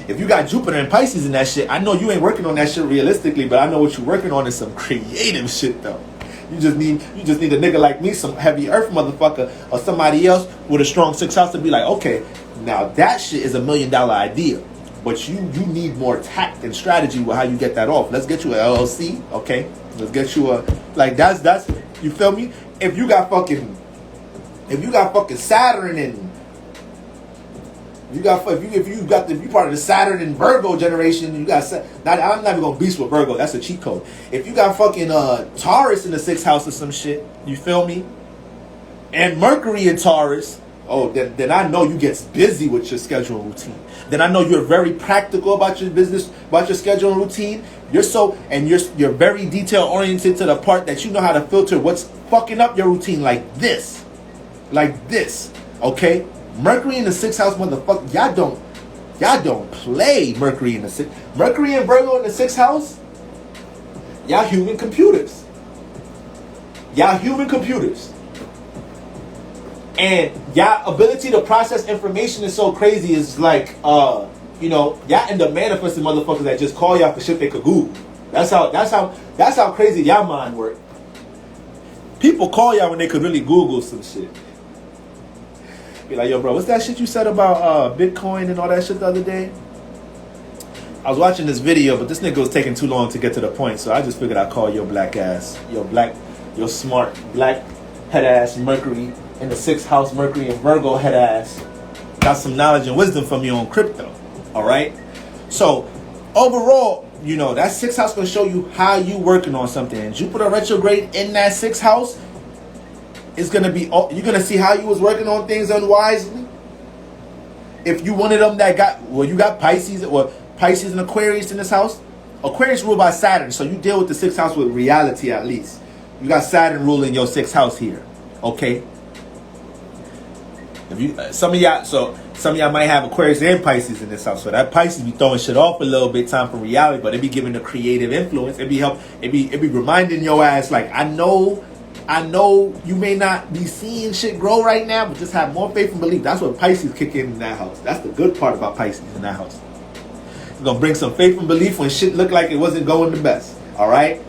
A: If you got Jupiter and Pisces in that shit, I know you ain't working on that shit realistically, but I know what you're working on is some creative shit though. You just need a nigga like me, some heavy earth motherfucker, or somebody else with a strong 6th house to be like, okay, now that shit is $1 million idea. But you need more tact and strategy with how you get that off. Let's get you an LLC, okay? Let's get you that's you feel me? If you got fucking Saturn and if you part of the Saturn and Virgo generation, you got I'm not even gonna beast with Virgo. That's a cheat code. If you got fucking Taurus in the 6th house or some shit, you feel me? And Mercury in Taurus, Oh, then I know you get busy with your schedule and routine. Then I know you're very practical about your business, about your schedule and routine. You're very detail oriented to the part that you know how to filter what's fucking up your routine like this. Okay? Mercury in the 6th house, motherfucker. Y'all don't play Mercury in the 6th. Mercury and Virgo in the 6th house. Y'all human computers. And y'all ability to process information is so crazy. It's like, y'all end up manifesting motherfuckers that just call y'all for shit they could Google. That's how crazy y'all mind work. People call y'all when they could really Google some shit. Be like, yo, bro, what's that shit you said about Bitcoin and all that shit the other day? I was watching this video, but this nigga was taking too long to get to the point, so I just figured I'd call your black ass, your smart black head ass Mercury in the 6th house, Mercury and Virgo head ass. Got some knowledge and wisdom from you on crypto. Alright? So overall, that 6th house gonna show you how you working on something. And Jupiter retrograde in that 6th house is gonna be, you're gonna see how you was working on things unwisely. If you one of them that you got Pisces and Aquarius in this house. Aquarius ruled by Saturn, so you deal with the 6th house with reality at least. You got Saturn ruling your 6th house here. Okay? Some of y'all might have Aquarius and Pisces in this house, so that Pisces be throwing shit off a little bit, time for reality, but it be giving the creative influence. It be reminding your ass, like, I know you may not be seeing shit grow right now, but just have more faith and belief. That's what Pisces kick in that house. That's the good part about Pisces in that house. It's gonna bring some faith and belief when shit looked like it wasn't going the best. Alright?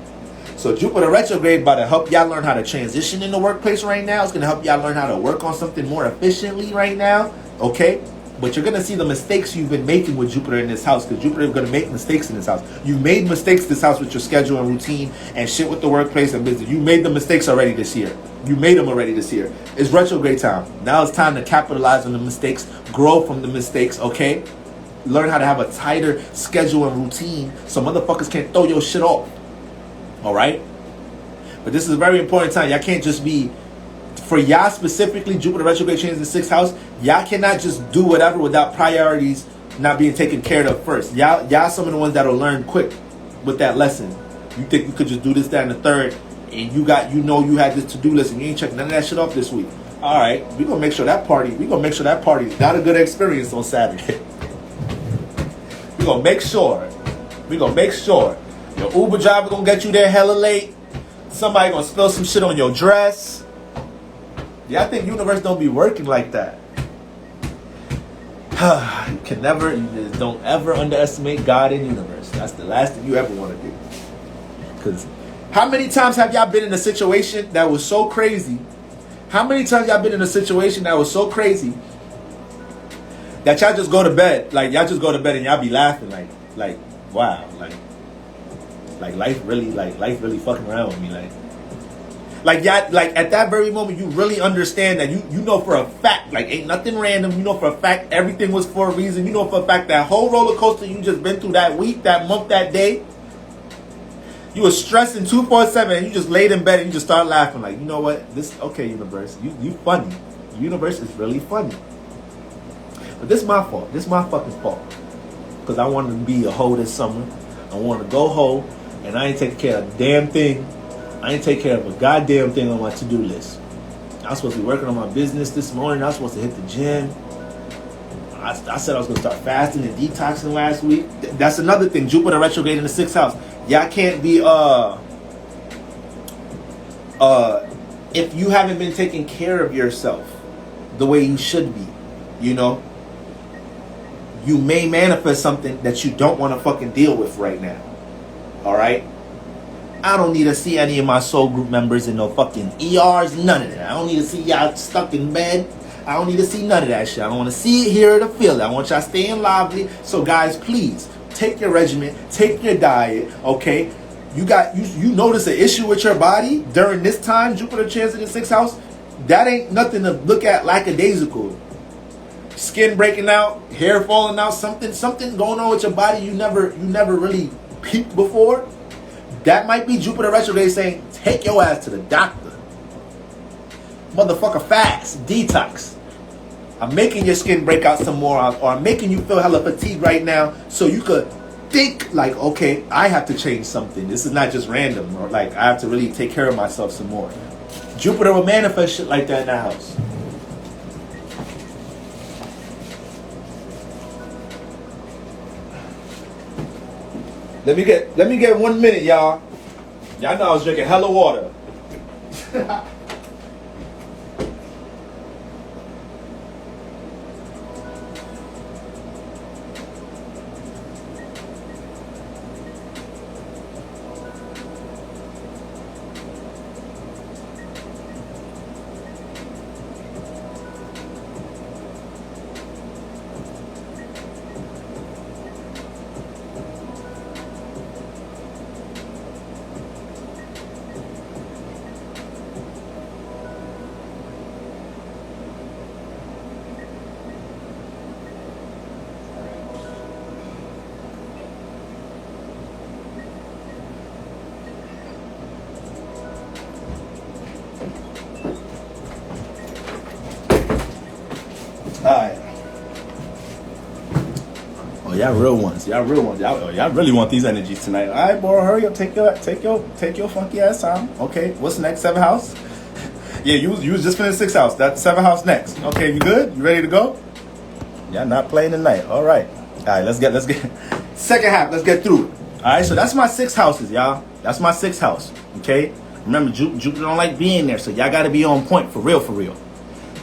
A: So Jupiter retrograde about to help y'all learn how to transition in the workplace right now. It's gonna help y'all learn how to work on something more efficiently right now. Okay? But you're gonna see the mistakes you've been making with Jupiter in this house, because Jupiter is gonna make mistakes in this house. You made mistakes this house with your schedule and routine and shit with the workplace and business. You made the mistakes already this year. It's retrograde time. Now it's time to capitalize on the mistakes, grow from the mistakes, okay? Learn how to have a tighter schedule and routine so motherfuckers can't throw your shit off. Alright? But this is a very important time. Y'all can't just be, for y'all specifically, Jupiter retrograde changes the 6th house. Y'all cannot just do whatever without priorities not being taken care of first. Y'all some of the ones that'll learn quick with that lesson. You think you could just do this, that, and the third, and you had this to-do list and you ain't checking none of that shit off this week. Alright, we're gonna make sure that party is not a good experience on Saturday. We're gonna make sure your Uber driver gonna get you there hella late. Somebody gonna spill some shit on your dress. Yeah, I think universe don't be working like that. You just don't ever underestimate God and universe. That's the last thing you ever want to do. Because how many times have y'all been in a situation that was so crazy? How many times y'all been in a situation that was so crazy that y'all just go to bed, and y'all be laughing like wow, like life really fucking around with me, at that very moment you really understand that you know for a fact, like, ain't nothing random. You know for a fact everything was for a reason. You know for a fact that whole roller coaster you just been through that week, that month, that day, you was stressing 24/7 and you just laid in bed and you just start laughing like, you know what, universe, you funny. The universe is really funny. But this is my fault. This is my fucking fault. Because I wanted to be a hoe this summer. I wanted to go hoe, and I ain't taking care of a damn thing. I ain't take care of a goddamn thing on my to-do list. I was supposed to be working on my business this morning. I was supposed to hit the gym. I said I was going to start fasting and detoxing last week. That's another thing. Jupiter retrograde in the 6th house. Y'all can't be, if you haven't been taking care of yourself the way you should be, you may manifest something that you don't want to fucking deal with right now. Alright? I don't need to see any of my soul group members in no fucking ERs, none of that. I don't need to see y'all stuck in bed. I don't need to see none of that shit. I don't want to see it, hear it, or feel it. I want y'all staying lively. So guys, please, take your regimen, take your diet, okay? You notice an issue with your body during this time, Jupiter transit in the 6th house, that ain't nothing to look at lackadaisical. Skin breaking out, hair falling out, something going on with your body you never really peeped before. That might be Jupiter retrograde saying, take your ass to the doctor. Motherfucker, fast, detox. I'm making your skin break out some more, or I'm making you feel hella fatigued right now, so you could think like, okay, I have to change something. This is not just random, or like I have to really take care of myself some more. Jupiter will manifest shit like that in that house. Let me get 1 minute, y'all. Y'all know I was drinking hella water. Alright. Oh, y'all real ones. Y'all real ones. Y'all really want these energies tonight. Alright, boy, hurry up. Take your funky ass time. Okay, what's next? 7th house? Yeah, you was just finished 6th house. That's 7th house next. Okay, you good? You ready to go? Y'all not playing tonight. Alright. Alright, let's get second half, let's get through it. Alright, so that's my 6 houses, y'all. That's my 6th house. Okay? Remember, Jupiter don't like being there, so y'all gotta be on point for real, for real.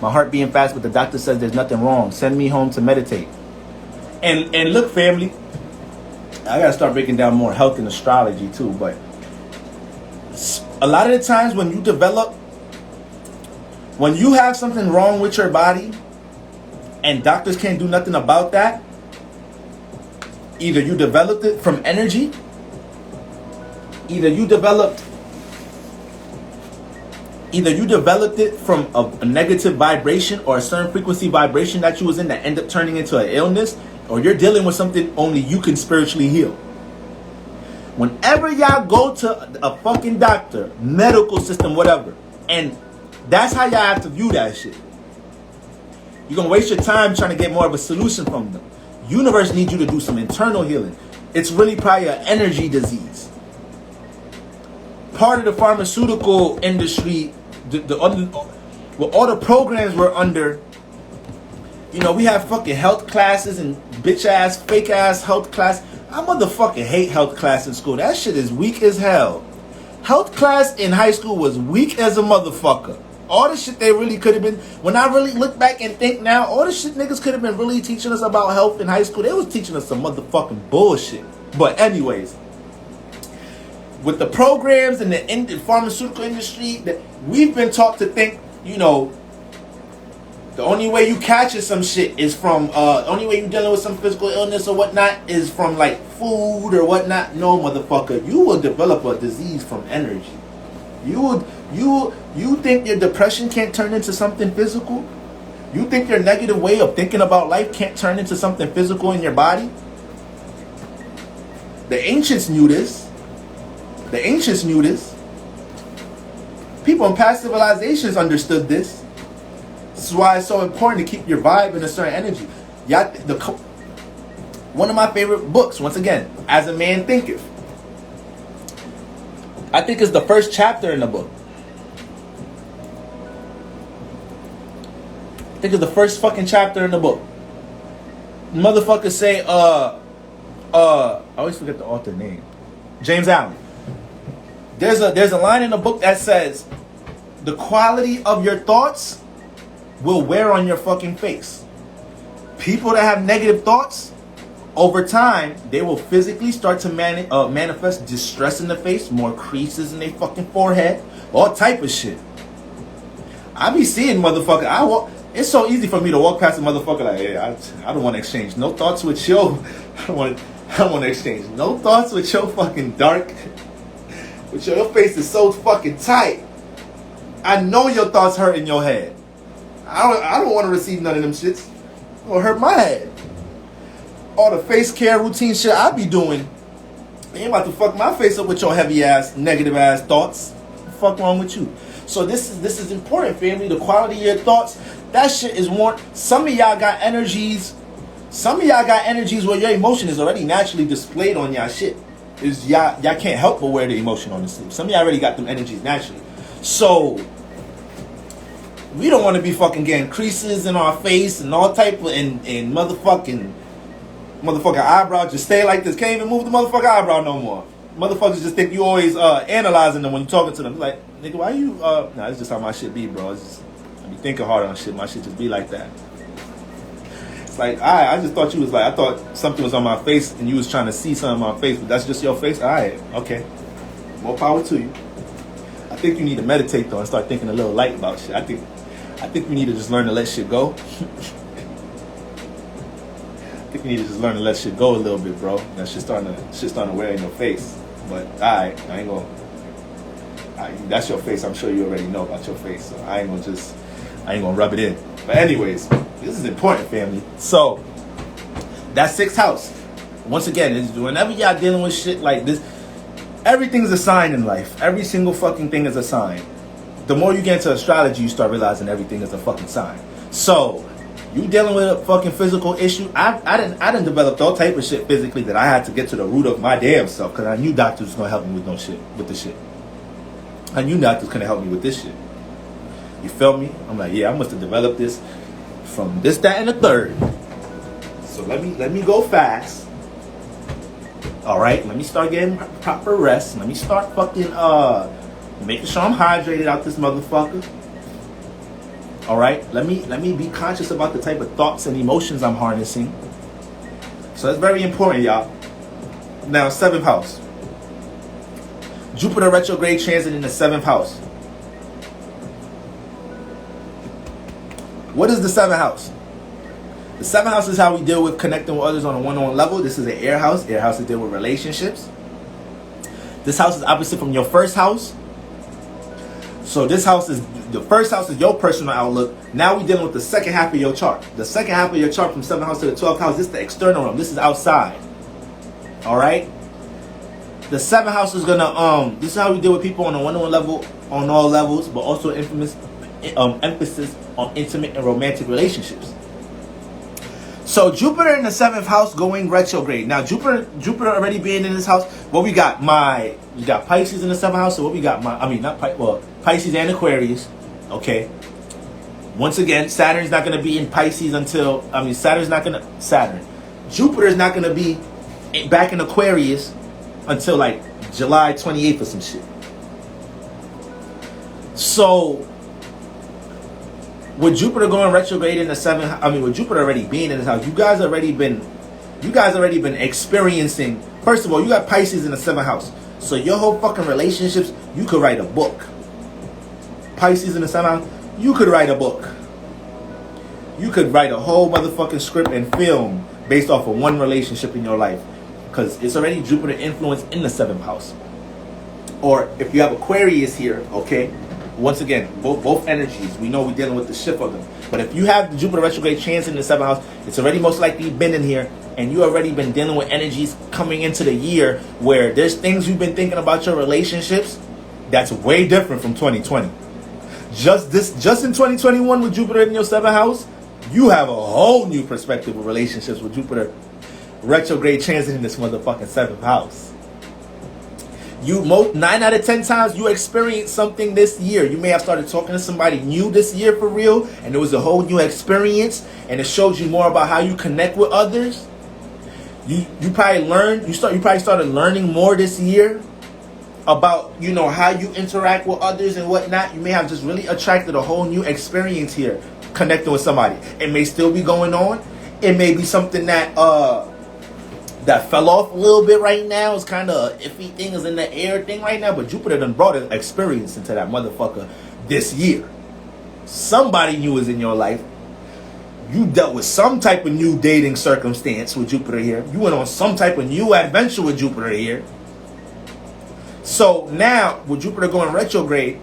A: My heart being fast, but the doctor says there's nothing wrong. Send me home to meditate. And look, family, I gotta start breaking down more health and astrology too. But a lot of the times when you have something wrong with your body, and doctors can't do nothing about that, either you developed it from energy, either you developed it from a negative vibration or a certain frequency vibration that you was in that ended up turning into an illness, or you're dealing with something only you can spiritually heal. Whenever y'all go to a fucking doctor, medical system, whatever, and that's how y'all have to view that shit, you're gonna waste your time trying to get more of a solution from them. Universe needs you to do some internal healing. It's really probably an energy disease. Part of the pharmaceutical industry, all the programs we're under, you know, we have fucking health classes and bitch ass, fake ass health class. I motherfucking hate health class in school. That shit is weak as hell. Health class in high school was weak as a motherfucker. All the shit they really could have been, when I really look back and think now, all the shit niggas could have been really teaching us about health in high school. They was teaching us some motherfucking bullshit. But anyways, with the programs and the pharmaceutical industry, that we've been taught to think, you know, the only way you catching some shit is from, the only way you dealing with some physical illness or whatnot is from like food or whatnot. No, motherfucker, you will develop a disease from energy. You think your depression can't turn into something physical? You think your negative way of thinking about life can't turn into something physical in your body? The ancients knew this. People in past civilizations understood this. This is why it's so important to keep your vibe in a certain energy. One of my favorite books, once again, As a Man Thinketh. I think it's the first chapter in the book. I think it's the first fucking chapter in the book. Motherfuckers say, I always forget the author name. James Allen. There's a line in the book that says, the quality of your thoughts will wear on your fucking face. People that have negative thoughts, over time, they will physically start to manifest distress in the face, more creases in their fucking forehead, all type of shit. I be seeing motherfucker. It's so easy for me to walk past a motherfucker like, hey, I don't want to exchange no thoughts with you. I don't want to exchange no thoughts with your fucking dark. With your face is so fucking tight. I know your thoughts hurt in your head. I don't want to receive none of them shits. It's gonna hurt my head. All the face care routine shit I be doing, you ain't about to fuck my face up with your heavy ass, negative ass thoughts. What the fuck wrong with you? So this is important, family. The quality of your thoughts. That shit is more. Some of y'all got energies. Some of y'all got energies where your emotion is already naturally displayed on y'all shit. Is y'all can't help but wear the emotion on the sleeve. Some of y'all already got them energies naturally. So we don't want to be fucking getting creases in our face and all type of and motherfucking eyebrows just stay like this. Can't even move the motherfucking eyebrow no more. Motherfuckers just think you always analyzing them when you talking to them. Like, nigga, why you nah, it's just how my shit be, bro. It's just, I be thinking hard on shit. My shit just be like that. It's like, I just thought you was like, I thought something was on my face and you was trying to see something on my face, but that's just your face? Alright, okay. More power to you. I think you need to meditate though and start thinking a little light about shit. I think we need to just learn to let shit go. I think we need to just learn to let shit go a little bit, bro. That shit's starting to wear in your face. But alright, I ain't gonna. That's your face. I'm sure you already know about your face. So I ain't gonna rub it in. But anyways, this is important, family. So that sixth house. Once again, whenever y'all dealing with shit like this, everything's a sign in life. Every single fucking thing is a sign. The more you get into astrology, you start realizing everything is a fucking sign. So you dealing with a fucking physical issue. I didn't develop all type of shit physically that I had to get to the root of my damn self because I knew doctors was gonna help me with the shit. I knew doctors couldn't help me with this shit. You feel me? I'm like, yeah, I must have developed this from this, that, and the third. So let me go fast. All right, let me start getting proper rest. Let me start fucking making sure I'm hydrated out this motherfucker. All right, let me be conscious about the type of thoughts and emotions I'm harnessing. So that's very important, y'all. Now, 7th house. Jupiter retrograde transit in the 7th house. What is the 7th house? The 7th house is how we deal with connecting with others on a one-on-one level. This is an air house. Air house to deal with relationships. This house is opposite from your first house. So the first house is your personal outlook. Now we're dealing with the second half of your chart. The second half of your chart from 7th house to the 12th house, this is the external realm. This is outside. Alright? The 7th house is gonna this is how we deal with people on a one-on-one level, on all levels, but also emphasis on intimate and romantic relationships. So Jupiter in the 7th house going retrograde. Now Jupiter already being in this house. What we got? We got Pisces in the 7th house. So what we got? Pisces and Aquarius. Okay. Once again, Saturn's not going to be in Pisces until Jupiter's not going to be back in Aquarius until like July 28th or some shit. So with Jupiter going retrograde in the 7th, with Jupiter already being in this house, you guys already been experiencing. First of all, you got Pisces in the 7th house, so your whole fucking relationships, you could write a book. Pisces in the 7th house, you could write a book. You could write a whole motherfucking script and film based off of one relationship in your life, because it's already Jupiter influence in the 7th house. Or if you have Aquarius here, okay. Once again, both energies, we know we're dealing with the shift of them. But if you have the Jupiter retrograde transit in the 7th house, it's already most likely been in here, and you already been dealing with energies coming into the year where there's things you've been thinking about your relationships that's way different from 2020. Just in 2021 with Jupiter in your 7th house, you have a whole new perspective of relationships with Jupiter retrograde transit in this motherfucking 7th house. 9 out of 10 times you experience something this year. You may have started talking to somebody new this year for real, and it was a whole new experience, and it showed you more about how you connect with others. You probably started learning more this year about, how you interact with others and whatnot. You may have just really attracted a whole new experience here connecting with somebody. It may still be going on. It may be something that fell off a little bit right now. It's kind of iffy thing, is in the air thing right now, but Jupiter done brought an experience into that motherfucker this year. Somebody new is in your life. You dealt with some type of new dating circumstance with Jupiter here. You went on some type of new adventure with Jupiter here. So now, with Jupiter going retrograde,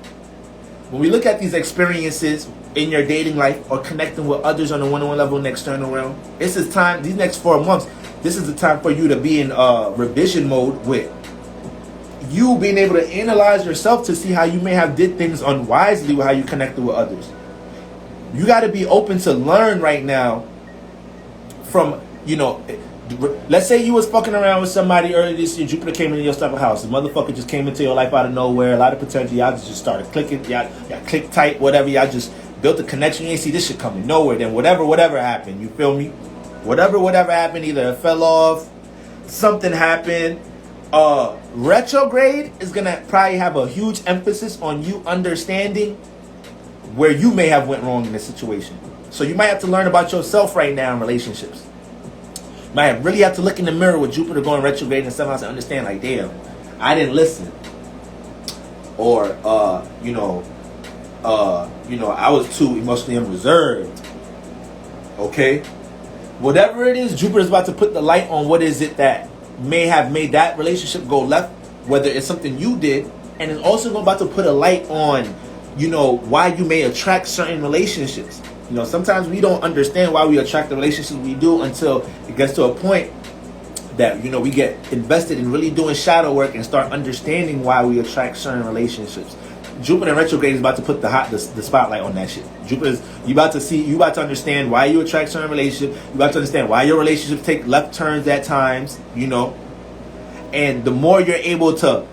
A: when we look at these experiences in your dating life or connecting with others on a one-on-one level in the external realm, this is time, these next 4 months, this is the time for you to be in revision mode with you being able to analyze yourself to see how you may have did things unwisely with how you connected with others. You got to be open to learn right now from, let's say you was fucking around with somebody earlier this year. Jupiter came into your seventh house. The motherfucker just came into your life out of nowhere. A lot of potential. Y'all just started clicking. Y'all click tight, whatever. Y'all just built a connection. You ain't see this shit coming nowhere. Then whatever happened. You feel me? Whatever happened, either it fell off, something happened. Retrograde is gonna probably have a huge emphasis on you understanding where you may have went wrong in this situation. So you might have to learn about yourself right now in relationships. You might really have to look in the mirror with Jupiter going retrograde and somehow to understand, like, damn, I didn't listen. Or, I was too emotionally unreserved. Okay? Whatever it is, Jupiter's about to put the light on what is it that may have made that relationship go left, whether it's something you did, and it's also about to put a light on, why you may attract certain relationships. Sometimes we don't understand why we attract the relationships we do until it gets to a point that, we get invested in really doing shadow work and start understanding why we attract certain relationships. Jupiter in retrograde is about to put the spotlight on that shit. You about to understand why you attract certain relationships. You about to understand why your relationships take left turns at times, And the more you're able to,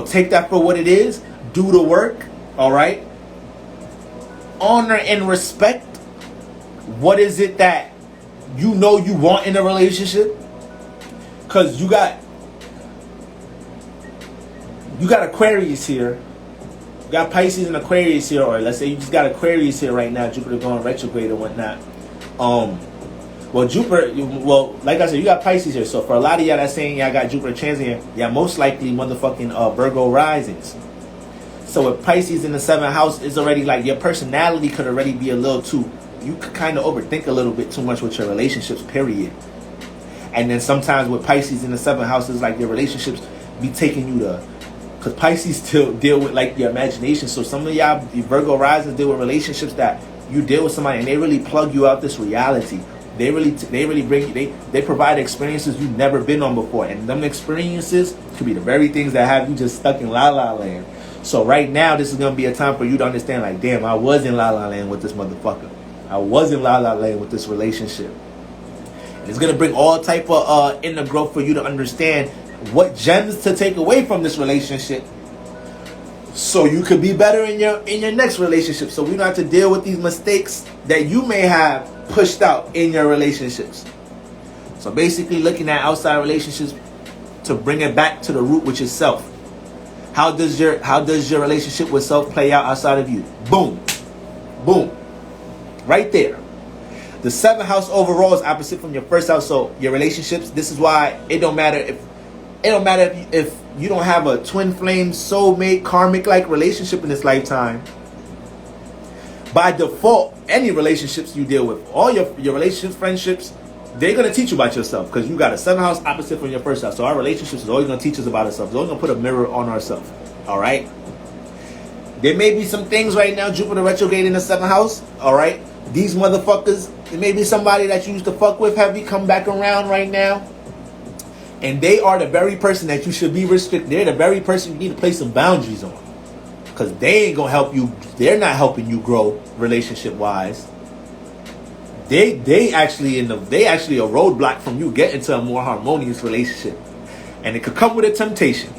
A: take that for what it is, do the work, all right? Honor and respect what is it that you want in a relationship. Because you got Aquarius here. You got Pisces and Aquarius here, or let's say you just got Aquarius here right now, Jupiter going retrograde or whatnot. Jupiter, like I said, you got Pisces here. So for a lot of y'all that's saying y'all got Jupiter transit here, y'all most likely motherfucking Virgo risings. So with Pisces in the 7th house, it's already like your personality could already be a little too, you could kind of overthink a little bit too much with your relationships, period. And then sometimes with Pisces in the 7th house, it's like your relationships be taking you to, because Pisces still deal with like your imagination. So some of y'all, the Virgo risings, deal with relationships that you deal with somebody and they really plug you out this reality. They really bring you, they provide experiences you've never been on before. And them experiences could be the very things that have you just stuck in la la land. So right now, this is going to be a time for you to understand, like, damn, I was in la la land with this motherfucker. I was in la la land with this relationship. And it's going to bring all type of inner growth for you to understand what gems to take away from this relationship, so you could be better in your next relationship. So we don't have to deal with these mistakes that you may have pushed out in your relationships. So basically looking at outside relationships to bring it back to the root, which is self. How does your relationship with self play out outside of you? Boom. Boom. Right there. The 7th house overall is opposite from your 1st house. So your relationships, this is why it don't matter if you don't have a twin flame, soulmate, karmic like relationship in this lifetime. By default, any relationships you deal with, all your relationships, friendships, they're going to teach you about yourself, because you got a 7th house opposite from your 1st house. So our relationships is always going to teach us about ourselves. It's always going to put a mirror on ourselves. All right? There may be some things right now, Jupiter retrograde in the 7th house. All right? These motherfuckers, there may be somebody that you used to fuck with heavy come back around right now. And they are the very person that you should be restricted. They're the very person you need to place some boundaries on. Because they ain't going to help you. They're not helping you grow relationship-wise. They actually a roadblock from you getting to a more harmonious relationship. And it could come with a temptation.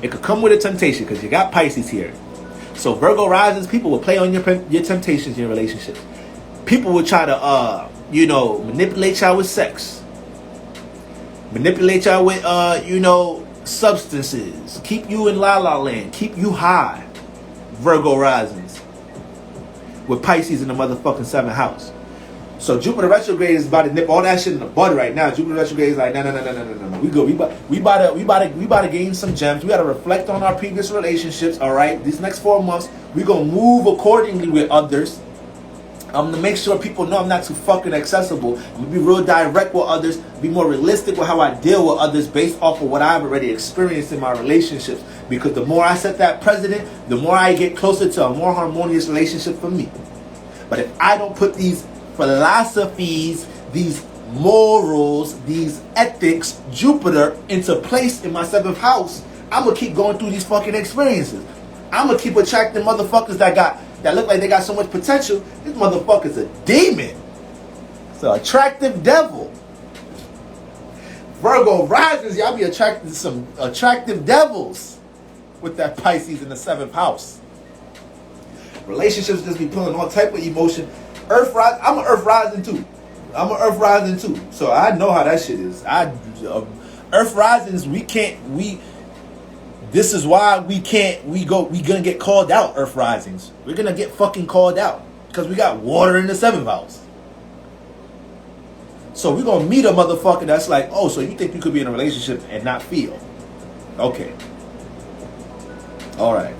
A: It could come with a temptation because you got Pisces here. So Virgo risings, people will play on your temptations in your relationships. People will try to manipulate y'all with sex. Manipulate y'all with substances. Keep you in la la land. Keep you high. Virgo risings. With Pisces in the motherfucking 7th house. So Jupiter retrograde is about to nip all that shit in the bud right now. Jupiter retrograde is like, no. We good. We about to gain some gems. We got to reflect on our previous relationships. All right. These next 4 months, we gonna move accordingly with others. To make sure people know I'm not too fucking accessible. I'm gonna be real direct with others. Be more realistic with how I deal with others based off of what I've already experienced in my relationships. Because the more I set that precedent, the more I get closer to a more harmonious relationship for me. But if I don't put these philosophies, these morals, these ethics, Jupiter into place in my 7th house, I'm gonna keep going through these fucking experiences. I'm gonna keep attracting motherfuckers that that look like they got so much potential, this motherfucker's a demon. It's an attractive devil. Virgo risings, y'all be attracted to some attractive devils with that Pisces in the 7th house. Relationships just be pulling all type of emotion. Earth rise, I'm an Earth rising too. So I know how that shit is. Earth risings, this is why we gonna get called out, Earth risings. We're gonna get fucking called out. Because we got water in the 7th house. So we're gonna meet a motherfucker that's like, oh, so you think you could be in a relationship and not feel? Okay. Alright.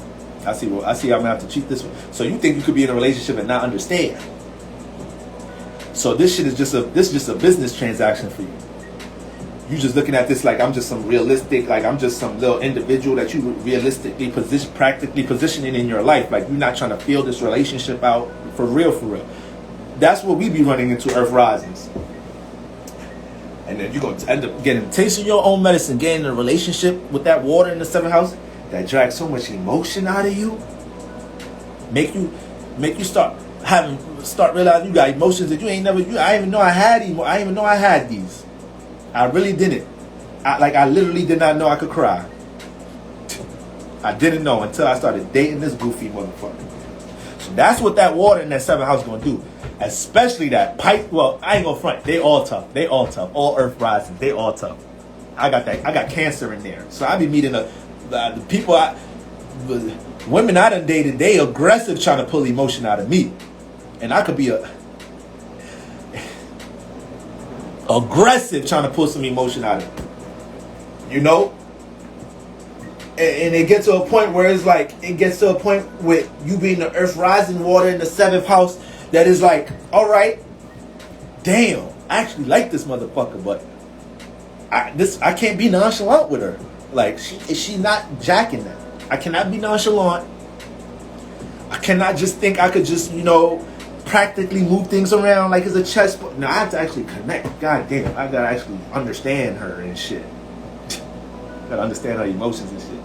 A: I see I'm gonna have to cheat this one. So you think you could be in a relationship and not understand. So this shit is just a business transaction for you. You just looking at this like I'm just some realistic, like I'm just some little individual that you realistically practically positioning in your life. Like you're not trying to feel this relationship out for real. That's what we be running into, Earth risings. And then you're going to end up tasting your own medicine, getting in a relationship with that water in the 7th house that drags so much emotion out of you. Make you start realizing you got emotions that I didn't even know I had anymore. I didn't even know I had these. I really didn't. I literally did not know I could cry. I didn't know until I started dating this goofy motherfucker. So that's what that water in that 7th house is going to do. Especially that pipe. Well, I ain't gonna front. They all tough. All Earth rising. They all tough. I got Cancer in there. So I be meeting the people women I done dated. They aggressive trying to pull emotion out of me, and I could be aggressive trying to pull some emotion out of me. You know. And it gets to a point where it's like with you being the Earth rising water in the 7th house. That is like, all right, damn, I actually like this motherfucker, but I can't be nonchalant with her. Like, she not jacking that. I cannot be nonchalant. I cannot just think I could just, practically move things around like it's a chess. No, I have to actually connect. God damn, I gotta actually understand her and shit. Gotta understand her emotions and shit.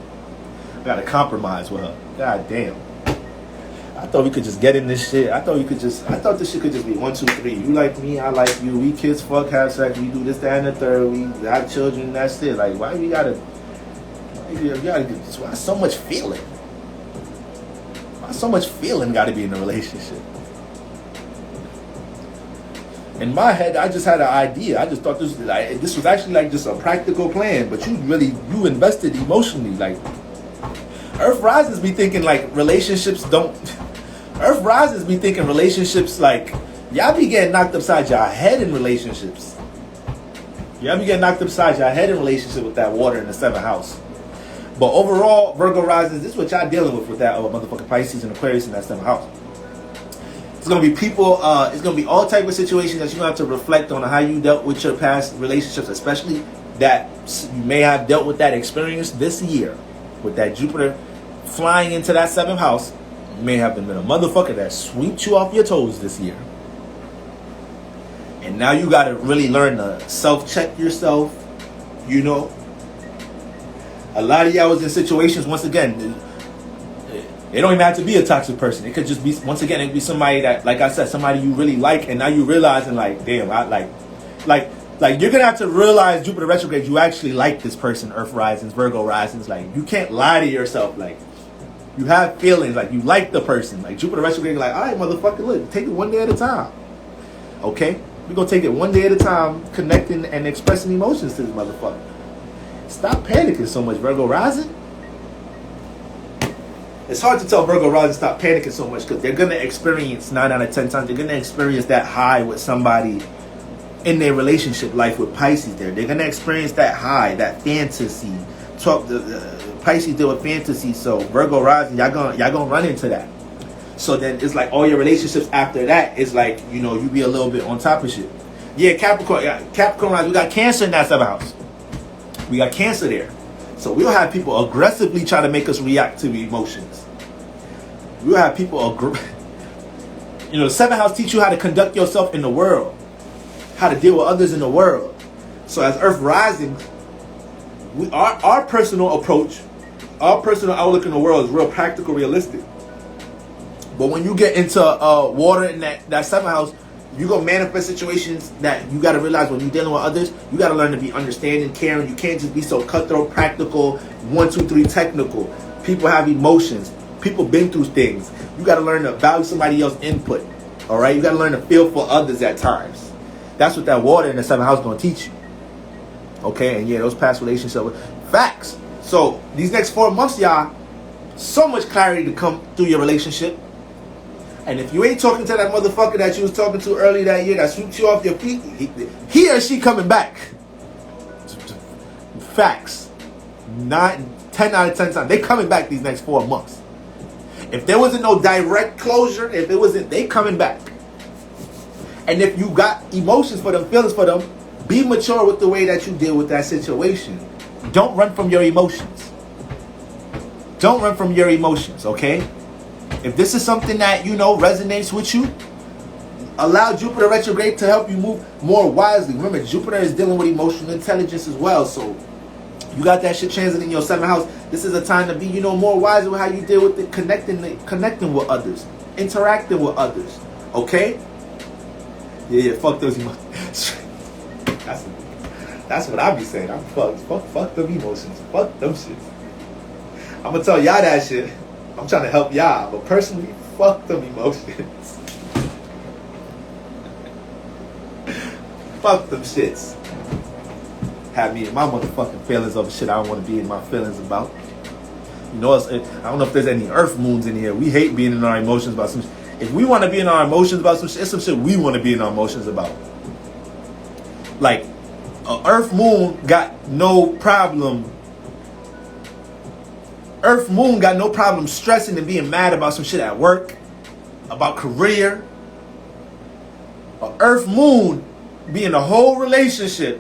A: I gotta compromise with her. God damn. I thought we could just get in this shit. I thought this shit could just be 1, 2, 3. You like me, I like you. We kiss, fuck, have sex. We do this, that, and the third. We have children. That's it. Like, why you gotta why so much feeling? Why so much feeling got to be in a relationship? In my head, I just had an idea. I just thought this was actually like just a practical plan. But you invested emotionally. Like, Earth Risers be thinking like relationships don't. Earth Risers be thinking relationships like y'all be getting knocked upside your head in relationships. Y'all be getting knocked upside your head in relationship with that water in the 7th house. But overall, Virgo Risers, this is what y'all dealing with that motherfucking Pisces and Aquarius in that 7th house. It's gonna be people. It's gonna be all type of situations that you're gonna have to reflect on how you dealt with your past relationships, especially that you may have dealt with that experience this year with that Jupiter flying into that 7th house. You may have been a motherfucker that swept you off your toes this year. And now you got to really learn to self-check yourself. A lot of y'all was in situations, once again, it don't even have to be a toxic person. It could just be, once again, it could be somebody that, like I said, somebody you really like, and now you realizing like, damn, like you're gonna have to realize Jupiter retrograde, you actually like this person, Earth risings, Virgo risings. Like, you can't lie to yourself. Like, you have feelings, like you like the person. Like, Jupiter retrograde, like, all right, motherfucker, look, take it one day at a time. Okay? We're gonna take it one day at a time, connecting and expressing emotions to this motherfucker. Stop panicking so much, Virgo rising. It's hard to tell Virgo rising stop panicking so much because they're gonna experience 9 out of 10 times. They're gonna experience that high with somebody in their relationship life with Pisces. They're gonna experience that high, that fantasy. Pisces deal with fantasy, so Virgo rising, y'all gonna run into that. So then it's like all your relationships after that is like, you be a little bit on top of shit. Yeah, Capricorn rising, we got Cancer in that 7th house. We got Cancer there. So we'll have people aggressively try to make us react to emotions. We'll have people the 7th house teach you how to conduct yourself in the world, how to deal with others in the world. So as Earth rising, our personal approach, our personal outlook in the world is real practical, realistic. But when you get into water in that seventh house, you gonna manifest situations that you gotta realize when you're dealing with others. You gotta learn to be understanding, caring. You can't just be so cutthroat, practical, 1, 2, 3 technical. People have emotions. People been through things. You gotta learn to value somebody else's input. All right, you gotta learn to feel for others at times. That's what that water in the seventh house gonna teach you. Okay, and yeah, those past relationships, facts. So these next 4 months, y'all, so much clarity to come through your relationship. And if you ain't talking to that motherfucker that you was talking to early that year that sweeps you off your feet, he or she coming back. Facts. 10 out of 10 times. They coming back these next 4 months. If there wasn't no direct closure, if it wasn't, they coming back. And if you got emotions for them, feelings for them, be mature with the way that you deal with that situation. Don't run from your emotions. Don't run from your emotions, okay? If this is something that, you know, resonates with you, allow Jupiter retrograde to help you move more wisely. Remember, Jupiter is dealing with emotional intelligence as well. So you got that shit transiting in your seventh house. This is a time to be, you know, more wiser with how you deal with it, connecting with others, interacting with others. Okay? Yeah, fuck those emotions. That's what I be saying. I'm fuck them emotions. Fuck them shit. I'm gonna tell y'all that shit. I'm trying to help y'all, but personally, fuck them emotions. Fuck them shits. Have me in my motherfucking feelings over shit I don't want to be in my feelings about. You know, I don't know if there's any earth moons in here. We hate being in our emotions about some shit. If we want to be in our emotions about some shit, it's some shit we want to be in our emotions about. Like, a earth moon got no problem. Earth moon got no problem stressing and being mad about some shit at work, about career. A earth moon be in a whole relationship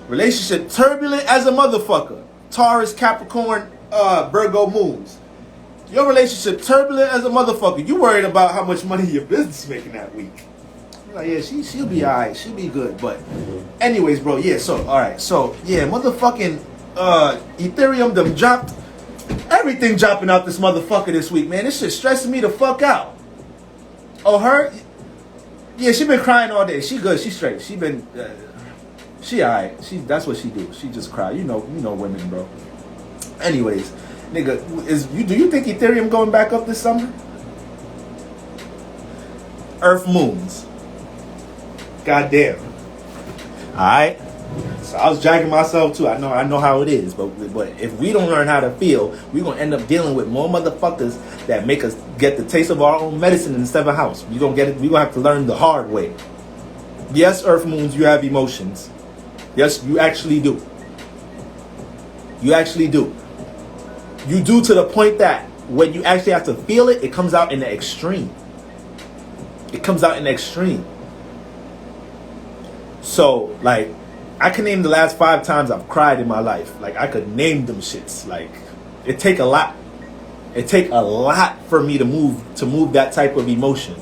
A: turbulent as a motherfucker. Taurus, Capricorn, Virgo moons. Your relationship turbulent as a motherfucker. You worried about how much money your business is making that week. You're like, yeah, she'll be alright. She'll be good. But anyways, bro, yeah, so alright. So yeah, motherfucking Ethereum them dropped. Everything dropping out this motherfucker this week, man. This shit stressing me the fuck out. Oh, her? Yeah, she been crying all day. She good. She straight. She been she alright. That's what she do. She just cry. You know women, bro. Anyways, nigga, do you think Ethereum going back up this summer? Earth moons. Goddamn. Alright. So I was dragging myself too. I know how it is. But if we don't learn how to feel, we're gonna end up dealing with more motherfuckers that make us get the taste of our own medicine in the seventh house. We're gonna have to learn the hard way. Yes, earth moons, you have emotions. Yes, you actually do. You actually do. You do to the point that when you actually have to feel it, it comes out in the extreme. It comes out in the extreme. So, like, I can name the last 5 times I've cried in my life. Like, I could name them shits. Like, it take a lot. It take a lot for me to move that type of emotion.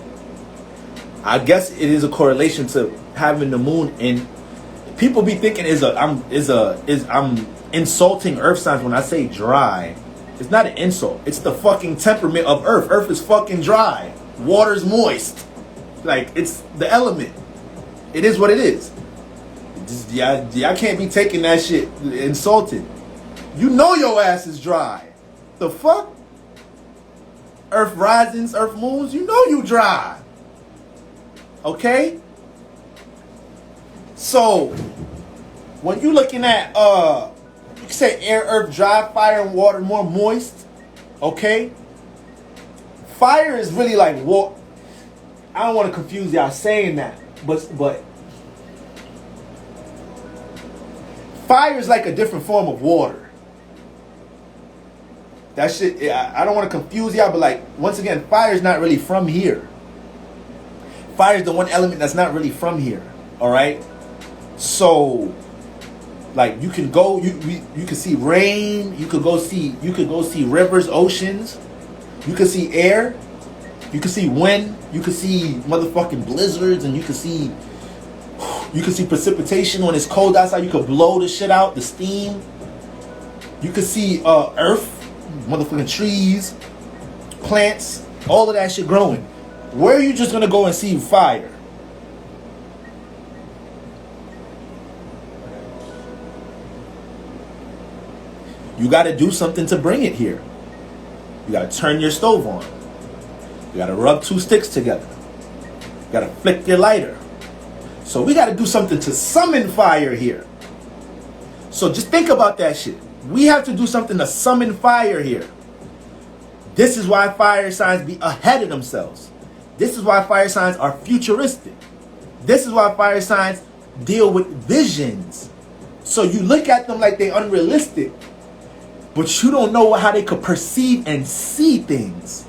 A: I guess it is a correlation to having the moon in. People be thinking I'm insulting earth signs when I say dry. It's not an insult. It's the fucking temperament of earth. Earth is fucking dry. Water's moist. Like, it's the element. It is what it is. Y'all can't be taking that shit insulted. You know your ass is dry. The fuck? Earth risings, earth moons, you know you dry. Okay? So, when you looking at, you can say air, earth, dry, fire, and water more moist. Okay? Fire is really like water. I don't want to confuse y'all saying that, but fire is like a different form of water. That shit, I don't want to confuse y'all, but like, once again, fire is not really from here. Fire is the one element that's not really from here. All right? So, like, you can go, you can see rain, you could go see rivers, oceans, you can see air, you can see wind, you can see motherfucking blizzards, and you can see precipitation when it's cold outside. You could blow the shit out, the steam. You could see earth, motherfucking trees, plants, all of that shit growing. Where are you just gonna go and see fire? You gotta do something to bring it here. You gotta turn your stove on. You gotta rub 2 sticks together. You gotta flick your lighter. So we gotta do something to summon fire here. So just think about that shit. We have to do something to summon fire here. This is why fire signs be ahead of themselves. This is why fire signs are futuristic. This is why fire signs deal with visions. So you look at them like they're unrealistic, but you don't know how they could perceive and see things.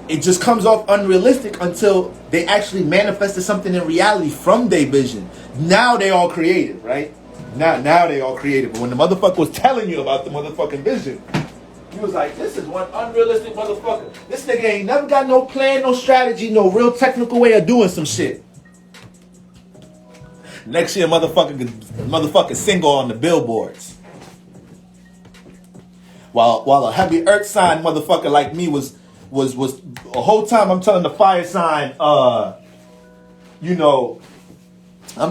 A: It just comes off unrealistic until they actually manifested something in reality from their vision. Now they all creative, right? Now they all creative. But when the motherfucker was telling you about the motherfucking vision, he was like, this is one unrealistic motherfucker. This nigga ain't never got no plan, no strategy, no real technical way of doing some shit. Next year, motherfucker single on the billboards. While a heavy earth sign motherfucker like me was a whole time I'm telling the fire sign, I'm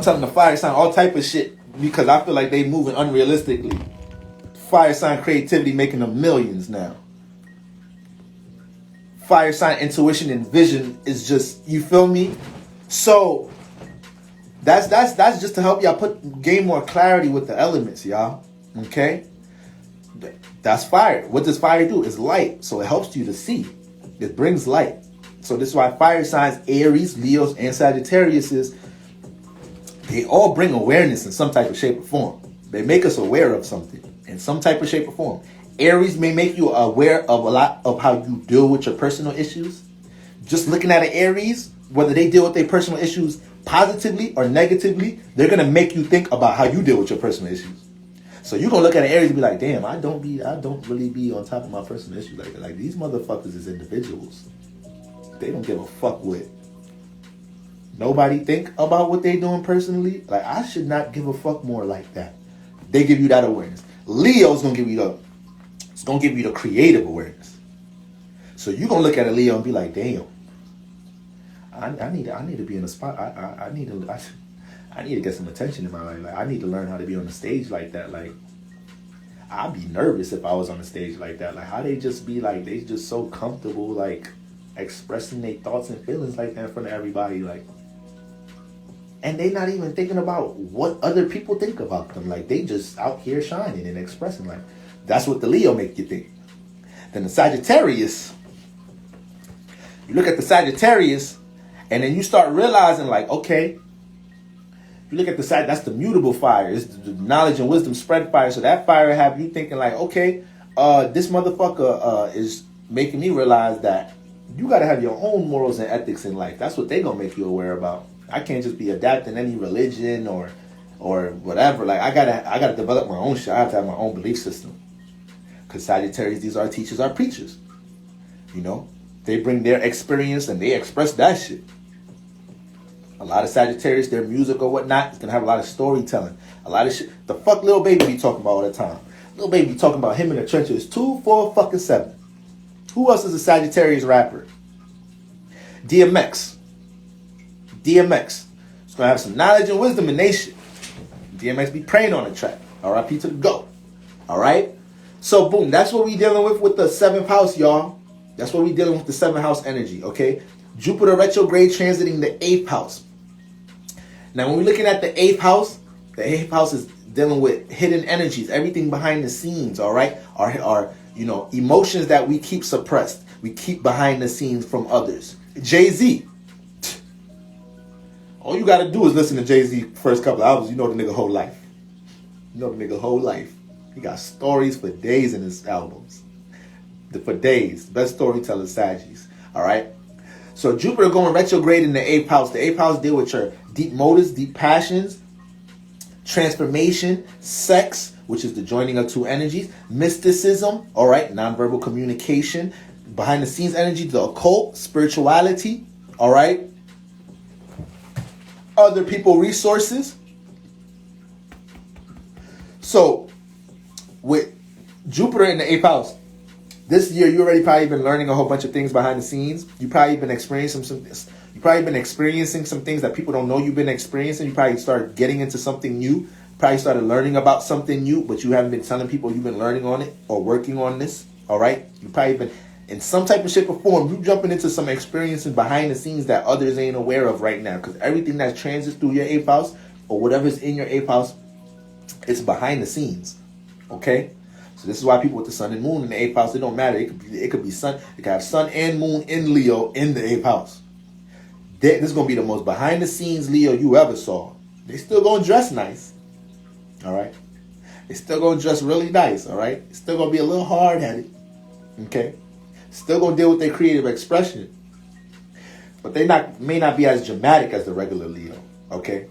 A: telling the fire sign all type of shit because I feel like they moving unrealistically. Fire sign creativity making them millions now. Fire sign intuition and vision is just, you feel me? So that's just to help y'all gain more clarity with the elements, y'all. Okay? That's fire. What does fire do? It's light. So it helps you to see. It brings light. So this is why fire signs, Aries, Leos, and Sagittarius, they all bring awareness in some type of shape or form. They make us aware of something in some type of shape or form. Aries may make you aware of a lot of how you deal with your personal issues. Just looking at an Aries, whether they deal with their personal issues positively or negatively, they're going to make you think about how you deal with your personal issues. So you're going to look at an Aries and be like, damn, I don't really be on top of my personal issues like that. Like, these motherfuckers is individuals. They don't give a fuck what nobody think about what they doing personally. Like, I should not give a fuck more like that. They give you that awareness. Leo's going to give you the creative awareness. So you're going to look at a Leo and be like, damn, I need to be in a spot. I need to get some attention in my life. Like, I need to learn how to be on the stage like that. Like, I'd be nervous if I was on the stage like that. Like, how they just be like, they just so comfortable, like, expressing their thoughts and feelings like that in front of everybody. Like, and they not even thinking about what other people think about them. Like, they just out here shining and expressing. Like, that's what the Leo make you think. Then the Sagittarius, you look at the Sagittarius, and then you start realizing, like, okay, you look at the side, that's the mutable fire. It's the knowledge and wisdom spread fire. So that fire have you thinking like, okay, this motherfucker is making me realize that you got to have your own morals and ethics in life. That's what they going to make you aware about. I can't just be adapting any religion or whatever. Like, I gotta develop my own shit. I have to have my own belief system. Because Sagittarius, these are teachers, are preachers. You know, they bring their experience and they express that shit. A lot of Sagittarius, their music or whatnot, is going to have a lot of storytelling. A lot of shit. The fuck Lil Baby be talking about all the time. Lil Baby be talking about him in the trenches 247. Who else is a Sagittarius rapper? DMX. It's going to have some knowledge and wisdom in they shit. DMX be praying on the track. R.I.P. to the GOAT. Alright? So boom, that's what we dealing with the 7th house, y'all. That's what we dealing with the 7th house energy, okay? Jupiter retrograde transiting the 8th house. Now, when we're looking at the 8th house is dealing with hidden energies, everything behind the scenes, all right? Our emotions that we keep suppressed. We keep behind the scenes from others. Jay-Z. All you got to do is listen to Jay-Z first couple of albums. You know the nigga whole life. He got stories for days in his albums. For days. Best storyteller, Saggies. All right? So Jupiter going retrograde in the 8th house. The 8th house deal with your deep motives, deep passions, transformation, sex, which is the joining of two energies, mysticism, all right, nonverbal communication, behind the scenes energy, the occult, spirituality, all right, other people resources. So with Jupiter in the 8th house, This year, you already probably been learning a whole bunch of things behind the scenes. You probably been experiencing some things that people don't know you've been experiencing. You probably started getting into something new. Probably started learning about something new, but you haven't been telling people you've been learning on it or working on this. All right, you probably been in some type of shape or form. You jumping into some experiences behind the scenes that others ain't aware of right now, because everything that transits through your 8th house or whatever's in your 8th house, it's behind the scenes. Okay. So this is why people with the sun and moon in the 8th house, it don't matter. It could be sun. It could have sun and moon in Leo in the 8th house. This is gonna be the most behind the scenes Leo you ever saw. They still gonna dress nice. All right. They still gonna dress really nice. All right. Still gonna be a little hard headed. Okay. Still gonna deal with their creative expression. But they may not be as dramatic as the regular Leo. Okay.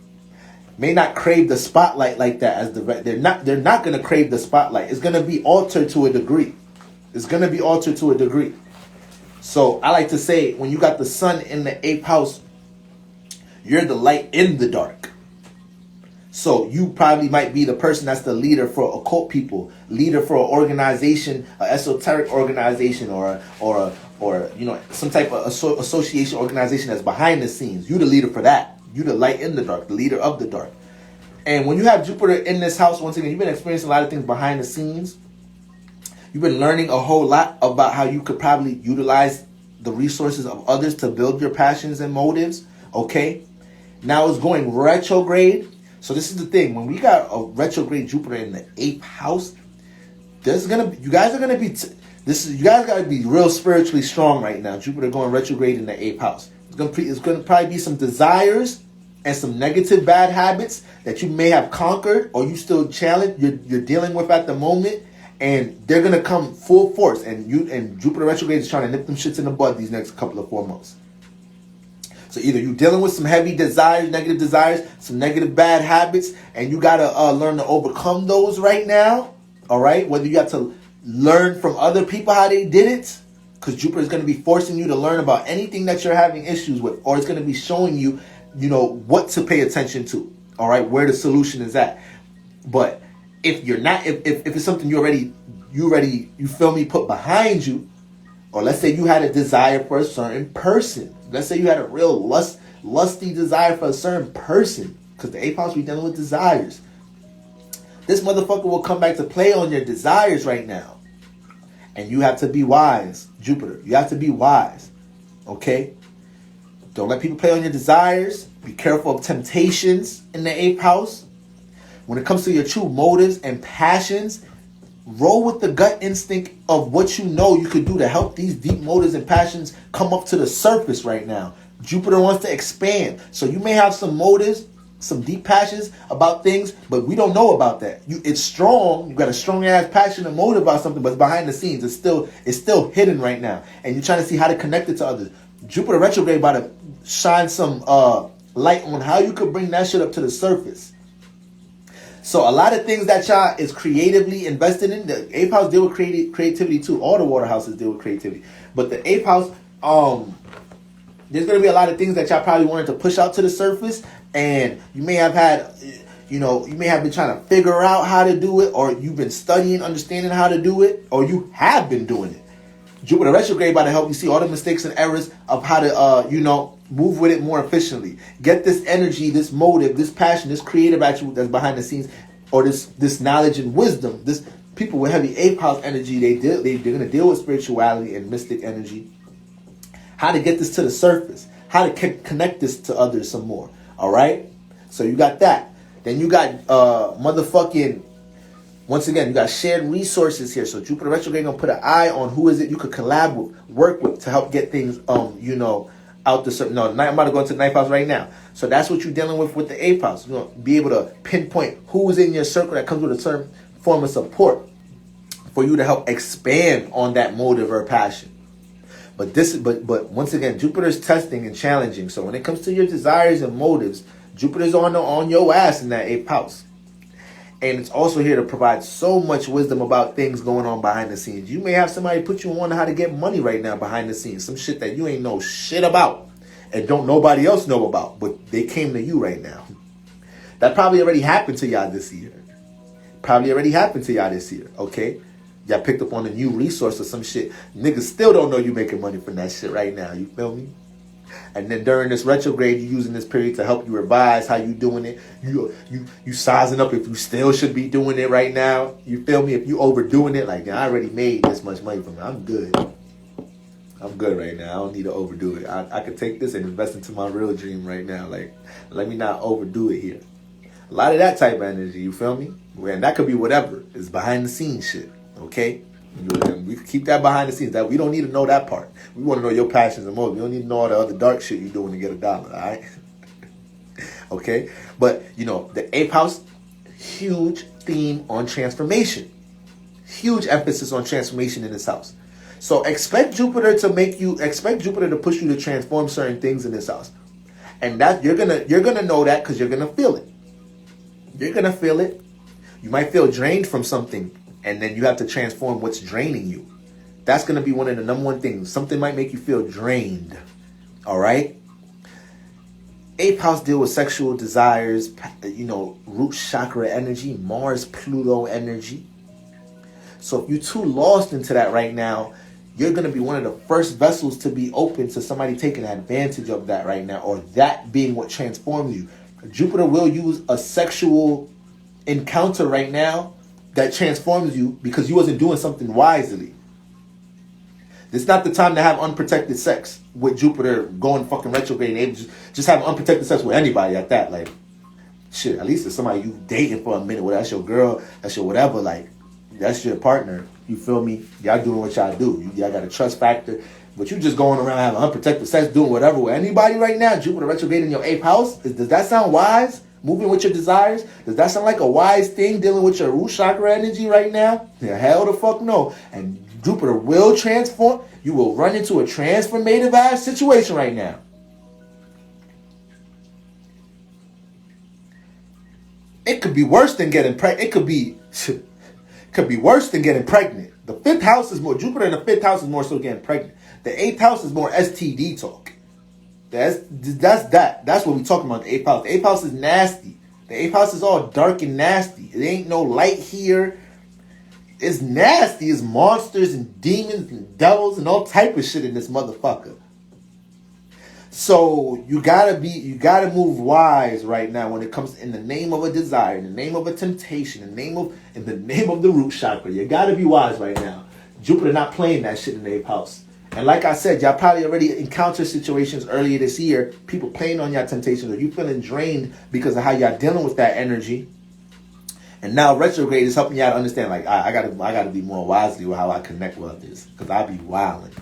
A: May not crave the spotlight like that as they're not gonna crave the spotlight. It's gonna be altered to a degree. It's gonna be altered to a degree. So I like to say, when you got the sun in the 8th house, you're the light in the dark. So you probably might be the person that's the leader for occult people, leader for an organization, an esoteric organization, or some type of association organization that's behind the scenes. You the leader for that. You the light in the dark, the leader of the dark. And when you have Jupiter in this house, once again, you've been experiencing a lot of things behind the scenes. You've been learning a whole lot about how you could probably utilize the resources of others to build your passions and motives. Okay. Now it's going retrograde. So this is the thing. When we got a retrograde Jupiter in the 8th house, you guys got to be real spiritually strong right now. Jupiter going retrograde in the 8th house. It's going to probably be some desires and some negative bad habits that you may have conquered or you still you're dealing with at the moment, and they're going to come full force. And Jupiter retrograde is trying to nip them shits in the bud these next couple of 4 months. So either you're dealing with some heavy desires, negative desires, some negative bad habits, and you got to learn to overcome those right now. All right. Whether you have to learn from other people how they did it, because Jupiter is going to be forcing you to learn about anything that you're having issues with, or it's going to be showing you, what to pay attention to. All right, where the solution is at. But if you're not, if it's something you feel me, put behind you, or let's say you had a desire for a certain person. Let's say you had a real lusty desire for a certain person, because the 8th house, we dealing with desires. This motherfucker will come back to play on your desires right now. And you have to be wise, Jupiter. You have to be wise, okay? Don't let people play on your desires. Be careful of temptations in the 8th house. When it comes to your true motives and passions, roll with the gut instinct of what you know you could do to help these deep motives and passions come up to the surface right now. Jupiter wants to expand. So you may have some motives, some deep passions about things, but we don't know about that. It's strong. You got a strong ass passion and motive about something, but it's behind the scenes. It's still hidden right now, and you're trying to see how to connect it to others. Jupiter retrograde about to shine some light on how you could bring that shit up to the surface. So a lot of things that y'all is creatively invested in. The 8th house deal with creativity too. All the water houses deal with creativity, but the 8th house, there's gonna be a lot of things that y'all probably wanted to push out to the surface. And you may have had, you may have been trying to figure out how to do it, or you've been studying, understanding how to do it, or you have been doing it. Jupiter retrograde about to help you see all the mistakes and errors of how to, move with it more efficiently. Get this energy, this motive, this passion, this creative attribute that's behind the scenes, or this knowledge and wisdom. This people with heavy 8th house energy, they're going to deal with spirituality and mystic energy. How to get this to the surface. How to connect this to others some more. All right, so you got that. Then you got once again, you got shared resources here. So Jupiter retrograde gonna put an eye on who is it you could collab with, work with to help get things out the certain. No, I'm about to go into the 9th house right now. So that's what you're dealing with the 8th house. You're gonna be able to pinpoint who's in your circle that comes with a certain form of support for you to help expand on that motive or passion. But once again, Jupiter's testing and challenging. So when it comes to your desires and motives, Jupiter's on your ass in that 8th house. And it's also here to provide so much wisdom about things going on behind the scenes. You may have somebody put you on how to get money right now behind the scenes. Some shit that you ain't know shit about and don't nobody else know about. But they came to you right now. That probably already happened to y'all this year. Okay?
B: Y'all picked up on a new resource or some shit. Niggas still don't know you making money from that shit right now. You feel me? And then during this retrograde, you using this period to help you revise how you doing it. You sizing up if you still should be doing it right now. You feel me? If you overdoing it, like, I already made this much money from it. I'm good. I'm good right now. I don't need to overdo it. I could take this and invest into my real dream right now. Like, let me not overdo it here. A lot of that type of energy, you feel me? And that could be whatever. It's behind the scenes shit, okay? We can keep that behind the scenes. That we don't need to know that part. We want to know your passions and motives. We don't need to know all the other dark shit you're doing to get $1, all right? Okay? But, the 8th house, huge theme on transformation. Huge emphasis on transformation in this house. So expect Jupiter to push you to transform certain things in this house. And that you're gonna know that because you're gonna feel it. You're gonna feel it. You might feel drained from something, and then you have to transform what's draining you. That's gonna be one of the number one things. Something might make you feel drained. All right. 8th house deal with sexual desires, root chakra energy, Mars, Pluto energy. So if you're too lost into that right now, you're going to be one of the first vessels to be open to somebody taking advantage of that right now, or that being what transforms you. Jupiter will use a sexual encounter right now that transforms you because you wasn't doing something wisely. It's not the time to have unprotected sex with Jupiter going fucking retrograde and able to just have unprotected sex with anybody at that. Like, shit, at least it's somebody you dating for a minute. Well, that's your girl, that's your whatever, like, that's your partner. You feel me? Y'all doing what y'all do. Y'all got a trust factor. But you just going around having unprotected sex, doing whatever with anybody right now. Jupiter retrograde in your 8th house. Does that sound wise? Moving with your desires? Does that sound like a wise thing? Dealing with your root chakra energy right now? Yeah, hell the fuck no. And Jupiter will transform. You will run into a transformative ass situation right now. It could be worse than getting pregnant. It could be worse than getting pregnant. The 5th house is more, Jupiter in the 5th house is more so getting pregnant. The 8th house is more STD talk. That's that. That's what we're talking about, the 8th house. The 8th house is nasty. The 8th house is all dark and nasty. It ain't no light here. It's nasty. It's monsters and demons and devils and all type of shit in this motherfucker. So you gotta move wise right now when it comes in the name of a desire, in the name of a temptation, in the name of the root chakra. You gotta be wise right now. Jupiter not playing that shit in the 8th house. And like I said, y'all probably already encountered situations earlier this year, people playing on your temptations, or you feeling drained because of how y'all dealing with that energy. And now retrograde is helping y'all to understand, like, I gotta be more wisely with how I connect with others, because I be wilding.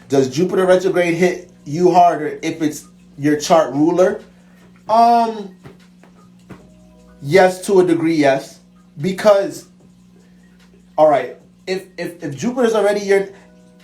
B: Does Jupiter retrograde hit you harder if it's your chart ruler? Yes, to a degree, yes. Because, all right, if Jupiter's already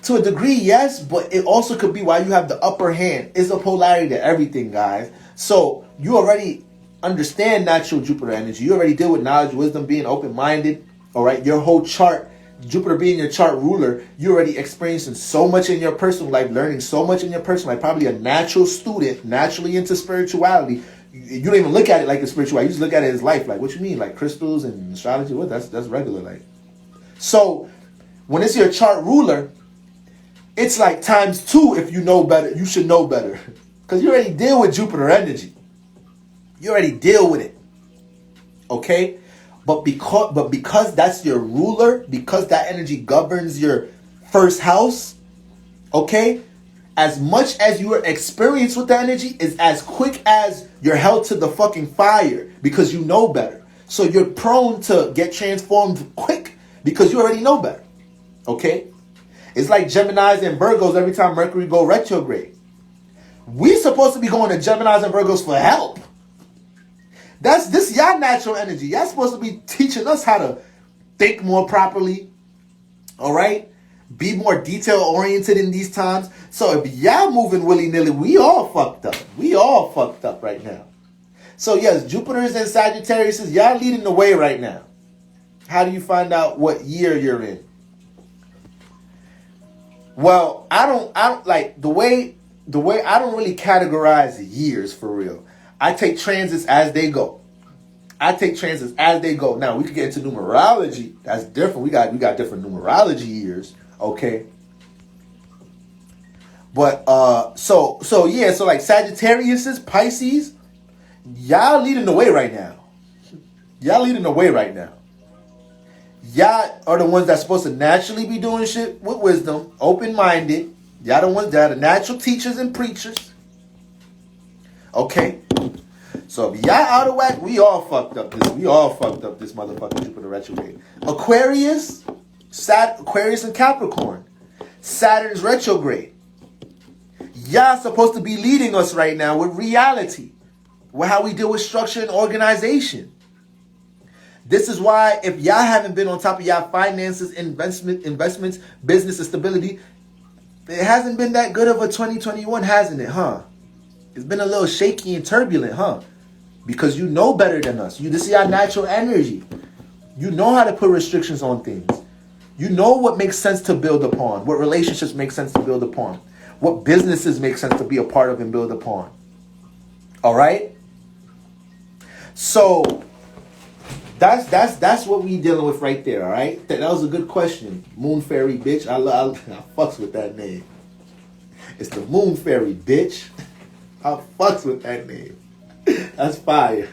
B: to a degree, yes, but it also could be why you have the upper hand. It's a polarity to everything, guys. So you already understand natural Jupiter energy. You already deal with knowledge, wisdom, being open-minded. All right, your whole chart, Jupiter being your chart ruler, you're already experiencing so much in your personal life, learning so much in your personal life, probably a natural student, naturally into spirituality. You don't even look at it like a spirituality. You just look at it as life. Like, what you mean? Like crystals and astrology? What? That's regular life. So when it's your chart ruler, it's like ×2 if you know better. You should know better. Because you already deal with Jupiter energy. You already deal with it. Okay? But because that's your ruler, because that energy governs your 1st house, okay? As much as you are experienced with that energy is as quick as you're held to the fucking fire because you know better. So you're prone to get transformed quick because you already know better. Okay? It's like Geminis and Virgos every time Mercury go retrograde. We supposed to be going to Geminis and Virgos for help. This y'all natural energy. Y'all supposed to be teaching us how to think more properly. All right? Be more detail oriented in these times. So if y'all moving willy-nilly, we all fucked up. We all fucked up right now. So yes, Jupiter is in Sagittarius. Y'all leading the way right now. How do you find out what year you're in? Well, I don't like the way I don't really categorize years for real. I take transits as they go. I take transits as they go. Now we can get into numerology. That's different. We got different numerology years. Okay. But so like Sagittarius, Pisces, y'all leading the way right now. Y'all leading the way right now. Y'all are the ones that's supposed to naturally be doing shit with wisdom, open-minded. Y'all the ones that are the natural teachers and preachers. Okay. So if y'all out of whack, we all fucked up this. We all fucked up this motherfucking Jupiter retrograde. Aquarius and Capricorn. Saturn's retrograde. Y'all supposed to be leading us right now with reality. With how we deal with structure and organization. This is why if y'all haven't been on top of y'all finances, investments, business and stability, it hasn't been that good of a 2021, hasn't it, huh? It's been a little shaky and turbulent, huh? Because you know better than us. This is your natural energy. You know how to put restrictions on things. You know what makes sense to build upon. What relationships make sense to build upon. What businesses make sense to be a part of and build upon. All right? So that's what we dealing with right there, all right? That was a good question. Moon Fairy, bitch. I fucks with that name. It's the Moon Fairy, bitch. I fucks with that name. That's fire.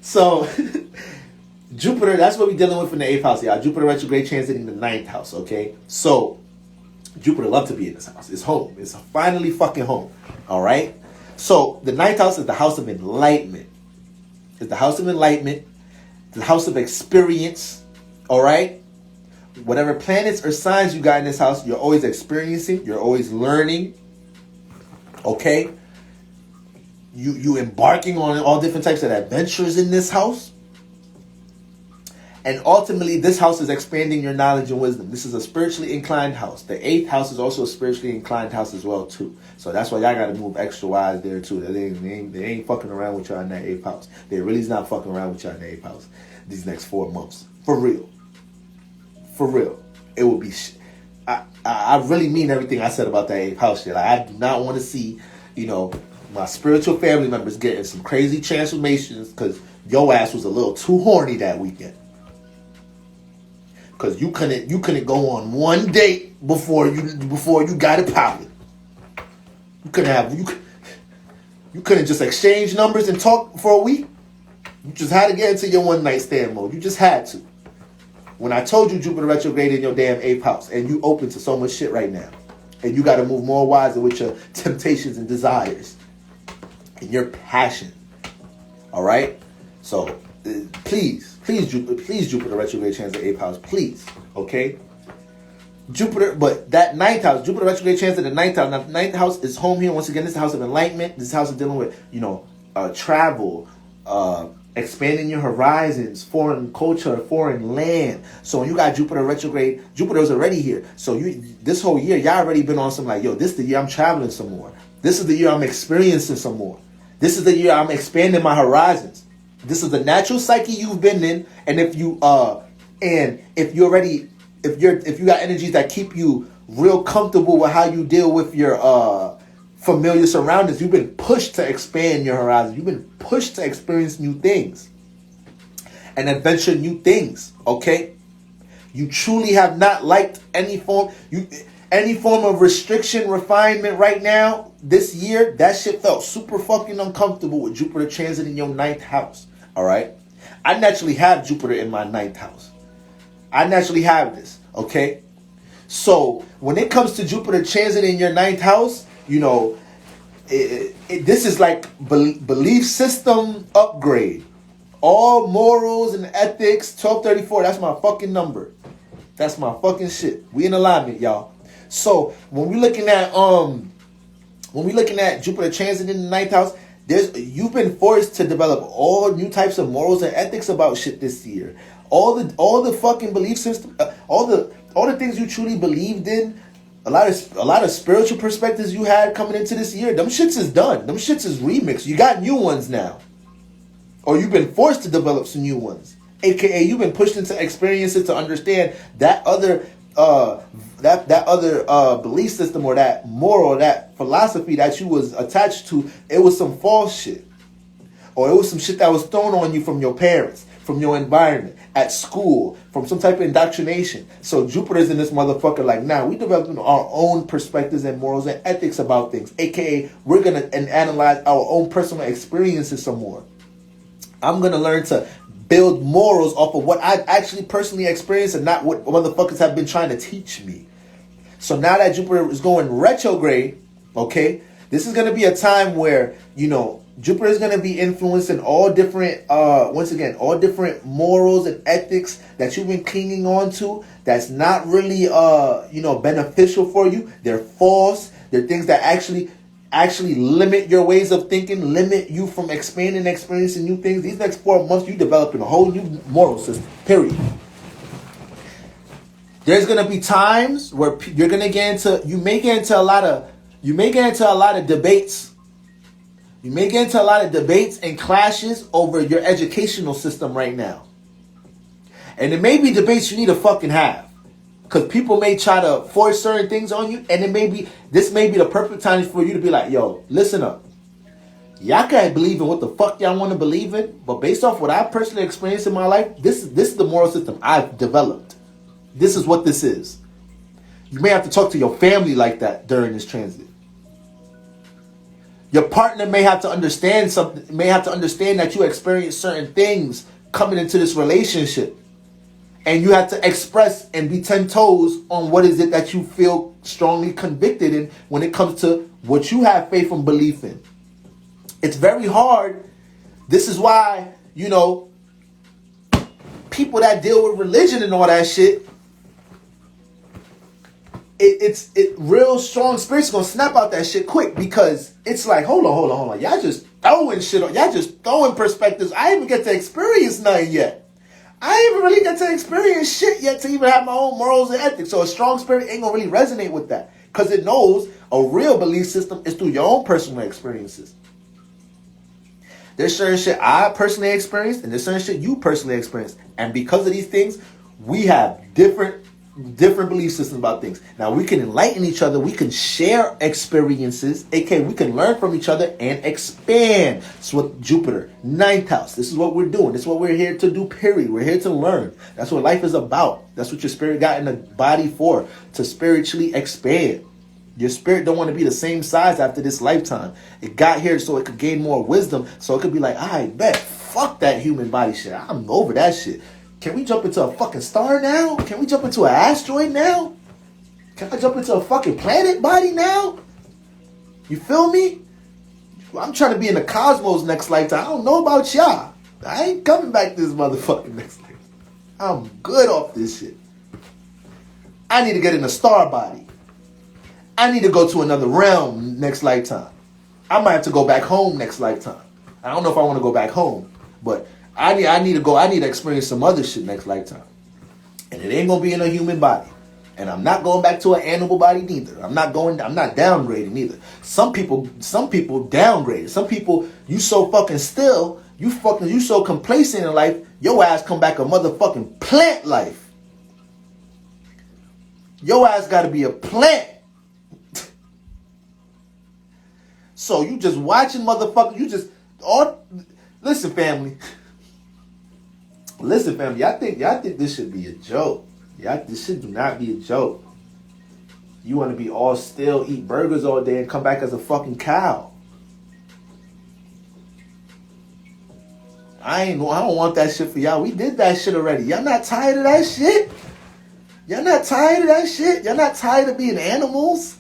B: So, Jupiter, that's what we're dealing with in the 8th house, y'all. Jupiter retrograde transiting the 9th house, okay? So, Jupiter love to be in this house. It's home. It's finally fucking home, all right? So, the 9th house is the house of enlightenment. It's the house of enlightenment, the house of experience, all right? Whatever planets or signs you got in this house, you're always experiencing, you're always learning, okay? You embarking on all different types of adventures in this house. And ultimately, this house is expanding your knowledge and wisdom. This is a spiritually inclined house. The 8th house is also a spiritually inclined house as well, too. So that's why y'all got to move extra wise there, too. They ain't fucking around with y'all in that 8th house. They really is not fucking around with y'all in the 8th house these next 4 months. For real. For real. It will be... I really mean everything I said about that 8th house shit. Like, I do not want to see, my spiritual family members getting some crazy transformations because your ass was a little too horny that weekend. Because you couldn't go on one date before you got it popping. You couldn't just exchange numbers and talk for a week. You just had to get into your one night stand mode. You just had to. When I told you Jupiter retrograde in your damn 8th house, and you open to so much shit right now, and you got to move more wiser with your temptations and desires. And your passion, all right. So please, Jupiter retrograde transit 8th house, please, okay. Jupiter, but that 9th house, Jupiter retrograde transit the 9th house. Now, the 9th house is home here once again. This is the house of enlightenment. This house is dealing with travel, expanding your horizons, foreign culture, foreign land. So when you got Jupiter retrograde, Jupiter is already here. So this whole year, y'all already been on some like, this is the year I'm traveling some more. This is the year I'm experiencing some more. This is the year I'm expanding my horizons. This is the natural psyche you've been in, and if you got energies that keep you real comfortable with how you deal with your familiar surroundings, you've been pushed to expand your horizons. You've been pushed to experience new things and adventure new things. Okay, you truly have not liked any form of restriction, refinement right now. This year, that shit felt super fucking uncomfortable with Jupiter transit in your 9th house. All right? I naturally have Jupiter in my 9th house. I naturally have this. Okay? So, when it comes to Jupiter transit in your 9th house, this is like belief system upgrade. All morals and ethics, 1234, that's my fucking number. That's my fucking shit. We in alignment, y'all. So, when we're looking at Jupiter transit in the 9th house, you've been forced to develop all new types of morals and ethics about shit this year. All the fucking belief system, all the things you truly believed in, a lot of spiritual perspectives you had coming into this year. Them shits is done. Them shits is remixed. You got new ones now, or you've been forced to develop some new ones. AKA, you've been pushed into experiences to understand that other belief system or that moral, that philosophy that you was attached to, it was some false shit. or it was some shit that was thrown on you from your parents, from your environment, at school, from some type of indoctrination. So Jupiter's in this motherfucker like, nah, we developing our own perspectives and morals and ethics about things. AKA, we're going to analyze our own personal experiences some more. I'm going to learn to build morals off of what I've actually personally experienced and not what motherfuckers have been trying to teach me. So now that Jupiter is going retrograde, okay, this is going to be a time where, you know, Jupiter is going to be influencing all different, once again, all different morals and ethics that you've been clinging on to that's not really, you know, beneficial for you. They're false. They're things that actually limit your ways of thinking, limit you from expanding and experiencing new things. These next 4 months, you developing a whole new moral system, period. There's going to be times where you're going to you may get into a lot of debates. You may get into a lot of debates and clashes over your educational system right now. And it may be debates you need to fucking have. Because people may try to force certain things on you. And this may be the perfect time for you to be like, yo, listen up. Y'all can't believe in what the fuck y'all want to believe in. But based off what I personally experienced in my life, this is the moral system I've developed. This is what this is. You may have to talk to your family like that during this transit. Your partner may have to understand something, may have to understand that you experience certain things coming into this relationship. And you have to express and be 10 toes on what is it that you feel strongly convicted in when it comes to what you have faith and belief in. It's very hard. This is why, you know, people that deal with religion and all that shit, it's real strong spirits gonna snap out that shit quick, because it's like, hold on. Y'all just throwing shit on. Y'all just throwing perspectives. I ain't even get to experience nothing yet. I ain't even really get to experience shit yet to even have my own morals and ethics. So a strong spirit ain't gonna really resonate with that, because it knows a real belief system is through your own personal experiences. There's certain shit I personally experienced, and there's certain shit you personally experienced. And because of these things, we have different belief systems about things. Now, we can enlighten each other. We can share experiences. aka we can learn from each other and expand. That's what Jupiter, 9th house. This is what we're doing. This is what we're here to do, period. We're here to learn. That's what life is about. That's what your spirit got in the body for, to spiritually expand. Your spirit don't want to be the same size after this lifetime. It got here so it could gain more wisdom, so it could be like, I bet, fuck that human body shit. I'm over that shit. Can we jump into a fucking star now? Can we jump into an asteroid now? Can I jump into a fucking planet body now? You feel me? I'm trying to be in the cosmos next lifetime. I don't know about y'all. I ain't coming back this motherfucking next lifetime. I'm good off this shit. I need to get in a star body. I need to go to another realm next lifetime. I might have to go back home next lifetime. I don't know if I want to go back home, but I need to experience some other shit next lifetime. And it ain't gonna be in a human body. And I'm not going back to an animal body neither. I'm not downgrading either. Some people downgrade. Some people, you so fucking still, you so complacent in life, your ass come back a motherfucking plant life. Your ass gotta be a plant. So you just watching motherfuckers, listen, family. Listen, family, y'all think this should be a joke. This should do not be a joke. You want to be all still, eat burgers all day, and come back as a fucking cow. I don't want that shit for y'all. We did that shit already. Y'all not tired of that shit? Y'all not tired of that shit? Y'all not tired of being animals?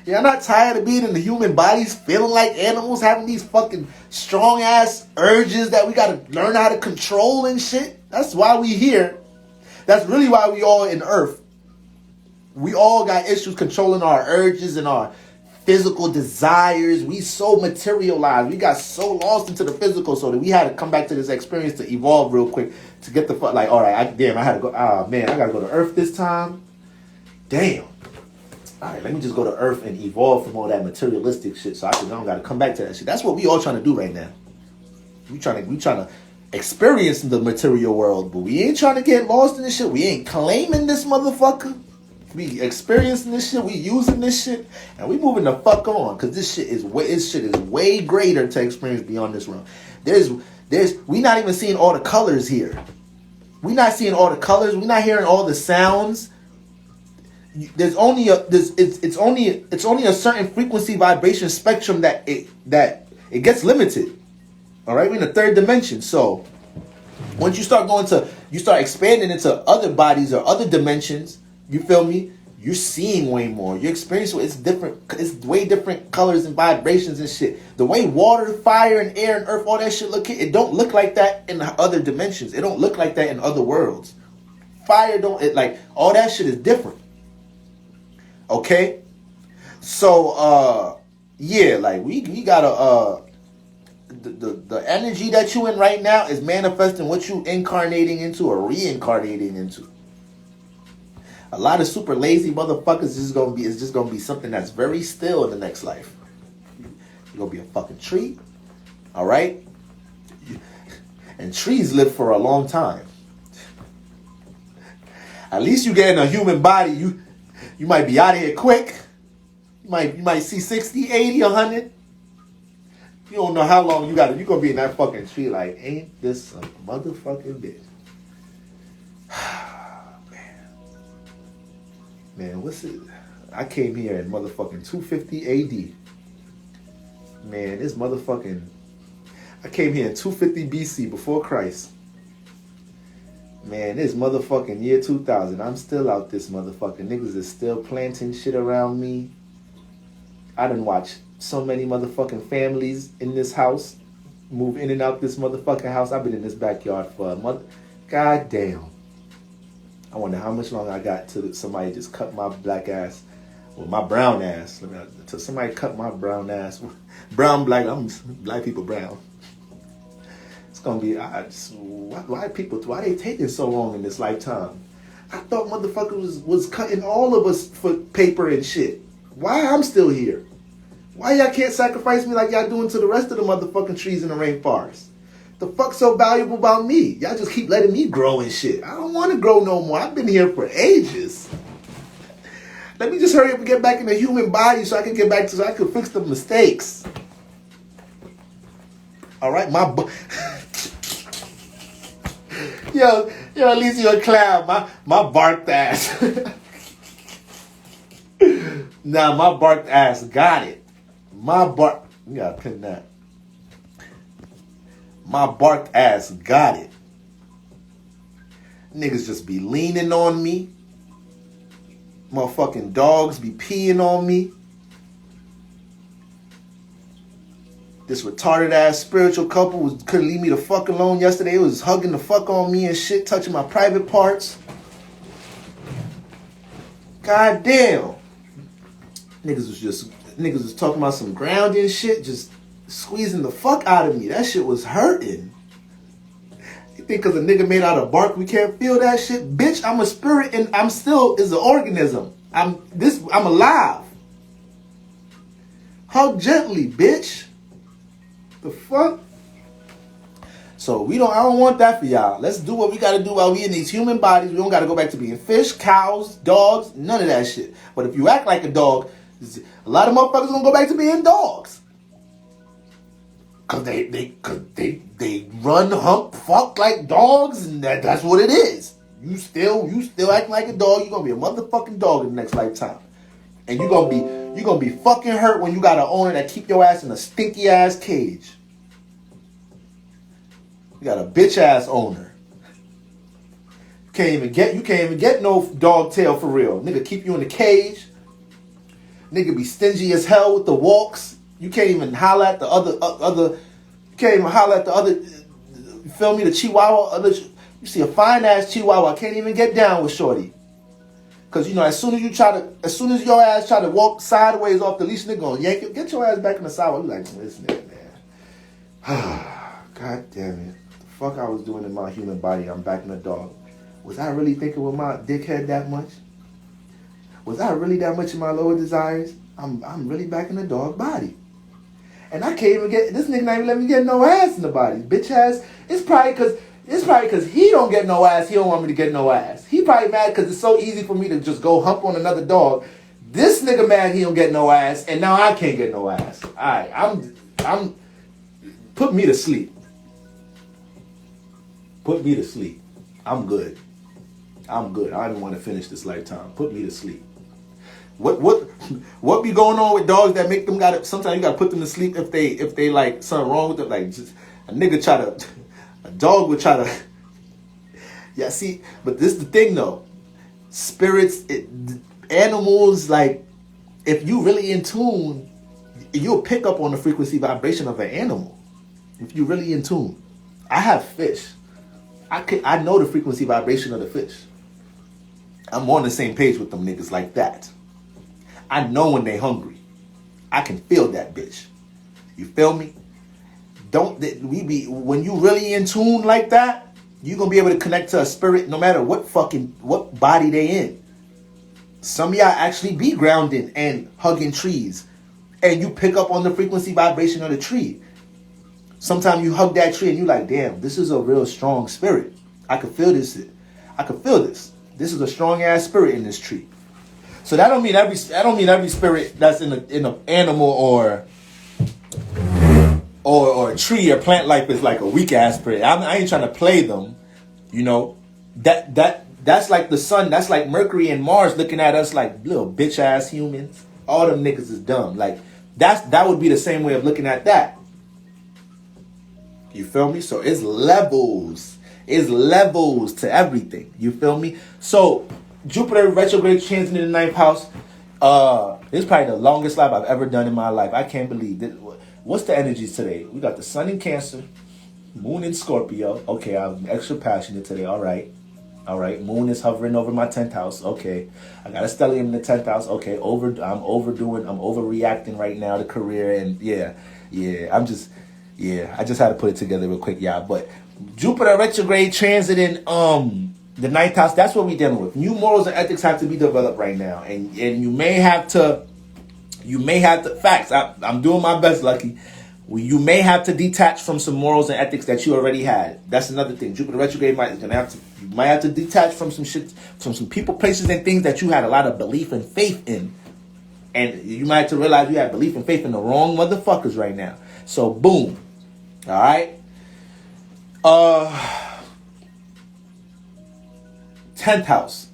B: Y'all not tired of being in the human bodies, feeling like animals, having these fucking strong ass urges that we gotta learn how to control and shit? That's why we here. That's really why we all in Earth. We all got issues controlling our urges and our physical desires. We so materialized. We got so lost into the physical, so that we had to come back to this experience to evolve real quick to get the fuck, like, all right, I had to go. Ah, man, I gotta go to Earth this time. Damn. All right, let me just go to Earth and evolve from all that materialistic shit, so I don't got to come back to that shit. That's what we all trying to do right now. We trying to experience the material world, but we ain't trying to get lost in this shit. We ain't claiming this motherfucker. We experiencing this shit, we using this shit, and we moving the fuck on. Cause this shit is way greater to experience beyond this realm. We not even seeing all the colors here. We not seeing all the colors. We not hearing all the sounds. There's only it's only a certain frequency vibration spectrum that it gets limited. All right, we're in the third dimension. So once you start expanding into other bodies or other dimensions, you feel me? You're seeing way more. Your experience it's different. It's way different colors and vibrations and shit. The way water, fire, and air and earth, all that shit look, it don't look like that in the other dimensions. It don't look like that in other worlds. Fire all that shit is different. Okay? So yeah, like we gotta the energy that you in right now is manifesting what you incarnating into or reincarnating into. A lot of super lazy motherfuckers is just gonna be something that's very still in the next life. You're gonna be a fucking tree, all right? And trees live for a long time. At least you get in a human body, you might be out of here quick. You might see 60, 80, 100. You don't know how long you're gonna be in that fucking tree like, ain't this some motherfucking bitch? Man, what's it? I came here in motherfucking 250 AD. Man, this motherfucking... I came here in 250 BC, before Christ. Man, this motherfucking year 2000. I'm still out this motherfucking. Niggas is still planting shit around me. I done watched so many motherfucking families in this house move in and out this motherfucking house. I've been in this backyard for a month. God damn. I wonder how much longer I got till somebody just cut my black ass, or my brown ass. Till somebody cut my brown ass. Brown, black, black people brown. It's gonna be, why they taking so long in this lifetime? I thought motherfuckers was cutting all of us for paper and shit. Why I'm still here? Why y'all can't sacrifice me like y'all doing to the rest of the motherfucking trees in the rainforest? The fuck's so valuable about me? Y'all just keep letting me grow and shit. I don't want to grow no more. I've been here for ages. Let me just hurry up and get back in the human body so I can fix the mistakes. All right, yo, at least you're a clown. My barked ass. Nah, my barked ass got it. You gotta pin that. My barked ass got it. Niggas just be leaning on me. Motherfucking dogs be peeing on me. This retarded ass spiritual couple couldn't leave me the fuck alone yesterday. It was hugging the fuck on me and shit, touching my private parts. God damn. Niggas was talking about some grounding shit, just squeezing the fuck out of me. That shit was hurting. You think because a nigga made out of bark we can't feel that shit? Bitch, I'm a spirit and I'm still is an organism. I'm alive. Hug gently, bitch. The fuck? So I don't want that for y'all. Let's do what we gotta do while we in these human bodies. We don't gotta go back to being fish, cows, dogs, none of that shit. But if you act like a dog, a lot of motherfuckers gonna go back to being dogs. Cause they run, hump, fuck like dogs, and that's what it is. You still acting like a dog. You gonna be a motherfucking dog in the next lifetime, and you gonna be fucking hurt when you got an owner that keep your ass in a stinky ass cage. You got a bitch ass owner. You can't even get no dog tail for real. Nigga keep you in the cage. Nigga be stingy as hell with the walks. You can't even holler at the other. You can't even holler at the other. You feel me? The Chihuahua. You see a fine ass Chihuahua. Can't even get down with shorty. Cause as soon as your ass try to walk sideways off the leash, nigga gonna yank you. Get your ass back in the sidewalk. You like, listen, man. God damn it. The fuck I was doing in my human body. I'm back in the dog. Was I really thinking with my dickhead that much? Was I really that much in my lower desires? I'm really back in the dog body. And I can't even get, this nigga not even let me get no ass in the body. Bitch ass, it's probably because It's probably because he don't get no ass. He don't want me to get no ass. He probably mad because it's so easy for me to just go hump on another dog. This nigga mad he don't get no ass, and now I can't get no ass. All right, I'm. Put me to sleep. Put me to sleep. I'm good. I'm good. I don't even want to finish this lifetime. Put me to sleep. What be going on with dogs that make them gotta? Sometimes you gotta put them to sleep if they like something wrong with them. Like just a dog would try to. Yeah, see, but this is the thing though. Spirits, animals, like if you really in tune, you'll pick up on the frequency vibration of an animal. If you really in tune, I have fish. I know the frequency vibration of the fish. I'm on the same page with them niggas like that. I know when they hungry. I can feel that bitch. You feel me? When you really in tune like that, you're gonna be able to connect to a spirit no matter what body they in. Some of y'all actually be grounding and hugging trees, and you pick up on the frequency vibration of the tree. Sometimes you hug that tree and you like, damn, this is a real strong spirit. I can feel this. I can feel this. This is a strong ass spirit in this tree. So that don't mean every spirit that's in an animal or a tree or plant life is like a weak ass spirit. I ain't trying to play them, you know. That's like the sun. That's like Mercury and Mars looking at us like little bitch ass humans. All them niggas is dumb. Like that would be the same way of looking at that. You feel me? So it's levels. It's levels to everything. You feel me? So Jupiter retrograde transit in the 9th house. This is probably the longest live I've ever done in my life. I can't believe this. What's the energies today? We got the sun in Cancer, moon in Scorpio. Okay, I'm extra passionate today. All right. Moon is hovering over my 10th house. Okay. I got a stellium in the 10th house. Okay. I'm overreacting right now to career and I just had to put it together real quick, y'all. But Jupiter retrograde transit in the 9th house, that's what we're dealing with. New morals and ethics have to be developed right now. And you may have to facts. I'm doing my best, Lucky. You may have to detach from some morals and ethics that you already had. That's another thing. Jupiter retrograde you might have to detach from some shit, from some people, places, and things that you had a lot of belief and faith in. And you might have to realize you have belief and faith in the wrong motherfuckers right now. So boom. All right. 10th house.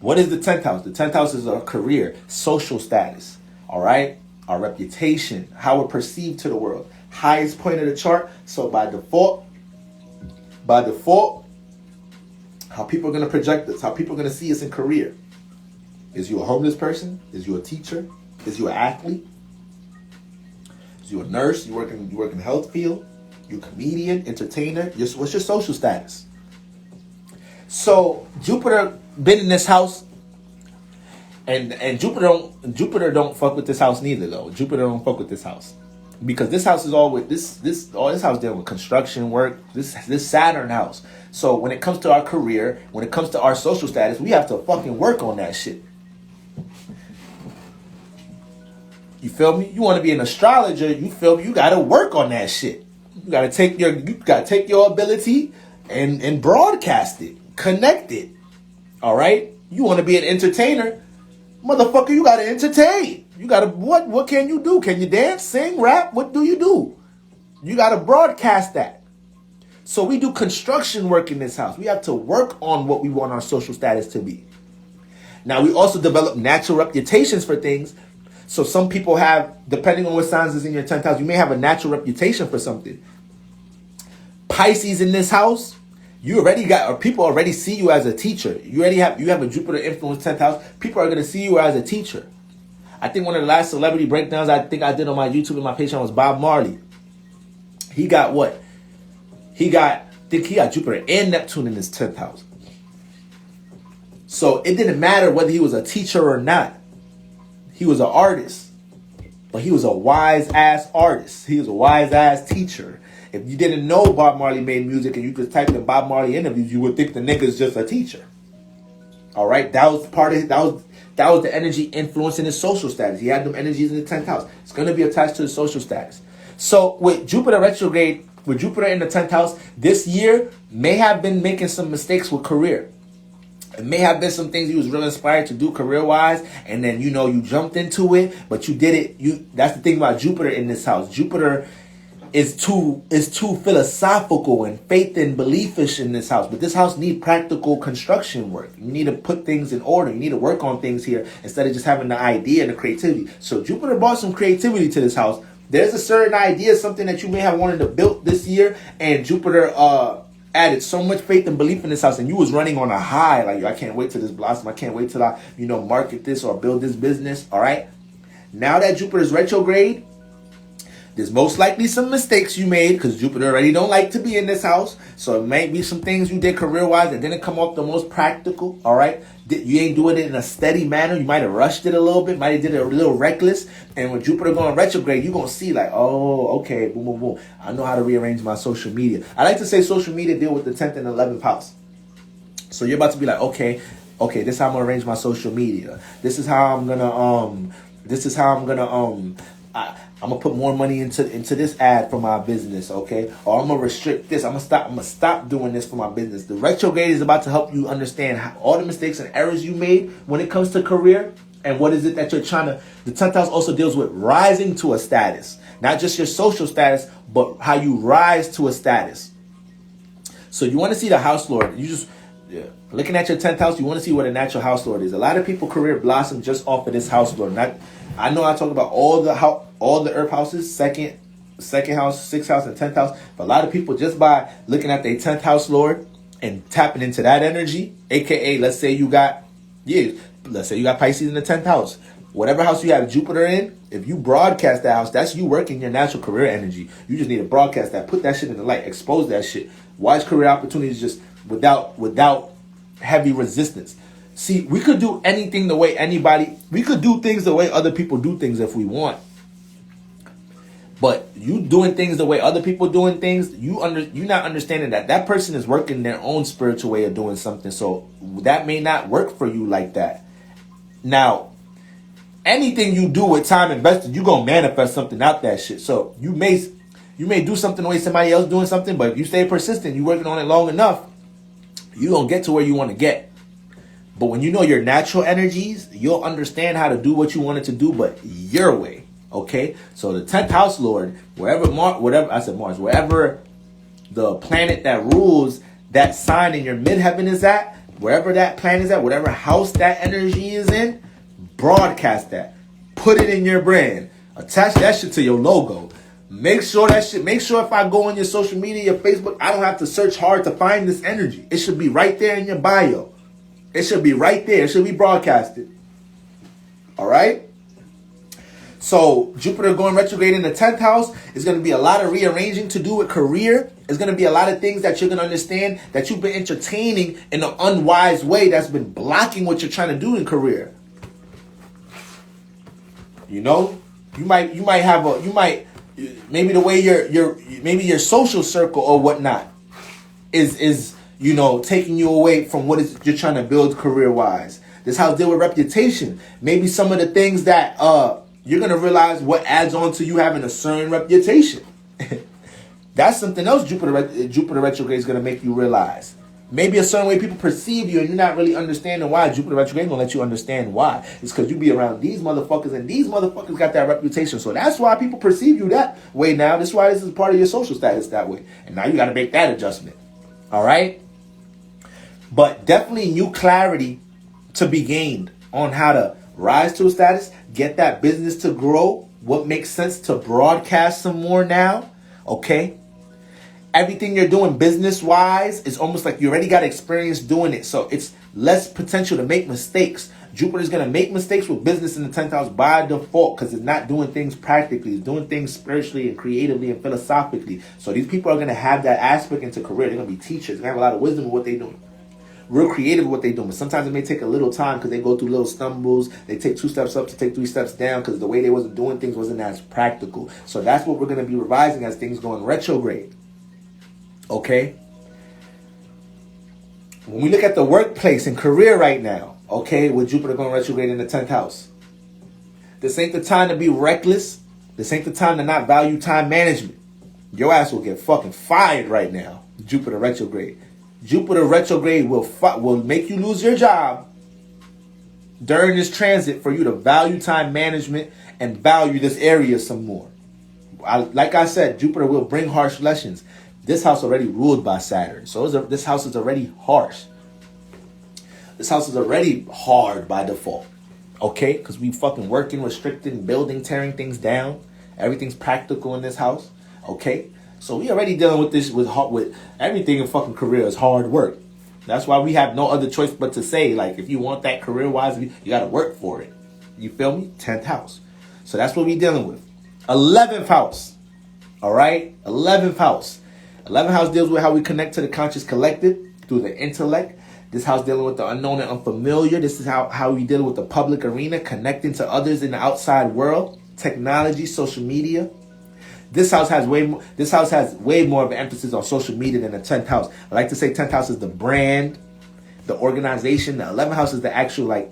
B: What is the 10th house? The 10th house is our career, social status. All right. Our reputation, how we're perceived to the world. Highest point of the chart. So by default, how people are going to project us, how people are going to see us in career. Is you a homeless person? Is you a teacher? Is you an athlete? Is you a nurse? You work in the health field? You a comedian, entertainer? What's your social status? So Jupiter been in this house. And Jupiter don't fuck with this house neither though. Jupiter don't fuck with this house. Because this house is all with this house dealing with construction work, this Saturn house. So when it comes to our career, when it comes to our social status, we have to fucking work on that shit. You feel me? You want to be an astrologer, you feel me? You gotta work on that shit. You gotta take your ability and broadcast it, connect it. Alright? You want to be an entertainer. Motherfucker, you gotta entertain. You gotta, what can you do? Can you dance, sing, rap? What do? You gotta broadcast that. So we do construction work in this house. We have to work on what we want our social status to be. Now we also develop natural reputations for things. So some people have, depending on what signs is in your 10th house, you may have a natural reputation for something. Pisces in this house, people already see you as a teacher. You have a Jupiter influence 10th house. People are going to see you as a teacher. I think one of the last celebrity breakdowns I did on my YouTube and my Patreon was Bob Marley. He got what? He got Jupiter and Neptune in his 10th house. So it didn't matter whether he was a teacher or not. He was an artist. But he was a wise ass artist. He was a wise ass teacher. If you didn't know Bob Marley made music and you could type in Bob Marley interviews, you would think the nigga's just a teacher. All right, that was the energy influencing his social status. He had them energies in the 10th house. It's going to be attached to his social status. So with Jupiter retrograde with Jupiter in the 10th house, this year may have been making some mistakes with career. It may have been some things you was real inspired to do career-wise, and then, you know, you jumped into it, but you did it. That's the thing about Jupiter in this house. Jupiter is too philosophical and faith and beliefish in this house. But this house needs practical construction work. You need to put things in order. You need to work on things here instead of just having the idea and the creativity. So Jupiter brought some creativity to this house. There's a certain idea, something that you may have wanted to build this year, and Jupiter added so much faith and belief in this house, and you was running on a high, like, I can't wait till this blossom, I can't wait till I, you know, market this or build this business. All right, now that Jupiter is retrograde, there's most likely some mistakes you made, because Jupiter already don't like to be in this house. So it might be some things you did career-wise that didn't come off the most practical. All right, you ain't doing it in a steady manner. You might have rushed it a little bit, might have did it a little reckless. And with Jupiter going retrograde, you're gonna see like, oh, okay, boom, boom, boom. I know how to rearrange my social media. I like to say social media deal with the 10th and 11th house. So you're about to be like, okay, this is how I'm gonna arrange my social media. This is how I'm gonna put more money into this ad for my business, okay? Or I'm gonna restrict this. I'm gonna stop doing this for my business. The retrograde is about to help you understand all the mistakes and errors you made when it comes to career, and what is it that you're trying to. The 10th house also deals with rising to a status, not just your social status, but how you rise to a status. So you want to see the house lord. Looking at your 10th house, you want to see what a natural house lord is. A lot of people career blossom just off of this house lord. I know I talk about all the earth houses, second house, 6th house, and 10th house. But a lot of people, just by looking at their 10th house lord and tapping into that energy, aka let's say you got Pisces in the 10th house. Whatever house you have Jupiter in, if you broadcast that house, that's you working your natural career energy. You just need to broadcast that, put that shit in the light, expose that shit. Watch career opportunities just without heavy resistance. See, we could do anything the way we could do things the way other people do things if we want. But you doing things the way other people doing things, you're not understanding that person is working their own spiritual way of doing something. So that may not work for you like that. Now, anything you do with time invested, you're going to manifest something out that shit. So you may do something the way somebody else doing something, but if you stay persistent, you're working on it long enough, you're going to get to where you want to get. But when you know your natural energies, you'll understand how to do what you wanted to do, but your way. Okay? So the 10th house lord, wherever the planet that rules that sign in your midheaven is at, wherever that planet is at, whatever house that energy is in, broadcast that. Put it in your brand. Attach that shit to your logo. Make sure if I go on your social media, your Facebook, I don't have to search hard to find this energy. It should be right there in your bio. It should be right there. It should be broadcasted. All right? So Jupiter going retrograde in the 10th house is going to be a lot of rearranging to do with career. It's going to be a lot of things that you're going to understand that you've been entertaining in an unwise way that's been blocking what you're trying to do in career. You know, maybe the way your social circle or whatnot is taking you away from what is you're trying to build career-wise. This house deal with reputation. Maybe some of the things that you're going to realize what adds on to you having a certain reputation. That's something else Jupiter retrograde is going to make you realize. Maybe a certain way people perceive you and you're not really understanding why. Jupiter retrograde is going to let you understand why. It's because you be around these motherfuckers and these motherfuckers got that reputation. So that's why people perceive you that way now. That's why this is part of your social status that way. And now you got to make that adjustment. All right? But definitely new clarity to be gained on how to rise to a status, get that business to grow, what makes sense to broadcast some more now, okay? Everything you're doing business-wise is almost like you already got experience doing it, so it's less potential to make mistakes. Jupiter's going to make mistakes with business in the 10th house by default because it's not doing things practically. It's doing things spiritually and creatively and philosophically. So these people are going to have that aspect into career. They're going to be teachers. They're going to have a lot of wisdom in what they're doing. Real creative with what they do, but sometimes it may take a little time because they go through little stumbles. They take 2 steps up to take 3 steps down because the way they wasn't doing things wasn't as practical. So that's what we're going to be revising as things go in retrograde. Okay? When we look at the workplace and career right now, okay, with Jupiter going retrograde in the 10th house, this ain't the time to be reckless. This ain't the time to not value time management. Your ass will get fucking fired right now. Jupiter retrograde. Jupiter retrograde will make you lose your job during this transit for you to value time management and value this area some more. Like I said, Jupiter will bring harsh lessons. This house already ruled by Saturn. So this house is already harsh. This house is already hard by default. Okay? Because we fucking working, restricting, building, tearing things down. Everything's practical in this house. Okay? So we already dealing with this with everything in fucking career is hard work. That's why we have no other choice but to say, like, if you want that career-wise, you got to work for it. You feel me? 10th house. So that's what we dealing with. 11th house. All right? 11th house. 11th house deals with how we connect to the conscious collective through the intellect. This house dealing with the unknown and unfamiliar. This is how we deal with the public arena, connecting to others in the outside world, technology, social media. This house has way more of an emphasis on social media than the 10th house. I like to say 10th house is the brand, the organization. The 11th house is the actual like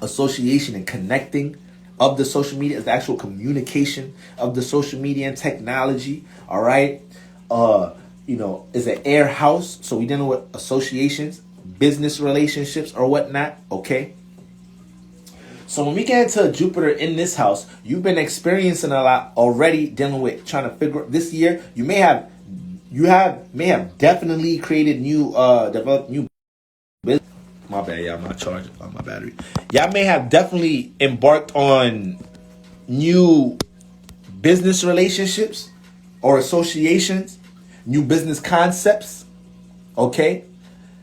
B: association and connecting of the social media. Is the actual communication of the social media and technology. All right. Is an air house. So we dealing with associations, business relationships or whatnot. Okay. So when we get into Jupiter in this house, you've been experiencing a lot already dealing with trying to figure this year. You may have definitely created developed new business. My bad, y'all, my charger on my battery. Y'all may have definitely embarked on new business relationships or associations, new business concepts. Okay.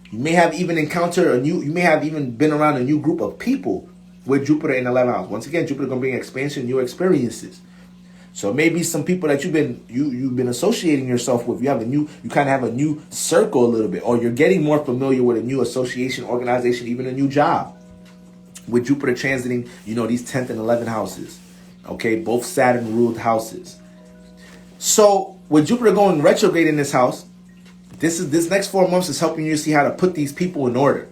B: You may have even encountered you may have even been around a new group of people with Jupiter in the 11th house. Once again, Jupiter gonna bring expansion, new experiences. So maybe some people that you've been associating yourself with, you kind of have a new circle a little bit, or you're getting more familiar with a new association, organization, even a new job. With Jupiter transiting, these 10th and 11th houses. Okay, both Saturn ruled houses. So with Jupiter going retrograde in this house, this next 4 months is helping you see how to put these people in order.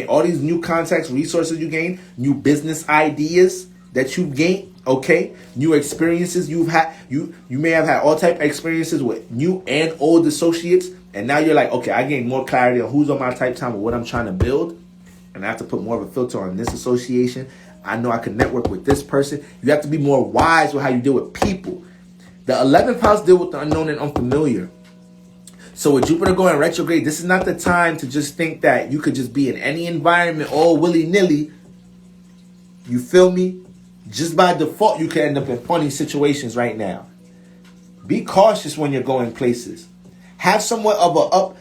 B: All these new contacts, resources you gain, new business ideas that you gain, okay? New experiences you've had. You may have had all type of experiences with new and old associates. And now you're like, okay, I gain more clarity on who's on my type time and what I'm trying to build. And I have to put more of a filter on this association. I know I can network with this person. You have to be more wise with how you deal with people. The 11th house deal with the unknown and unfamiliar. So with Jupiter going retrograde, this is not the time to just think that you could just be in any environment all willy-nilly. You feel me? Just by default, you can end up in funny situations right now. Be cautious when you're going places. Have somewhat of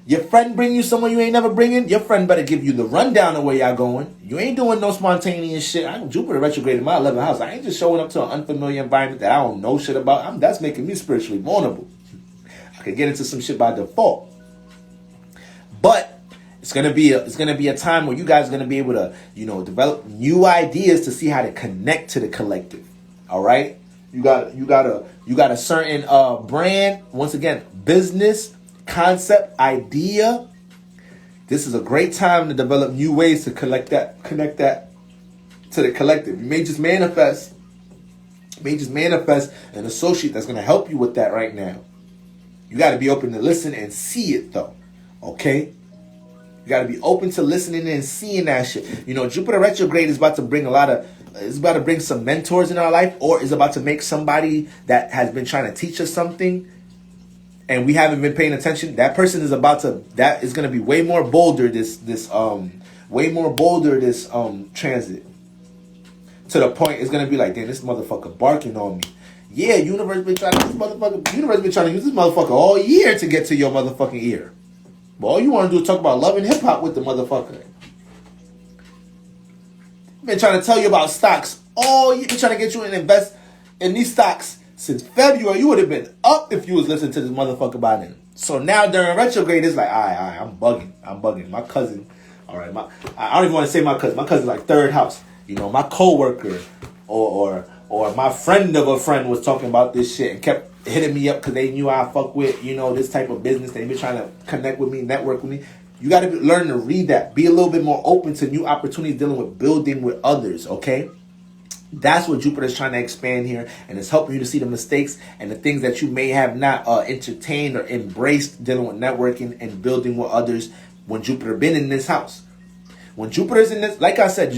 B: your friend bring you somewhere you ain't never bringing. Your friend better give you the rundown of where y'all going. You ain't doing no spontaneous shit. I'm Jupiter retrograde in my 11th house. I ain't just showing up to an unfamiliar environment that I don't know shit about. That's making me spiritually vulnerable. I could get into some shit by default, but it's gonna be a time where you guys are gonna be able to develop new ideas to see how to connect to the collective. All right, you got a certain brand, once again, business concept idea. This is a great time to develop new ways to connect that to the collective. You may just manifest an associate that's gonna help you with that right now. You got to be open to listen and see it, though. Okay? You got to be open to listening and seeing that shit. Jupiter retrograde is about to bring some mentors in our life, or is about to make somebody that has been trying to teach us something and we haven't been paying attention. That person is that is going to be way more bolder this transit. To the point it's going to be like, damn, this motherfucker barking on me. Yeah, universe been trying to use this motherfucker all year to get to your motherfucking ear. But all you want to do is talk about love and hip hop with the motherfucker. Been trying to tell you about stocks all year. Been trying to get you to invest in these stocks since February. You would have been up if you was listening to this motherfucker by then. So now during retrograde, it's like, all right, I'm bugging. My cousin, all right, I don't even want to say my cousin. My cousin's like third house. My coworker or my friend of a friend was talking about this shit and kept hitting me up because they knew I fuck with, this type of business. They've been trying to connect with me, network with me. You got to learn to read that. Be a little bit more open to new opportunities dealing with building with others, okay? That's what Jupiter is trying to expand here, and it's helping you to see the mistakes and the things that you may have not entertained or embraced dealing with networking and building with others when Jupiter been in this house. When Jupiter's in this, like I said,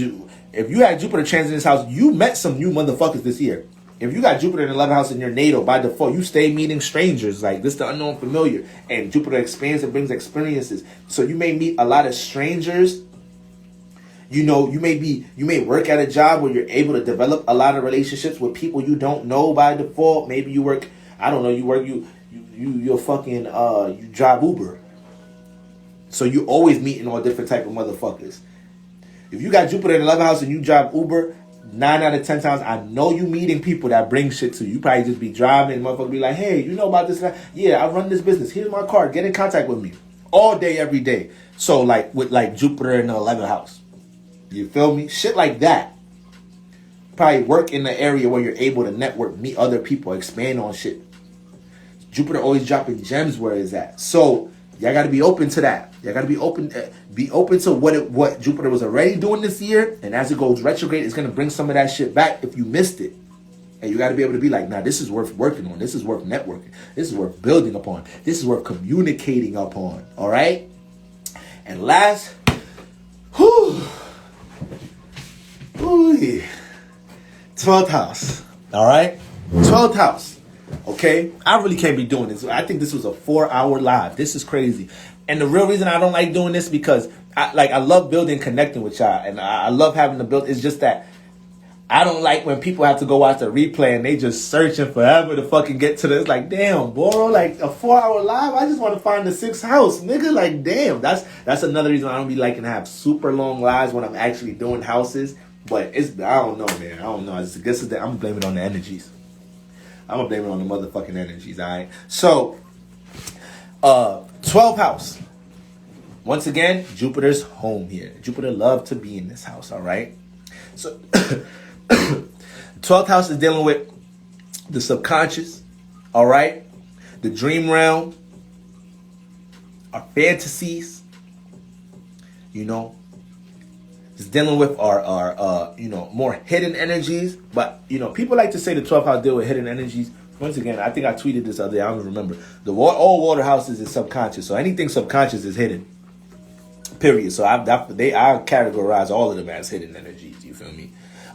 B: if you had Jupiter transit in this house, you met some new motherfuckers this year. If you got Jupiter in the 11th house in your natal, by default, you stay meeting strangers. Like, this the unknown familiar. And Jupiter expands and brings experiences. So you may meet a lot of strangers. You know, you may work at a job where you're able to develop a lot of relationships with people you don't know by default. Maybe you work, I don't know, you're fucking, you drive Uber. So you always meeting all different type of motherfuckers. If you got Jupiter in the 11th house and you drive Uber, 9 out of 10 times, I know you meeting people that bring shit to you. You probably just be driving and motherfucker be like, hey, you know about this? Yeah, I run this business. Here's my card. Get in contact with me. All day, every day. So like with like Jupiter in the 11th house. You feel me? Shit like that. Probably work in the area where you're able to network, meet other people, expand on shit. Jupiter always dropping gems where it's at. So y'all got to be open to that. Y'all got to be open to what Jupiter was already doing this year. And as it goes retrograde, it's going to bring some of that shit back if you missed it. And you got to be able to be like, nah, this is worth working on. This is worth networking. This is worth building upon. This is worth communicating upon. All right? And last, whew. Ooh, yeah. 12th house. All right? 12th house. Okay? I really can't be doing this. I think this was a 4-hour live. This is crazy. And the real reason I don't like doing this because I love building, connecting with y'all. And I love having to build. It's just that I don't like when people have to go watch the replay and they just searching forever to fucking get to this. Like, damn, bro, like a 4-hour live. I just want to find the 6th house, nigga. Like, damn. That's another reason I don't be liking to have super long lives when I'm actually doing houses. But I don't know, man. I don't know. I guess I'm blaming it on the energies. I'm gonna blame it on the motherfucking energies, all right? So, 12th house. Once again, Jupiter's home here. Jupiter loved to be in this house, all right? So, 12th house is dealing with the subconscious, all right? The dream realm, our fantasies, you know. It's dealing with our more hidden energies. But, people like to say the 12th house deal with hidden energies. Once again, I think I tweeted this other day. I don't remember. All water houses is subconscious. So anything subconscious is hidden. Period. So I categorize all of them as hidden energies. You feel me?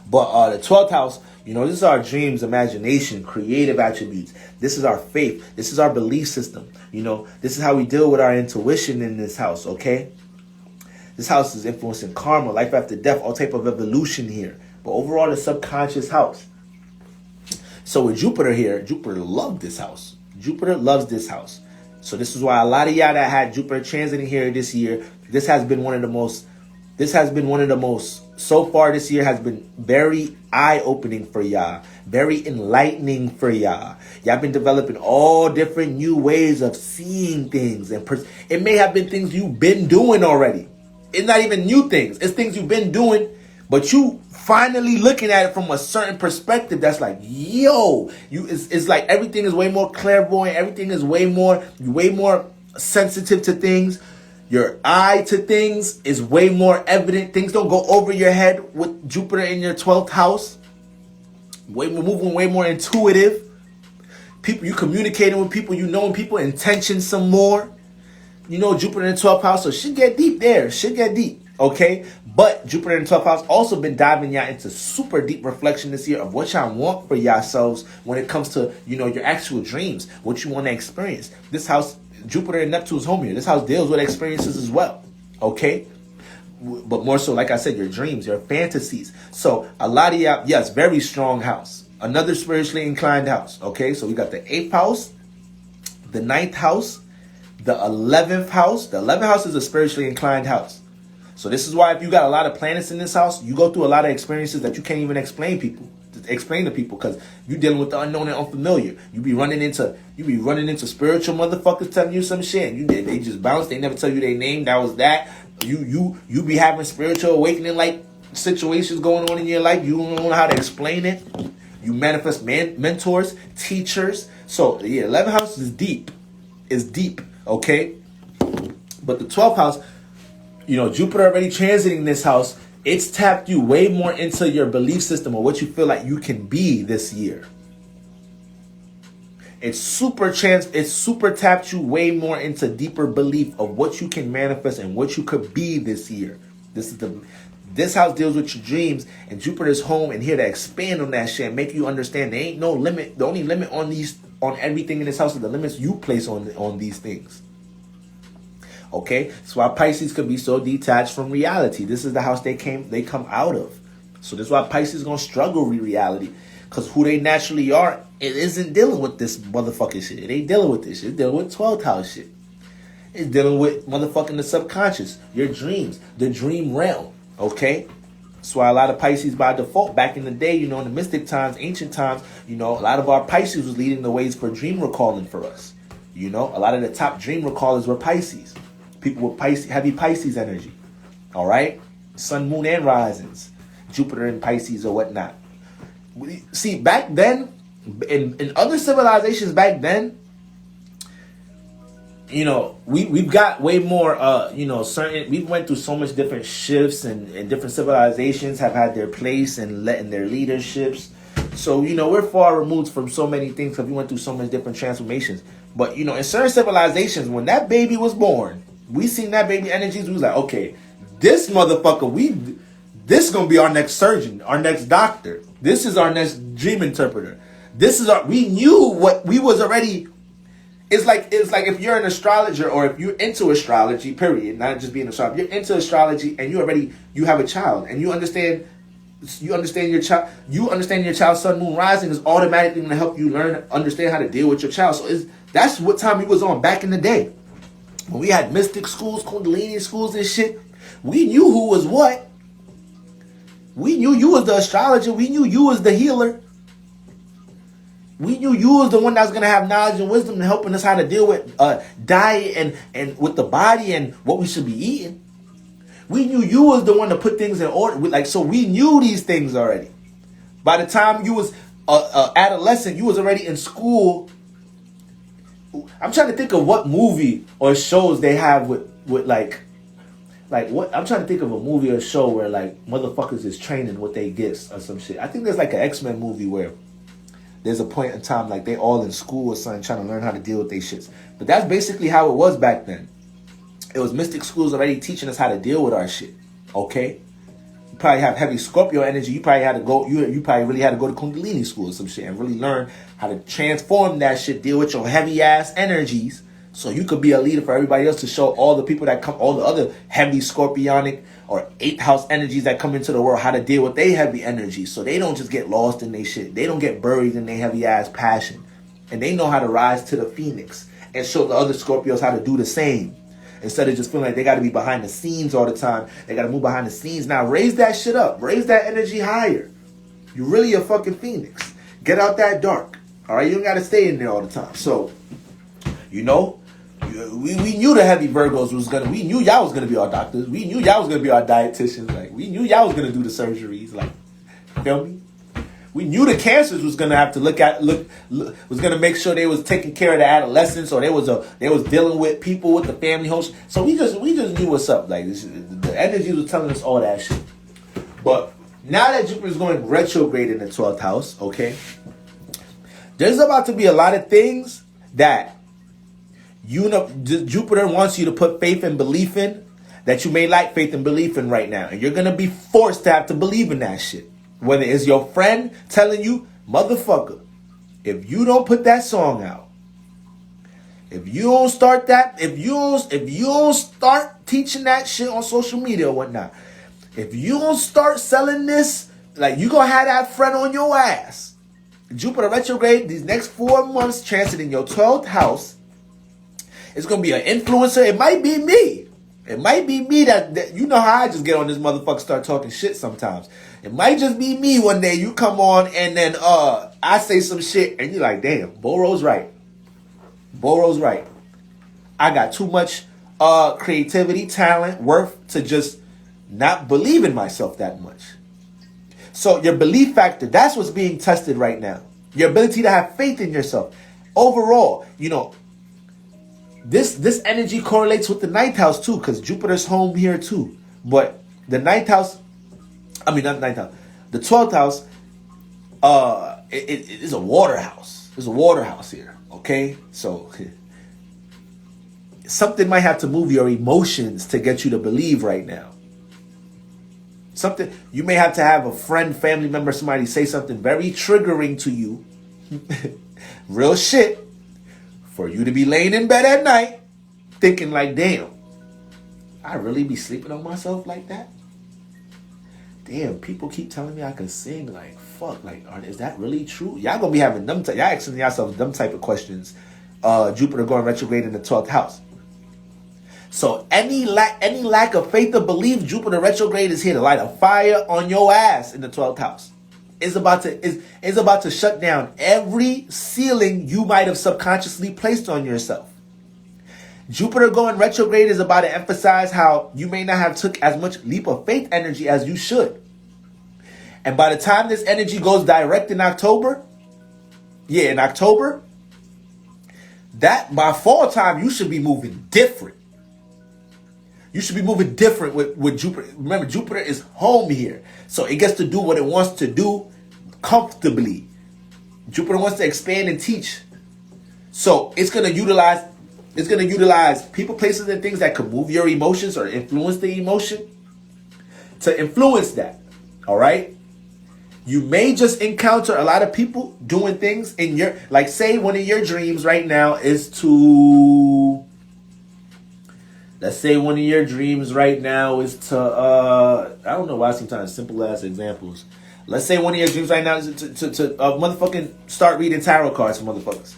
B: But the 12th house, this is our dreams, imagination, creative attributes. This is our faith. This is our belief system. This is how we deal with our intuition in this house, okay? This house is influencing karma, life after death, all type of evolution here. But overall, the subconscious house. So with Jupiter here, Jupiter loved this house. Jupiter loves this house. So this is why a lot of y'all that had Jupiter transiting here this year, this has been one of the most, so far this year has been very eye-opening for y'all. Very enlightening for y'all. Y'all been developing all different new ways of seeing things. And it may have been things you've been doing already. It's not even new things. It's things you've been doing, but you finally looking at it from a certain perspective that's like, yo, it's like everything is way more clairvoyant. Everything is way more sensitive to things. Your eye to things is way more evident. Things don't go over your head with Jupiter in your 12th house. Moving way more intuitive. People, you communicating with people, knowing people intention some more. Jupiter in the 12th house, so shit get deep there. Shit get deep, okay? But Jupiter in the 12th house also been diving y'all into super deep reflection this year of what y'all want for yourselves when it comes to, your actual dreams, what you want to experience. This house, Jupiter and Neptune's home here. This house deals with experiences as well, okay? But more so, like I said, your dreams, your fantasies. So a lot of y'all, yes, very strong house. Another spiritually inclined house, okay? So we got the 8th house, the 9th house, the 11th house. The 11th house is a spiritually inclined house. So this is why if you got a lot of planets in this house, you go through a lot of experiences that you can't even explain to people because you're dealing with the unknown and unfamiliar. You be running into spiritual motherfuckers telling you some shit. And they just bounce. They never tell you their name. That was that. You be having spiritual awakening like situations going on in your life. You don't know how to explain it. You manifest mentors, teachers. So yeah, 11th house is deep. It's deep. Okay, but the 12th house, Jupiter already transiting this house It's tapped you way more into your belief system or what you feel like you can be this year. It's super tapped you way more into deeper belief of what you can manifest and what you could be this year. This house deals with your dreams, and Jupiter's home and here to expand on that shit and make you understand there ain't no limit. The only limit on everything in this house is the limits you place on these things. Okay, so why Pisces could be so detached from reality. This is the house they come out of. So this is why Pisces gonna struggle with reality, because who they naturally are, it isn't dealing with this motherfucking shit. It ain't dealing with this shit. It's dealing with 12th house shit. It's dealing with motherfucking the subconscious, your dreams, the dream realm. Okay, that's why a lot of Pisces by default back in the day, in the mystic times, ancient times, a lot of our Pisces was leading the ways for dream recalling for us. A lot of the top dream recallers were Pisces. People with heavy Pisces energy. All right, sun, moon, and risings, Jupiter in Pisces or whatnot. See, back then, in other civilizations back then, we've got way more, we went through so much different shifts and different civilizations have had their place and in their leaderships. So, we're far removed from so many things because we went through so many different transformations. But, in certain civilizations, when that baby was born, we seen that baby energies. We was like, okay, this motherfucker, this is going to be our next surgeon, our next doctor. This is our next dream interpreter. We knew what we was already. It's like if you're an astrologer or if you're into astrology, period, not just being an astrologer, you're into astrology and you have a child and you understand your child's sun, moon, rising is automatically going to help you understand how to deal with your child. So that's what time we was on back in the day. When we had mystic schools, Kundalini schools and shit, we knew who was what. We knew you was the astrologer. We knew you was the healer. We knew you was the one that was going to have knowledge and wisdom and helping us how to deal with diet and with the body and what we should be eating. We knew you was the one to put things in order. So we knew these things already. By the time you was adolescent, you was already in school. I'm trying to think of what movie or shows they have with like what. I'm trying to think of a movie or show where like motherfuckers is training with their gifts or some shit. I think there's like an X-Men movie where there's a point in time like they all in school or something trying to learn how to deal with their shits. But that's basically how it was back then. It was mystic schools already teaching us how to deal with our shit. Okay? You probably have heavy Scorpio energy. You probably had to go. You probably really had to go to Kundalini school or some shit and really learn how to transform that shit, deal with your heavy ass energies, so you could be a leader for everybody else to show all the people that come, all the other heavy Scorpionic or 8th house energies that come into the world how to deal with their heavy energies, so they don't just get lost in their shit. They don't get buried in their heavy ass passion, and they know how to rise to the phoenix and show the other Scorpios how to do the same. Instead of just feeling like they got to be behind the scenes all the time. They got to move behind the scenes. Now, raise that shit up. Raise that energy higher. You're really a fucking phoenix. Get out that dark. All right? You don't got to stay in there all the time. So, we knew the heavy Virgos we knew y'all was going to be our doctors. We knew y'all was going to be our dietitians. Like, we knew y'all was going to do the surgeries. Like, feel me? We knew the Cancers was gonna have to was gonna make sure they was taking care of the adolescents, or they was dealing with people with the family host. So we just knew what's up. Like the energy was telling us all that shit. But now that Jupiter is going retrograde in the 12th house, okay, there's about to be a lot of things that Jupiter wants you to put faith and belief in that you may lack faith and belief in right now, and you're gonna be forced to have to believe in that shit. Whether it's your friend telling you, motherfucker, if you don't put that song out, if you don't start teaching that shit on social media or whatnot, if you don't start selling this, like you gonna have that friend on your ass. Jupiter retrograde these next 4 months, transiting your 12th house. It's gonna be an influencer. It might be me. It might be me that you know how I just get on this motherfucker, start talking shit sometimes. It might just be me one day. You come on and then I say some shit and you're like, damn, Boro's right. Boro's right. I got too much creativity, talent, worth to just not believe in myself that much. So your belief factor, that's what's being tested right now. Your ability to have faith in yourself. Overall, This energy correlates with the 9th house too, because Jupiter's home here too. But the 9th house I mean, not ninth house. The 12th house, it is a water house. There's a water house here, okay? So something might have to move your emotions to get you to believe right now. Something, you may have to have a friend, family member, somebody say something very triggering to you. Real shit. For you to be laying in bed at night thinking like, damn, I really be sleeping on myself like that? Damn, people keep telling me I can sing. Like, fuck, like, is that really true? Y'all gonna be having them, y'all asking yourself them type of questions. Jupiter going retrograde in the 12th house. So any lack of faith or belief, Jupiter retrograde is here to light a fire on your ass in the 12th house. It's about to shut down every ceiling you might have subconsciously placed on yourself. Jupiter going retrograde is about to emphasize how you may not have took as much leap of faith energy as you should. And by the time this energy goes direct in October, that by fall time, you should be moving different. You should be moving different with Jupiter. Remember, Jupiter is home here. So it gets to do what it wants to do comfortably. Jupiter wants to expand and teach. So it's going to utilize people, places, and things that could move your emotions or influence the emotion to influence that. All right? You may just encounter a lot of people doing things in your, like, say one of your dreams right now is to, let's say one of your dreams right now is to, I don't know why sometimes simple ass examples. Let's say one of your dreams right now is to motherfucking start reading tarot cards for motherfuckers.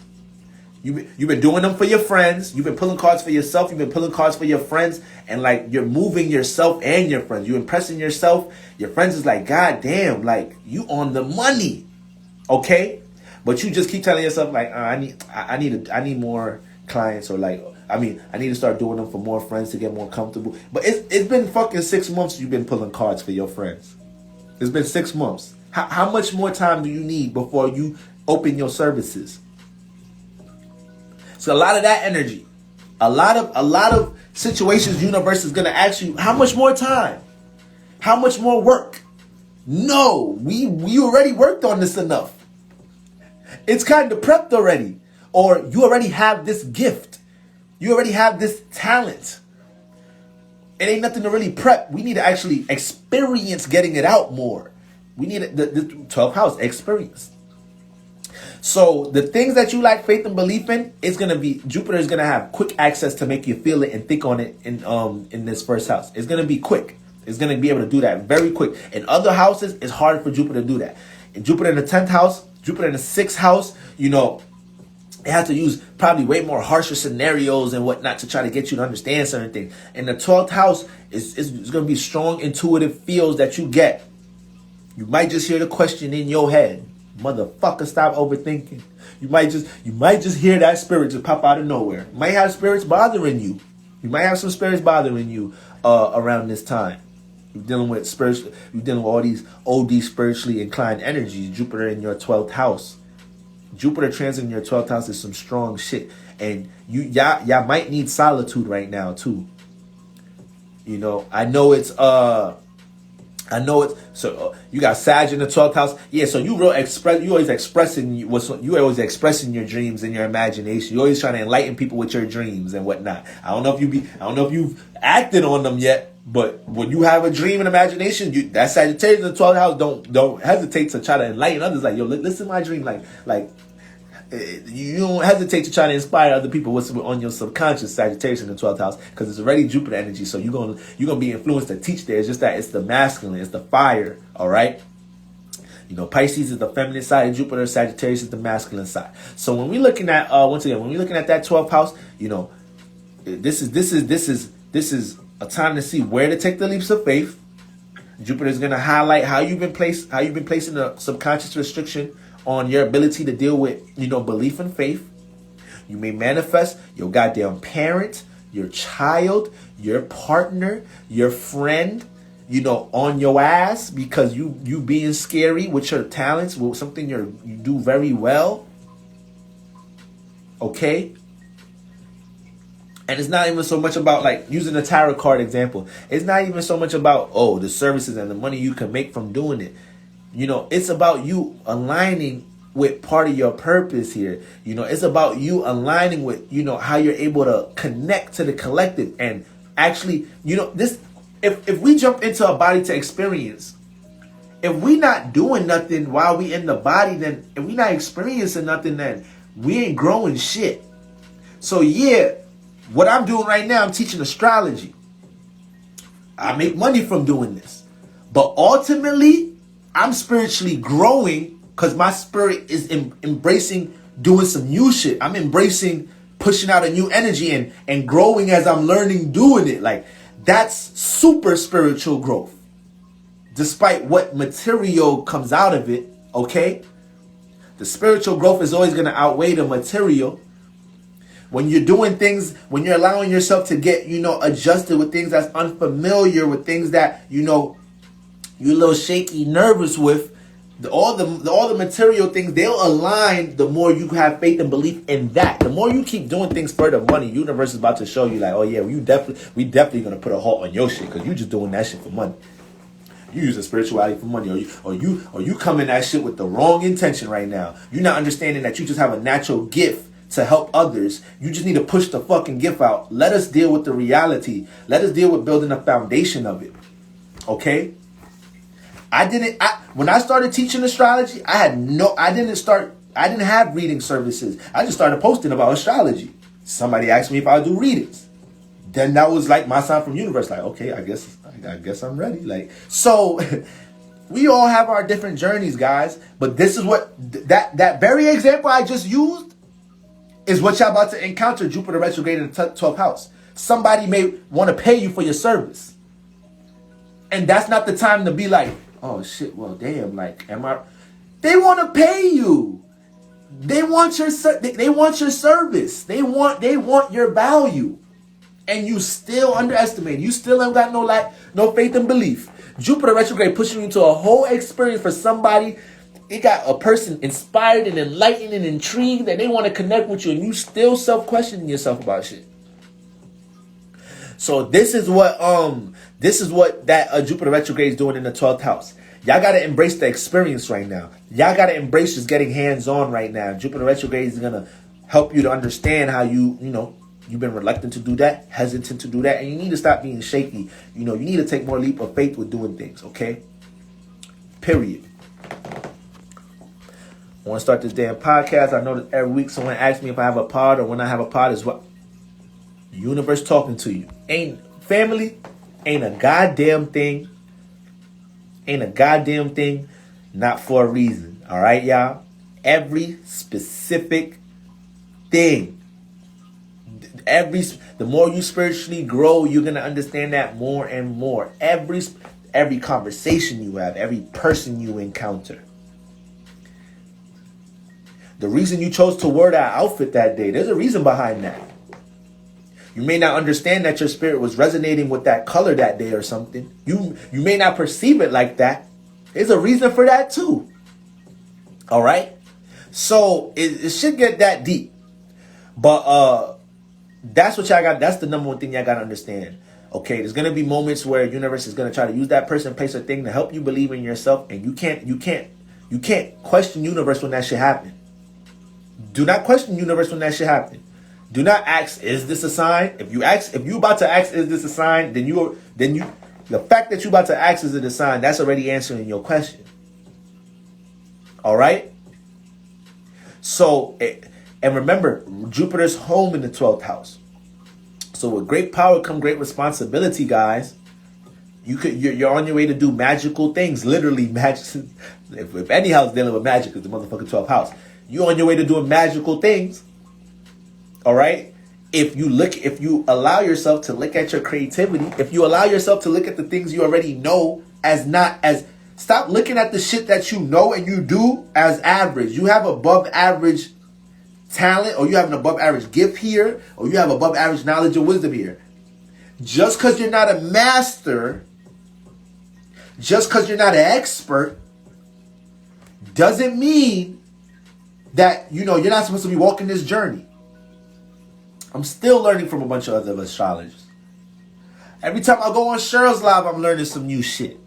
B: You've been doing them for your friends. You've been pulling cards for yourself. You've been pulling cards for your friends. And like, you're moving yourself and your friends. You're impressing yourself. Your friends is like, God damn, like, you on the money. Okay? But you just keep telling yourself like, I need more clients, or like, I need to start doing them for more friends to get more comfortable. But it's been fucking 6 months you've been pulling cards for your friends. It's been 6 months. How much more time do you need before you open your services? So a lot of that energy, a lot of situations, universe is gonna ask you, how much more time? How much more work? No, we already worked on this enough. It's kind of prepped already. Or you already have this gift. You already have this talent. It ain't nothing to really prep. We need to actually experience getting it out more. We need the 12th house experience. So the things that you lack faith and belief in, it's gonna be, Jupiter is gonna have quick access to make you feel it and think on it in this first house. It's gonna be quick. It's gonna be able to do that very quick. In other houses, it's hard for Jupiter to do that. In Jupiter in the 10th house, Jupiter in the 6th house, you know, it has to use probably way more harsher scenarios and whatnot to try to get you to understand certain things. In the 12th house, it's going to be strong intuitive feels that you get. You might just hear the question in your head. Motherfucker, stop overthinking. You might just hear that spirit just pop out of nowhere. You might have spirits bothering you. You might have some spirits bothering you around this time. You're dealing with spiritual. You're dealing with all these OD spiritually inclined energies. Jupiter in your 12th house. Jupiter transiting your 12th house is some strong shit. And y'all might need solitude right now too. You know, I know it's so you got Sag in the 12th house. Yeah, so you always expressing your dreams and your imagination. You always trying to enlighten people with your dreams and whatnot. I don't know if you've acted on them yet, but when you have a dream and imagination, that Sagittarius in the 12th house don't hesitate to try to enlighten others. Like, yo, listen to my dream. Like you don't hesitate to try to inspire other people what's on your subconscious, Sagittarius in the 12th house, because it's already Jupiter energy. So you're gonna be influenced to teach there. It's just that it's the masculine, it's the fire. All right. You know, Pisces is the feminine side of Jupiter. Sagittarius is the masculine side. So when we're looking at that 12th house, you know, this is a time to see where to take the leaps of faith. Jupiter is going to highlight how you've been placing a subconscious restriction on your ability to deal with, you know, belief and faith. You may manifest your goddamn parent, your child, your partner, your friend, you know, on your ass because you being scary with your talents, with something you do very well. Okay? And it's not even so much about, like, using the tarot card example. It's not even so much about, oh, the services and the money you can make from doing it. You know, it's about you aligning with part of your purpose here. You know, it's about you aligning with, you know, how you're able to connect to the collective. And actually, you know, this, if we jump into a body to experience, if we not doing nothing while we in the body, then if we not experiencing nothing, then we ain't growing shit. So yeah, what I'm doing right now, I'm teaching astrology. I make money from doing this. But ultimately, I'm spiritually growing because my spirit is embracing doing some new shit. I'm embracing pushing out a new energy and growing as I'm learning doing it. Like, that's super spiritual growth. Despite what material comes out of it, okay? The spiritual growth is always going to outweigh the material. When you're doing things, when you're allowing yourself to get, you know, adjusted with things that's unfamiliar, with things that, you know, you're a little shaky, nervous with, all the material things, they'll align the more you have faith and belief in that. The more you keep doing things for the money, universe is about to show you, like, oh yeah, we definitely gonna put a halt on your shit because you just doing that shit for money. You using spirituality for money, or you coming at shit with the wrong intention right now. You're not understanding that you just have a natural gift to help others. You just need to push the fucking gift out. Let us deal with the reality. Let us deal with building a foundation of it. Okay? When I started teaching astrology, I didn't have reading services. I just started posting about astrology. Somebody asked me if I would do readings. Then that was like my sign from universe. Like, okay, I guess I'm ready. Like, so we all have our different journeys, guys. But this is what that very example I just used is what y'all about to encounter. Jupiter retrograde in the 12th house. Somebody may want to pay you for your service, and that's not the time to be like, oh shit, well damn, like, they want to pay you. They want your service. They want your value. And you still underestimate. You still ain't got no faith and belief. Jupiter retrograde pushing you into a whole experience for somebody. It got a person inspired and enlightened and intrigued that they want to connect with you, and you still self-questioning yourself about shit. So this is what that Jupiter retrograde is doing in the 12th house. Y'all got to embrace the experience right now. Y'all got to embrace just getting hands-on right now. Jupiter retrograde is going to help you to understand how you've been reluctant to do that, hesitant to do that, and you need to stop being shaky. You know, you need to take more leap of faith with doing things, okay? Period. I want to start this damn podcast. I know that every week someone asks me if I have a pod or when I have a pod is what? The universe talking to you. Ain't a goddamn thing. Ain't a goddamn thing not for a reason. All right, y'all? Every specific thing. The more you spiritually grow, you're going to understand that more and more. Every conversation you have, every person you encounter. The reason you chose to wear that outfit that day, there's a reason behind that. You may not understand that your spirit was resonating with that color that day or something. You may not perceive it like that. There's a reason for that too. All right? So it should get that deep. But that's what y'all got. That's the number one thing y'all got to understand. Okay, there's going to be moments where the universe is going to try to use that person, place, or thing to help you believe in yourself. And you can't question universe when that shit happen. Do not question universe when that shit happen. Do not ask, is this a sign? If you about to ask, is this a sign? Then the fact that you about to ask, is it a sign? That's already answering your question. All right. So, and remember, Jupiter's home in the 12th house. So with great power come great responsibility, guys. You're on your way to do magical things. Literally magic. If any house dealing with magic is the motherfucking 12th house. You're on your way to doing magical things. All right. If you allow yourself to look at your creativity, if you allow yourself to look at the things you already know stop looking at the shit that you know and you do as average. You have above average talent, or you have an above average gift here, or you have above average knowledge and wisdom here. Just because you're not a master, just because you're not an expert, doesn't mean that, you're not supposed to be walking this journey. I'm still learning from a bunch of other astrologers. Every time I go on Cheryl's live, I'm learning some new shit.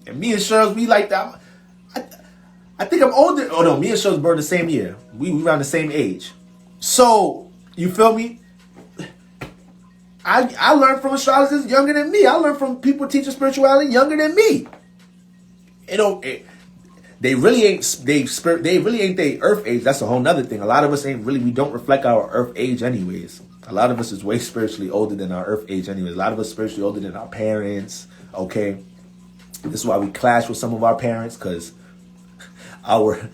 B: And me and Cheryl's, we like that. I think I'm older. Oh no, me and Cheryl's born the same year. We around the same age. So, you feel me? I learned from astrologers younger than me. I learned from people teaching spirituality younger than me. They really ain't they earth age. That's a whole nother thing. A lot of us we don't reflect our earth age anyways. A lot of us is way spiritually older than our earth age anyways. A lot of us spiritually older than our parents. Okay. This is why we clash with some of our parents, because our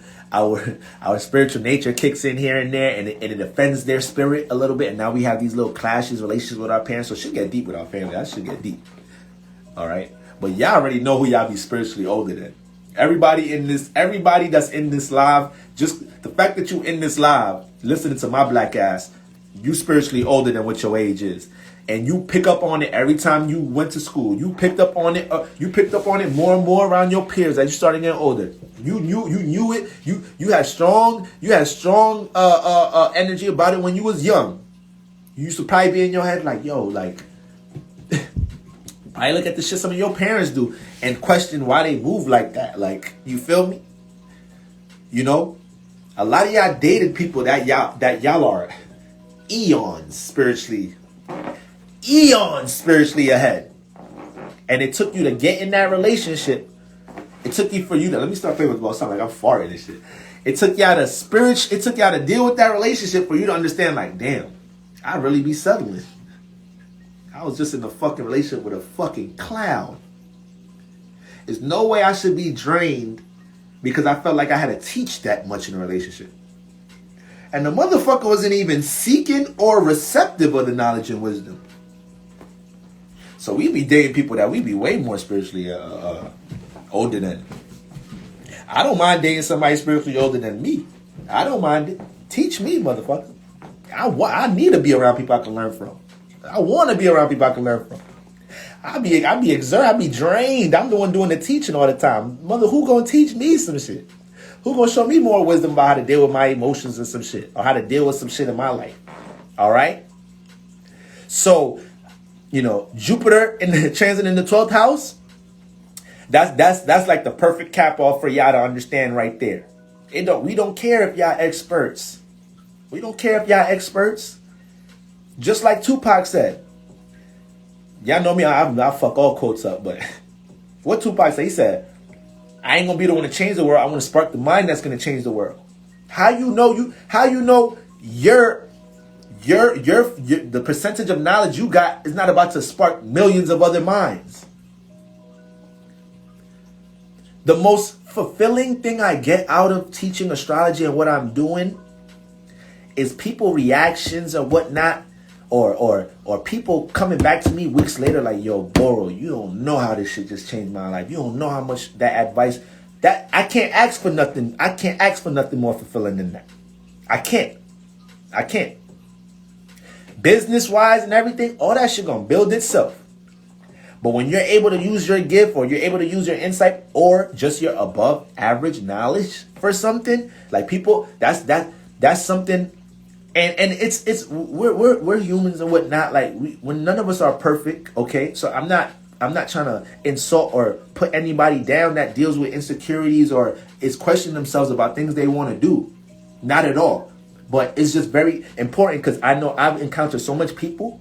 B: spiritual nature kicks in here and there, and it offends their spirit a little bit, and now we have these little clashes, relations with our parents. So it should get deep with our family. That should get deep. All right. But y'all already know who y'all be spiritually older than. Everybody that's in this live, just the fact that you in this live, listening to my black ass, you spiritually older than what your age is. And you pick up on it every time you went to school. You picked up on it. You picked up on it more and more around your peers as you started getting older. You knew it. You had strong energy about it when you was young. You used to probably be in your head like, yo, like, I look at the shit some of your parents do and question why they move like that. Like, you feel me? You know, a lot of y'all dated people that y'all are eons spiritually ahead. And it took you to get in that relationship. It took you let me start playing with ball. Sound like I'm farting and shit. It took y'all to deal with that relationship for you to understand, like, damn, I really be settling. I was just in a fucking relationship with a fucking clown. There's no way I should be drained because I felt like I had to teach that much in a relationship. And the motherfucker wasn't even seeking or receptive of the knowledge and wisdom. So we be dating people that we be way more spiritually older than. I don't mind dating somebody spiritually older than me. I don't mind it. Teach me, motherfucker. I need to be around people I can learn from. I want to be around people I can learn from. I be drained. I'm the one doing the teaching all the time. Mother, who gonna teach me some shit? Who gonna show me more wisdom about how to deal with my emotions and some shit, or how to deal with some shit in my life? All right. So, you know, Jupiter in the transit in the 12th house. That's like the perfect cap off for y'all to understand right there. We don't care if y'all experts. We don't care if y'all experts. Just like Tupac said. Y'all know me, I fuck all quotes up, but what Tupac said, he said, I ain't gonna be the one to change the world. I want to spark the mind that's gonna change the world. How you know the percentage of knowledge you got is not about to spark millions of other minds. The most fulfilling thing I get out of teaching astrology and what I'm doing is people reactions or whatnot, or people coming back to me weeks later like, yo, Boro, you don't know how this shit just changed my life. You don't know how much that advice, that I can't ask for nothing. I can't ask for nothing more fulfilling than that. I can't. Business wise and everything, all that shit gonna build itself. But when you're able to use your gift, or you're able to use your insight, or just your above average knowledge for something, like people, that's something. And it's we're humans and whatnot. Like when none of us are perfect, okay. So I'm not trying to insult or put anybody down that deals with insecurities or is questioning themselves about things they want to do. Not at all. But it's just very important because I know I've encountered so much people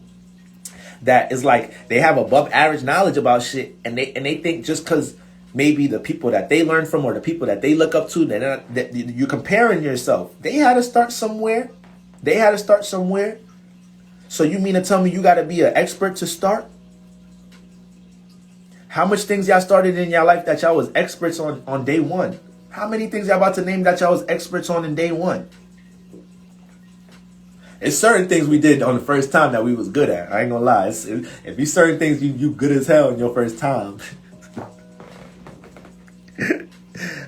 B: that is like they have above average knowledge about shit, and they think just because maybe the people that they learn from or the people that they look up to, that you're comparing yourself. They had to start somewhere. So you mean to tell me you got to be an expert to start? How much things y'all started in y'all life that y'all was experts on day one? How many things y'all about to name that y'all was experts on in day one? It's certain things we did on the first time that we was good at. I ain't gonna lie. If you certain things you good as hell in your first time.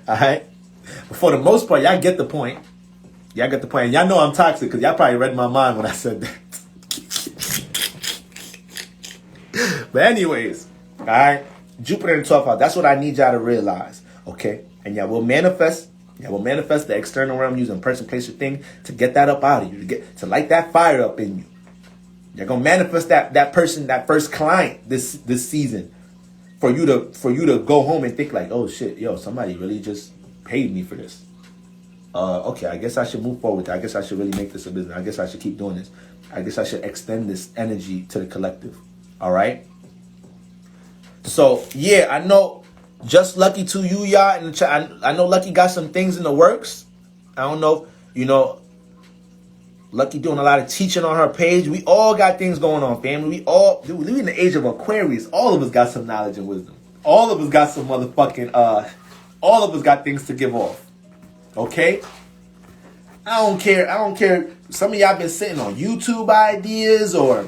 B: Alright? But for the most part, y'all get the point. And y'all know I'm toxic because y'all probably read my mind when I said that. But anyways, alright? Jupiter in the 12th house. That's what I need y'all to realize. Okay? And y'all will manifest. Y'all will manifest the external realm using person, place, or thing to get that up out of you. To light that fire up in you. You're gonna manifest that person, that first client this season, for you to go home and think like, oh shit, yo, somebody really just paid me for this. Okay, I guess I should move forward. I guess I should really make this a business. I guess I should keep doing this. I guess I should extend this energy to the collective. All right. So yeah, I know. Just lucky to you, y'all. In the chat, I know Lucky got some things in the works. I don't know, Lucky doing a lot of teaching on her page. We all got things going on, family. We live in the age of Aquarius. All of us got some knowledge and wisdom. All of us got some motherfucking, all of us got things to give off. Okay? I don't care. Some of y'all been sitting on YouTube ideas, or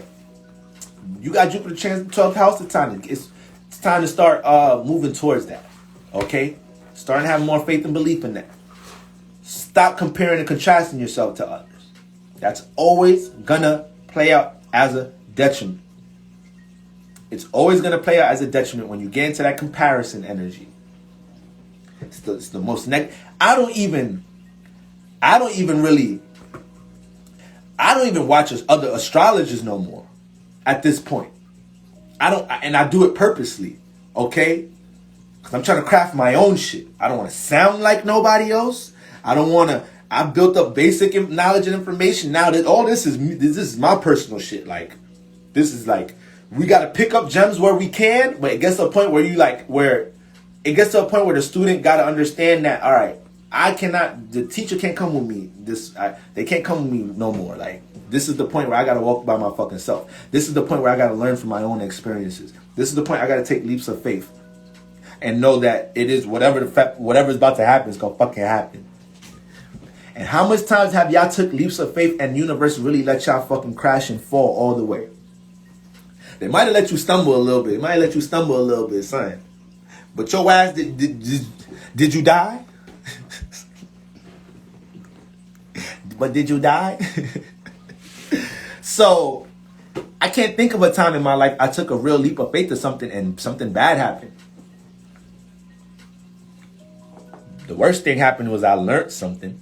B: you got Jupiter transit 12th house. It's time to start moving towards that. Okay? Starting to have more faith and belief in that. Stop comparing and contrasting yourself to others. That's always gonna play out as a detriment. It's always gonna play out as a detriment when you get into that comparison energy. It's the most negative. I don't even watch other astrologers no more at this point. I do it purposely, okay? Because I'm trying to craft my own shit. I don't want to sound like nobody else. I built up basic knowledge and information. Now that all this is my personal shit. Like, this is like, we got to pick up gems where we can, but it gets to a point where the student got to understand that, all right, the teacher can't come with me. They can't come with me no more. Like, this is the point where I got to walk by my fucking self. This is the point where I got to learn from my own experiences. This is the point I got to take leaps of faith and know that it is whatever's about to happen is going to fucking happen. And how much times have y'all took leaps of faith and universe really let y'all fucking crash and fall all the way? They might have let you stumble a little bit. Son. But your ass, did you die? But did you die? So, I can't think of a time in my life I took a real leap of faith to something and something bad happened. The worst thing happened was I learned something.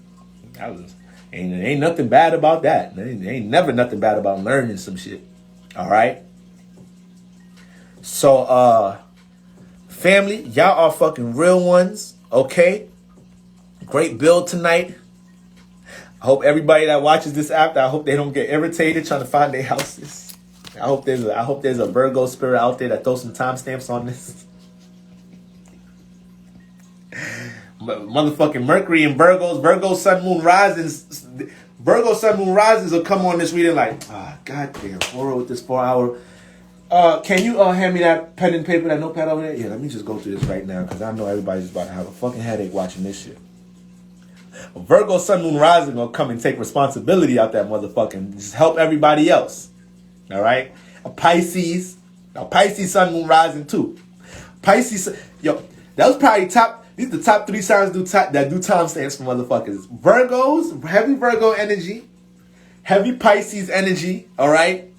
B: Ain't nothing bad about that. Ain't never nothing bad about learning some shit. All right. So, family, y'all are fucking real ones. Okay. Great build tonight. I hope everybody that watches this after, I hope they don't get irritated trying to find their houses. I hope there's a Virgo spirit out there that throws some timestamps on this. Motherfucking Mercury and Virgo Sun Moon Risings will come on this reading like, goddamn, horror with this 4 hour. Can you hand me that pen and paper, that notepad over there? Yeah, let me just go through this right now because I know everybody's about to have a fucking headache watching this shit. Virgo Sun Moon Rising will come and take responsibility out that motherfucking just help everybody else. All right? A Pisces Sun Moon Rising too. Pisces, yo, that was probably these are the top 3 signs that do timestamps for motherfuckers. Virgos, heavy Virgo energy, heavy Pisces energy, all right?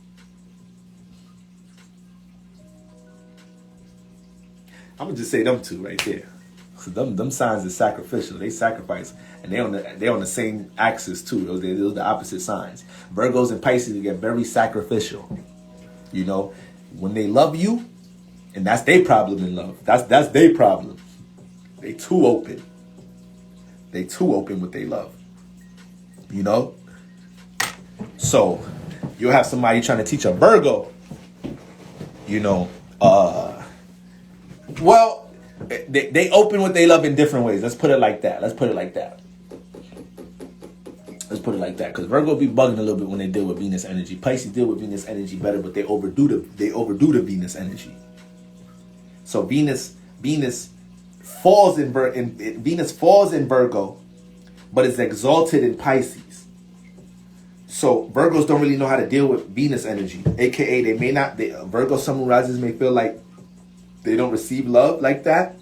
B: I'm going to just say them two right there. So them signs are sacrificial. They sacrifice. And they on the same axis too. Those are the opposite signs. Virgos and Pisces get very sacrificial. You know, when they love you, and that's their problem in love. That's their problem. They too open. They too open with their love. You know? So, you'll have somebody trying to teach a Virgo. You know, well, they open with their love in different ways. Let's put it like that. Because Virgo be bugging a little bit when they deal with Venus energy. Pisces deal with Venus energy better, but they overdo the Venus energy. So Venus falls in Virgo, but it's exalted in Pisces. So Virgos don't really know how to deal with Venus energy, aka Virgo Sun Moon Risers may feel like they don't receive love like that.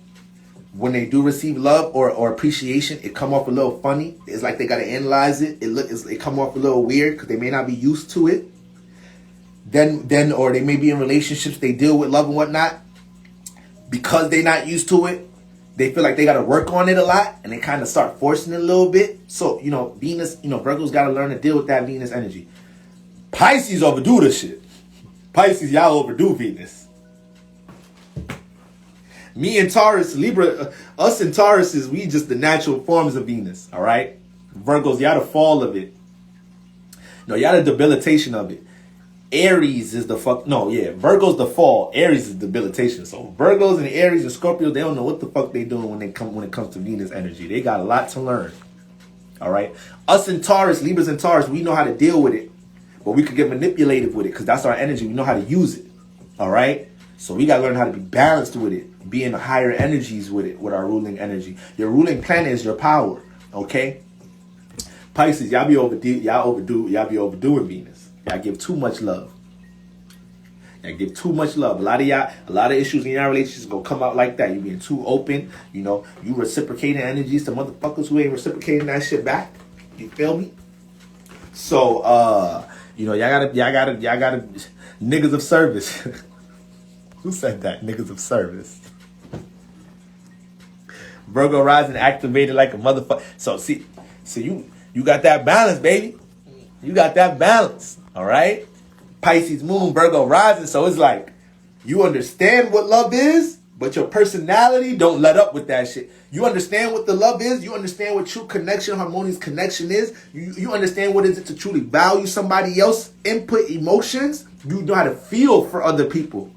B: When they do receive love or appreciation, it come off a little funny. It's like they gotta analyze it. It come off a little weird because they may not be used to it. Then or they may be in relationships they deal with love and whatnot. Because they're not used to it, they feel like they gotta work on it a lot, and they kind of start forcing it a little bit. So Venus, Virgo's gotta learn to deal with that Venus energy. Pisces overdo this shit. Pisces, y'all overdo Venus. Me and Taurus, Libra, us and Taurus is we just the natural forms of Venus, all right? Virgos, y'all the fall of it. No, y'all the debilitation of it. Aries is the Virgo's the fall. Aries is debilitation. So Virgos and Aries and Scorpios, they don't know what the fuck they doing when it comes to Venus energy. They got a lot to learn. All right? Us and Taurus, Libras and Taurus, we know how to deal with it. But we could get manipulative with it because that's our energy. We know how to use it. All right? So we got to learn how to be balanced with it. Be in higher energies with it, with our ruling energy. Your ruling planet is your power. Okay? Pisces, y'all be overdoing Venus. Y'all give too much love. Y'all give too much love. A lot of issues in your relationships gonna come out like that. You being too open. You know, you reciprocating energies to motherfuckers who ain't reciprocating that shit back. You feel me? So, y'all gotta niggas of service. Who said that? Niggas of service. Virgo rising activated like a motherfucker. So you got that balance, baby. You got that balance. All right? Pisces moon, Virgo rising. So it's like you understand what love is, but your personality don't let up with that shit. You understand what the love is. You understand what true connection, harmonious connection is. You understand what is it to truly value somebody else's input, emotions. You know how to feel for other people.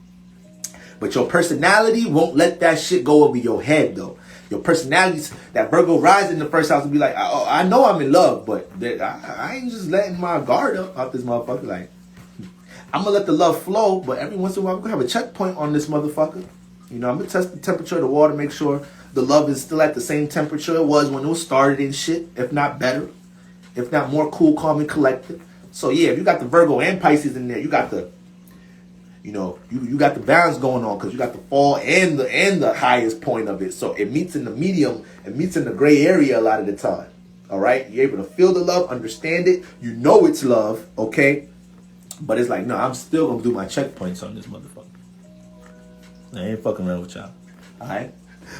B: But your personality won't let that shit go over your head, though. Your personality, that Virgo rising in the first house will be like, I know I'm in love, but I ain't just letting my guard up out this motherfucker. Like, I'm going to let the love flow, but every once in a while, we're going to have a checkpoint on this motherfucker. You know, I'm going to test the temperature of the water, make sure the love is still at the same temperature it was when it was started and shit, if not better, if not more cool, calm, and collected. So, yeah, if you got the Virgo and Pisces in there, you got the, you got the balance going on because you got the fall and the highest point of it. So it meets in the medium, it meets in the gray area a lot of the time. All right? You're able to feel the love, understand it. You know it's love, okay? But it's like, no, I'm still going to do my checkpoints on this motherfucker. I ain't fucking around with y'all. All right?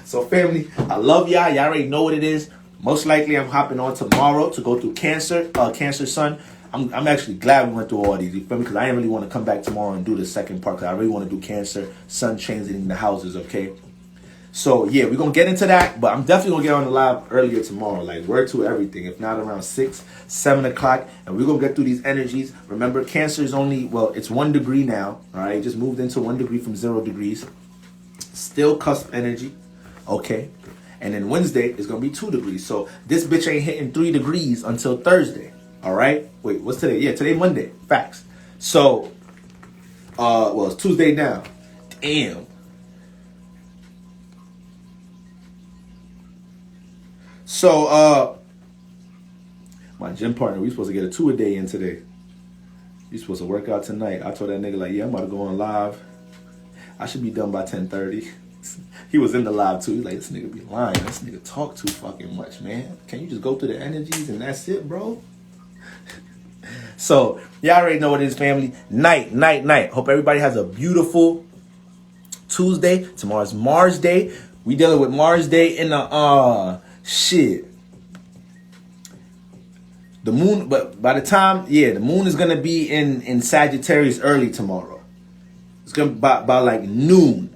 B: So family, I love y'all. Y'all already know what it is. Most likely I'm hopping on tomorrow to go through Cancer, Cancer Sun. I'm actually glad we went through all these, you feel me? Because I didn't really want to come back tomorrow and do the second part because I really want to do Cancer, Sun transiting the houses, okay? So, yeah, we're going to get into that, but I'm definitely going to get on the live earlier tomorrow, like word to everything, if not around 6, 7 o'clock, and we're going to get through these energies. Remember, Cancer is only, well, it's 1 degree now, all right? Just moved into 1 degree from 0 degrees. Still cusp energy, okay? And then Wednesday is going to be 2 degrees, so this bitch ain't hitting 3 degrees until Thursday. All right. Wait, what's today? Yeah, today Monday. Facts. So, well, it's Tuesday now. Damn. So, my gym partner, we supposed to get a 2-a-day in today. We supposed to work out tonight. I told that nigga like, yeah, I'm about to go on live. I should be done by 10:30. He was in the live too. He's like, this nigga be lying. This nigga talk too fucking much, man. Can you just go through the energies and that's it, bro? So, y'all already know what it is, family. Night. Hope everybody has a beautiful Tuesday. Tomorrow's Mars Day. We dealing with Mars Day in the, shit. The moon, but by the time, the moon is going to be in Sagittarius early tomorrow. It's going to be by like noon.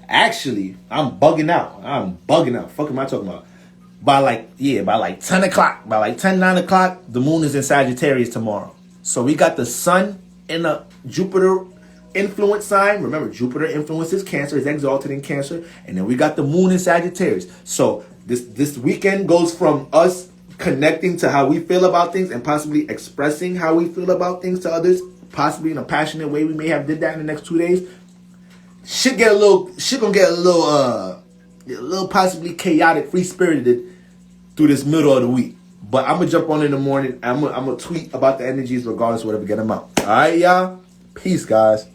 B: Actually, I'm bugging out. Fuck am I talking about? By like 10 o'clock, by like 10, 9 o'clock, the moon is in Sagittarius tomorrow. So we got the sun in a Jupiter influence sign. Remember, Jupiter influences Cancer, is exalted in Cancer. And then we got the moon in Sagittarius. So this weekend goes from us connecting to how we feel about things and possibly expressing how we feel about things to others, possibly in a passionate way. We may have did that in the next 2 days. Shit gonna get a little possibly chaotic, free-spirited through this middle of the week. But I'm going to jump on in the morning. I'm going to tweet about the energies regardless of whatever get them out. All right, y'all? Peace, guys.